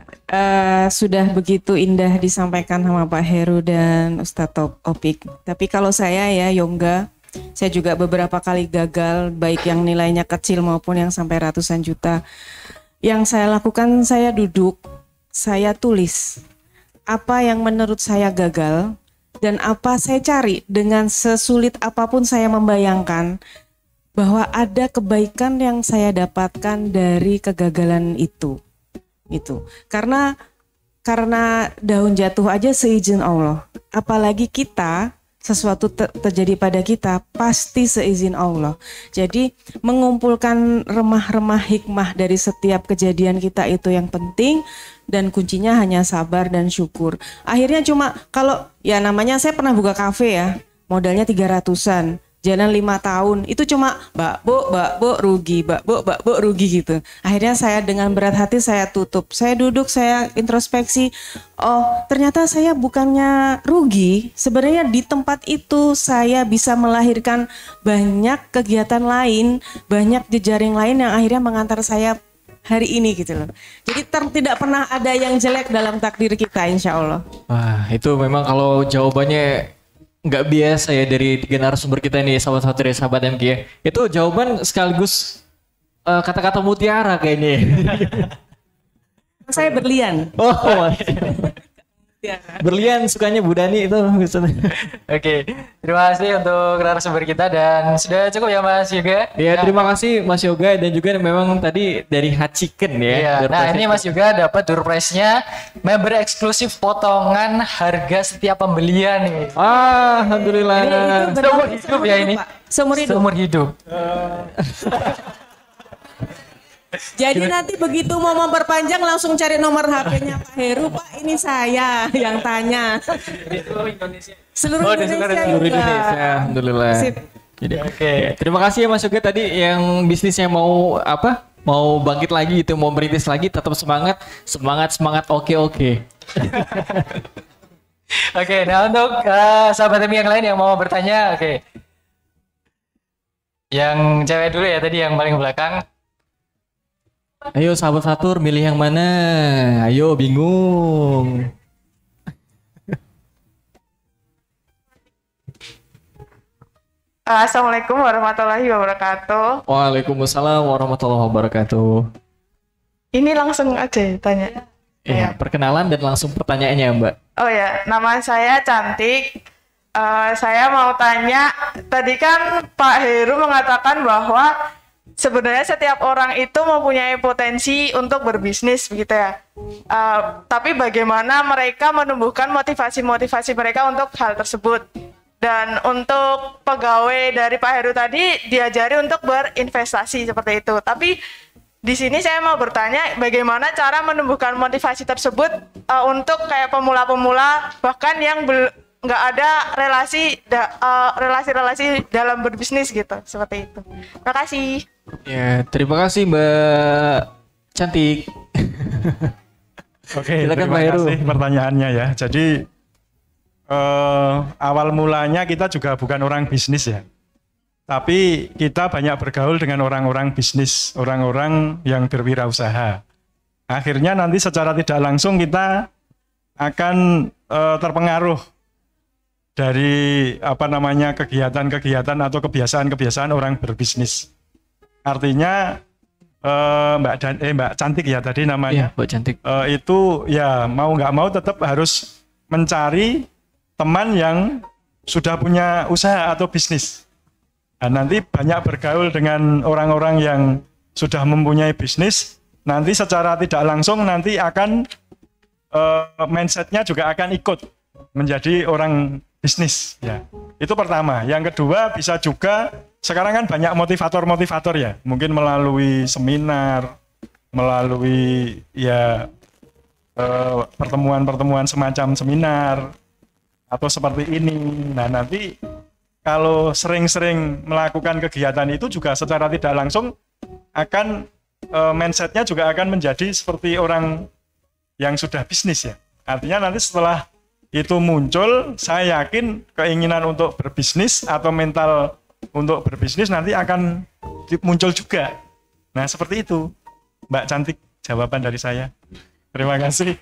sudah begitu indah disampaikan sama Pak Heru dan Ustadz Opik. Tapi kalau saya ya Yoga, saya juga beberapa kali gagal, baik yang nilainya kecil maupun yang sampai ratusan juta. Yang saya lakukan, saya duduk, saya tulis apa yang menurut saya gagal dan apa saya cari dengan sesulit apapun saya membayangkan bahwa ada kebaikan yang saya dapatkan dari kegagalan itu. Gitu. Karena daun jatuh aja seizin Allah. Apalagi kita, sesuatu terjadi pada kita pasti seizin Allah. Jadi mengumpulkan remah-remah hikmah dari setiap kejadian kita itu yang penting, dan kuncinya hanya sabar dan syukur. Akhirnya cuma kalau ya namanya saya pernah buka kafe ya, modalnya 300-an. Jalan 5 tahun itu cuma mbak bu rugi gitu. Akhirnya saya dengan berat hati saya tutup. Saya duduk, saya introspeksi. Oh ternyata saya bukannya rugi. Sebenarnya di tempat itu saya bisa melahirkan banyak kegiatan lain, banyak jejaring lain yang akhirnya mengantar saya hari ini gitu loh. Jadi tidak pernah ada yang jelek dalam takdir kita, insya Allah. Wah itu memang kalau jawabannya nggak biasa ya dari 3 narasumber kita ini, sahabat dari sahabat MK ya. Itu jawaban sekaligus kata-kata mutiara kayaknya. Saya berlian. Oh, berlian sukanya Bu Dani itu. Oke, terima kasih untuk narasumber kita dan sudah cukup ya Mas Yoga. Ya, terima kasih Mas Yoga dan juga memang tadi dari Hachiken ya. Iya, nah ini Mas Yoga dapat door prize-nya member eksklusif potongan harga setiap pembelian nih. Alhamdulillah. Ini seumur hidup ya ini. Seumur hidup. Jadi nanti begitu mau memperpanjang langsung cari nomor HP-nya Pak Heru, Pak ini saya yang tanya. Seluruh Indonesia. Seluruh Indonesia. Alhamdulillah. Sip. Jadi terima kasih ya Mas Yoga tadi yang bisnisnya mau mau bangkit lagi itu, mau merintis lagi, tetap semangat. Oke. Oke, nah untuk sahabat yang lain yang mau bertanya, yang cewek dulu ya tadi yang paling belakang. Ayo sahabat Fatur, milih yang mana? Ayo, bingung. Assalamualaikum warahmatullahi wabarakatuh. Waalaikumsalam warahmatullahi wabarakatuh. Ini langsung aja tanya. Ya, perkenalan dan langsung pertanyaannya Mbak. Oh ya, nama saya Cantik. Saya mau tanya, tadi kan Pak Heru mengatakan bahwa sebenarnya setiap orang itu mempunyai potensi untuk berbisnis begitu ya. Tapi bagaimana mereka menumbuhkan motivasi-motivasi mereka untuk hal tersebut. Dan untuk pegawai dari Pak Heru tadi diajari untuk berinvestasi seperti itu. Tapi di sini saya mau bertanya bagaimana cara menumbuhkan motivasi tersebut untuk kayak pemula-pemula bahkan yang nggak ada relasi-relasi dalam berbisnis gitu, seperti itu. Terima kasih. Ya, terima kasih Mbak Cantik. Oke, silakan terima Pak Heru. kasih pertanyaannya ya. Jadi awal mulanya kita juga bukan orang bisnis ya. Tapi kita banyak bergaul dengan orang-orang bisnis, orang-orang yang berwirausaha. Akhirnya nanti secara tidak langsung kita akan terpengaruh dari kegiatan-kegiatan atau kebiasaan-kebiasaan orang berbisnis. Artinya Mbak Cantik ya tadi namanya. Iya, Mbak Cantik. Itu ya mau nggak mau tetap harus mencari teman yang sudah punya usaha atau bisnis. Nah, nanti banyak bergaul dengan orang-orang yang sudah mempunyai bisnis, nanti secara tidak langsung nanti akan mindsetnya juga akan ikut menjadi orang bisnis ya. Itu pertama. Yang kedua bisa juga sekarang kan banyak motivator-motivator ya, mungkin melalui seminar, melalui ya pertemuan-pertemuan semacam seminar atau seperti ini. Nah nanti kalau sering-sering melakukan kegiatan itu juga secara tidak langsung akan mindsetnya juga akan menjadi seperti orang yang sudah bisnis ya. Artinya nanti setelah itu muncul, saya yakin keinginan untuk berbisnis atau mental untuk berbisnis nanti akan muncul juga. Nah seperti itu Mbak Cantik jawaban dari saya. Terima kasih.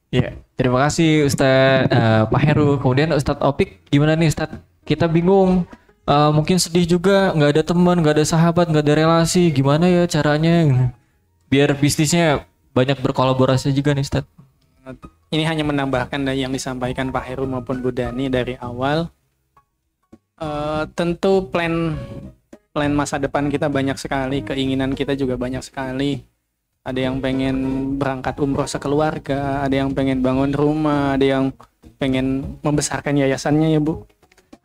Ya, terima kasih Ustadz Pak Heru. Kemudian Ustadz Opik, gimana nih Ustadz? Kita bingung, mungkin sedih juga, nggak ada teman, nggak ada sahabat, nggak ada relasi. Gimana ya caranya biar bisnisnya banyak berkolaborasi juga nih Ustadz? Ini hanya menambahkan dari yang disampaikan Pak Heru maupun Bu Dani dari awal. Tentu plan masa depan kita banyak sekali, keinginan kita juga banyak sekali. Ada yang pengen berangkat umroh sekeluarga, ada yang pengen bangun rumah, ada yang pengen membesarkan yayasannya ya Bu.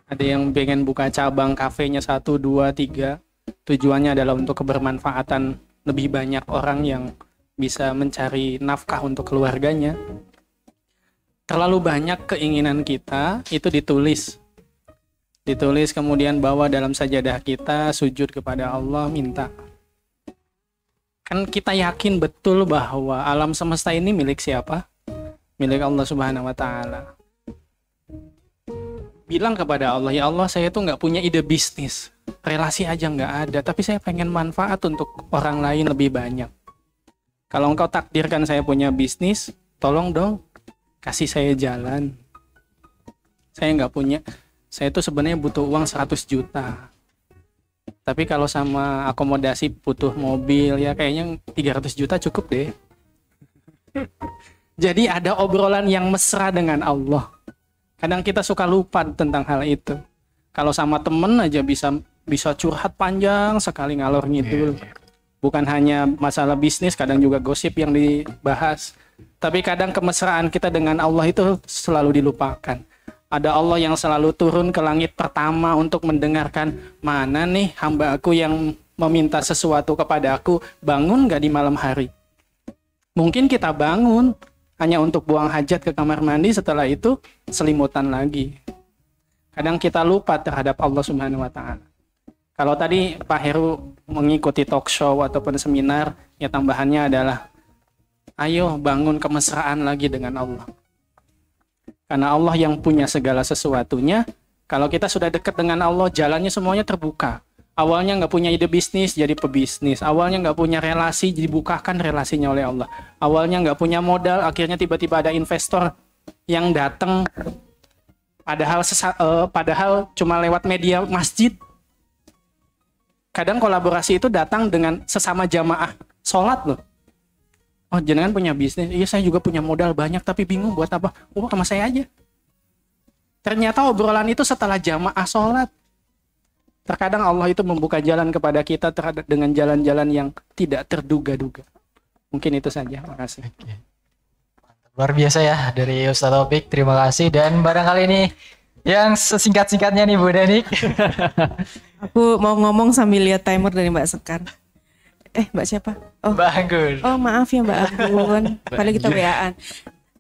Ada yang pengen buka cabang kafenya 1, 2, 3. Tujuannya adalah untuk kebermanfaatan lebih banyak orang yang bisa mencari nafkah untuk keluarganya. Terlalu banyak keinginan kita itu ditulis kemudian bawa dalam sajadah kita, sujud kepada Allah, minta. Kan kita yakin betul bahwa alam semesta ini milik siapa? Milik Allah Subhanahu wa Ta'ala. Bilang kepada Allah, ya Allah, saya tuh nggak punya ide bisnis, relasi aja nggak ada, tapi saya pengen manfaat untuk orang lain lebih banyak. Kalau engkau takdirkan saya punya bisnis, tolong dong kasih saya jalan. Saya nggak punya, saya tuh sebenarnya butuh uang 100 juta. Tapi kalau sama akomodasi butuh mobil, ya kayaknya 300 juta cukup deh. Jadi ada obrolan yang mesra dengan Allah. Kadang kita suka lupa tentang hal itu. Kalau sama temen aja bisa curhat panjang sekali ngalor ngidul. Bukan hanya masalah bisnis, kadang juga gosip yang dibahas. Tapi kadang kemesraan kita dengan Allah itu selalu dilupakan. Ada Allah yang selalu turun ke langit pertama untuk mendengarkan, mana nih hamba aku yang meminta sesuatu kepada aku, bangun gak di malam hari? Mungkin kita bangun hanya untuk buang hajat ke kamar mandi, setelah itu selimutan lagi. Kadang kita lupa terhadap Allah Subhanahu wa Ta'ala. Kalau tadi Pak Heru mengikuti talk show ataupun seminar, ya tambahannya adalah ayo bangun kemesraan lagi dengan Allah. Karena Allah yang punya segala sesuatunya. Kalau kita sudah dekat dengan Allah, jalannya semuanya terbuka. Awalnya nggak punya ide bisnis, jadi pebisnis. Awalnya nggak punya relasi, dibukakan relasinya oleh Allah. Awalnya nggak punya modal, akhirnya tiba-tiba ada investor yang datang. Padahal cuma lewat media masjid. Kadang kolaborasi itu datang dengan sesama jamaah sholat loh. Oh, jenengan punya bisnis, iya saya juga punya modal banyak tapi bingung buat apa. Oh, sama saya aja. Ternyata obrolan itu setelah jamaah sholat. Terkadang Allah itu membuka jalan kepada kita dengan jalan-jalan yang tidak terduga-duga. Mungkin itu saja, makasih. Luar biasa ya dari Ustadz Taufik, terima kasih. Dan barangkali ini yang sesingkat-singkatnya nih Bu Danik. Aku mau ngomong sambil lihat timer dari Mbak Sekar. Mbak siapa? Oh, Mbak Anggun. Oh, maaf ya Mbak Anggun. Padahal kita WA-an.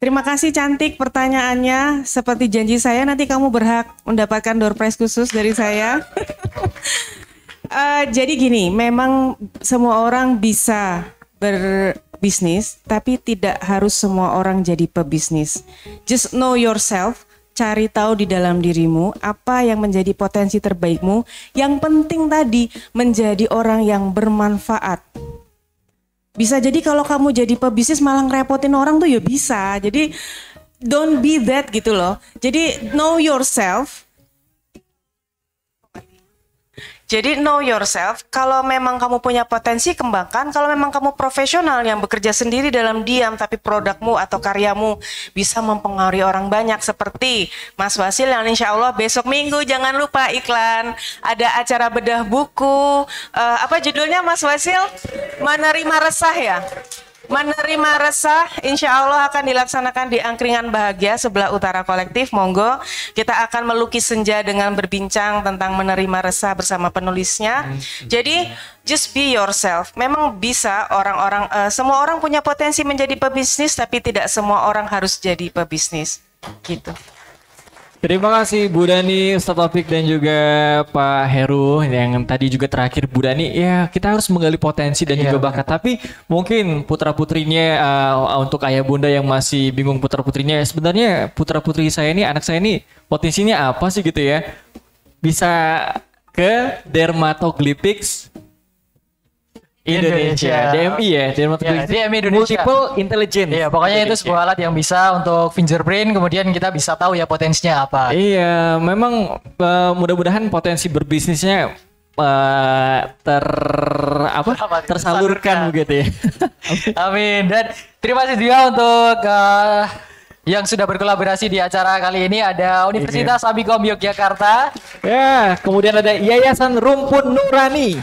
Terima kasih Cantik pertanyaannya. Seperti janji saya, nanti kamu berhak mendapatkan door prize khusus dari saya. Jadi gini, memang semua orang bisa berbisnis, tapi tidak harus semua orang jadi pebisnis. Just know yourself. Cari tahu di dalam dirimu apa yang menjadi potensi terbaikmu. Yang penting tadi menjadi orang yang bermanfaat. Bisa jadi kalau kamu jadi pebisnis malah ngerepotin orang tuh ya bisa. Jadi don't be that gitu loh. Jadi know yourself. Jadi know yourself, kalau memang kamu punya potensi kembangkan, kalau memang kamu profesional yang bekerja sendiri dalam diam tapi produkmu atau karyamu bisa mempengaruhi orang banyak seperti Mas Wasil yang insya Allah besok Minggu jangan lupa iklan, ada acara bedah buku, apa judulnya Mas Wasil? Menerima Resah ya? Menerima Resah insya Allah akan dilaksanakan di Angkringan Bahagia sebelah utara kolektif. Monggo kita akan melukis senja dengan berbincang tentang menerima resah bersama penulisnya. Jadi just be yourself. Memang bisa orang-orang, semua orang punya potensi menjadi pebisnis, tapi tidak semua orang harus jadi pebisnis gitu. Terima kasih Bu Dani, Ustaz Taufik dan juga Pak Heru yang tadi juga terakhir Bu Dani. Ya kita harus menggali potensi dan juga bakat. Tapi mungkin putra putrinya untuk ayah bunda yang masih bingung putra putrinya. Sebenarnya putra putri saya ini, anak saya ini potensinya apa sih gitu ya? Bisa ke Dermatoglyphics Indonesia, DMI ya, DMI Indonesia. Multiple Intelligence. Iya, pokoknya itu sebuah alat yang bisa untuk fingerprint, kemudian kita bisa tahu ya potensinya apa. Iya, memang mudah-mudahan potensi berbisnisnya tersalurkan begitu ya. Amin. Dan terima kasih juga untuk yang sudah berkolaborasi di acara kali ini. Ada Universitas Amikom Yogyakarta. Ya, kemudian ada Yayasan Rumpun Nurani.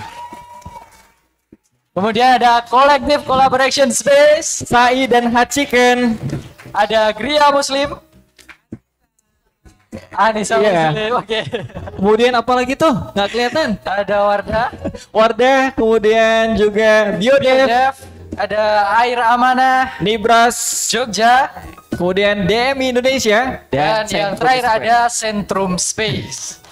Kemudian ada Collective Collaboration Space, Sai dan Hachiken. Ada Gria Muslim, Anissa Muslim, oke. Kemudian apa lagi tuh? Nggak kelihatan. Ada Wardah, kemudian juga Biodev, ada Air Amanah, Nibras, Jogja, kemudian DMI Indonesia, dan yang terakhir ada Centrum Space.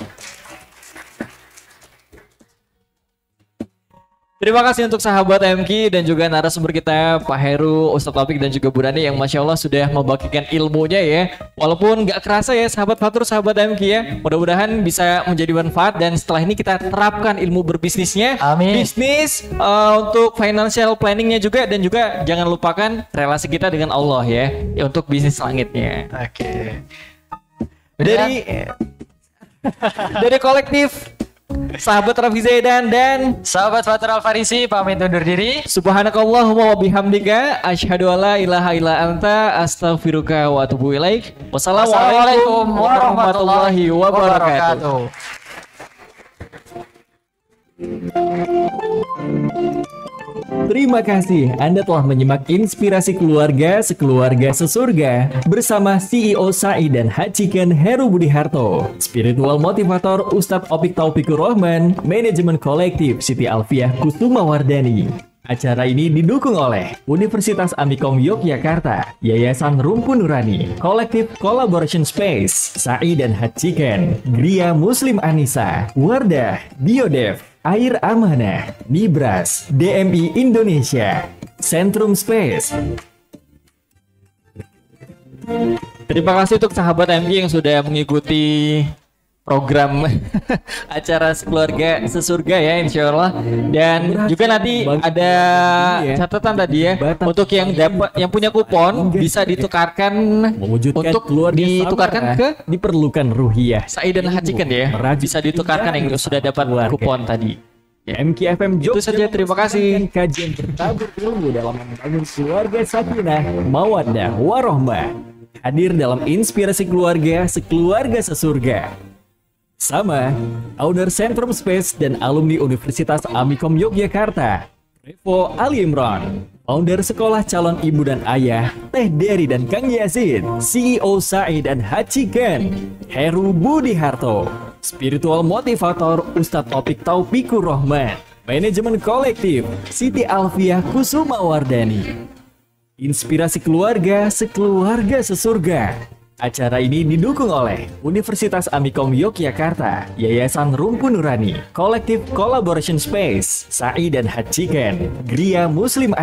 Terima kasih untuk sahabat MQ dan juga narasumber kita Pak Heru, Ustaz Taufik dan juga Bu Dani yang Masya Allah sudah membagikan ilmunya ya. Walaupun nggak kerasa ya sahabat Fatur, sahabat MQ ya. Mudah-mudahan bisa menjadi manfaat dan setelah ini kita terapkan ilmu berbisnisnya. Amin. Bisnis untuk financial planningnya juga dan juga jangan lupakan relasi kita dengan Allah ya untuk bisnis langitnya. Oke. Dari kolektif sahabat Raffi Zaidan dan sahabat Fatur Al-Farisi pamit undur diri. Subhanakallahumma wa bihamdika asyhadu alla ilaha illa anta astaghfiruka wa atubu ilaik. Wassalamualaikum warahmatullahi wabarakatuh. Terima kasih Anda telah menyimak Inspirasi Keluarga Sekeluarga Sesurga bersama CEO Sai dan Hachiken Heru Budi Harto, Spiritual Motivator Ustadz Opik Taufikur Rahman, Manajemen Kolektif Siti Alfiah Kusuma Wardani. Acara ini didukung oleh Universitas Amikom Yogyakarta, Yayasan Rumpun Nurani, Kolektif Collaboration Space, Sai dan Hachiken, Gria Muslim Anissa, Wardah, Biodev, Air Amanah, Nibras, DMI Indonesia, Centrum Space. Terima kasih untuk sahabat MQ yang sudah mengikuti program acara Sekeluarga Sesurga ya insya Allah. Dan juga nanti ada catatan tadi ya untuk yang dapat yang punya kupon bisa ditukarkan untuk ditukarkan ke diperlukan ruhiyah Sai dan Hachiken ya, bisa ditukarkan yang sudah dapat kupon tadi. MKFM Itu saja, terima kasih. Kajian bertabur ilmu dalam membangun keluarga sakinah, mawaddah, warohmah. Hadir dalam Inspirasi Keluarga Sekeluarga Sesurga. Sama, owner Centrum Space dan alumni Universitas Amikom Yogyakarta, Revo Ali Imran, founder Sekolah Calon Ibu dan Ayah, Teh Dery dan Kang Yazid, CEO Sai dan Hachiken, Heru Budi Harto, Spiritual Motivator Ustadz Opik Taufikur Rahman, Manajemen Kolektif Siti Alfiah Kusuma Wardani. Inspirasi Keluarga Sekeluarga Sesurga. Acara ini didukung oleh Universitas Amikom Yogyakarta, Yayasan Rumpun Nurani, Kolektif Collaboration Space, Sai dan Hachiken, Gria Muslim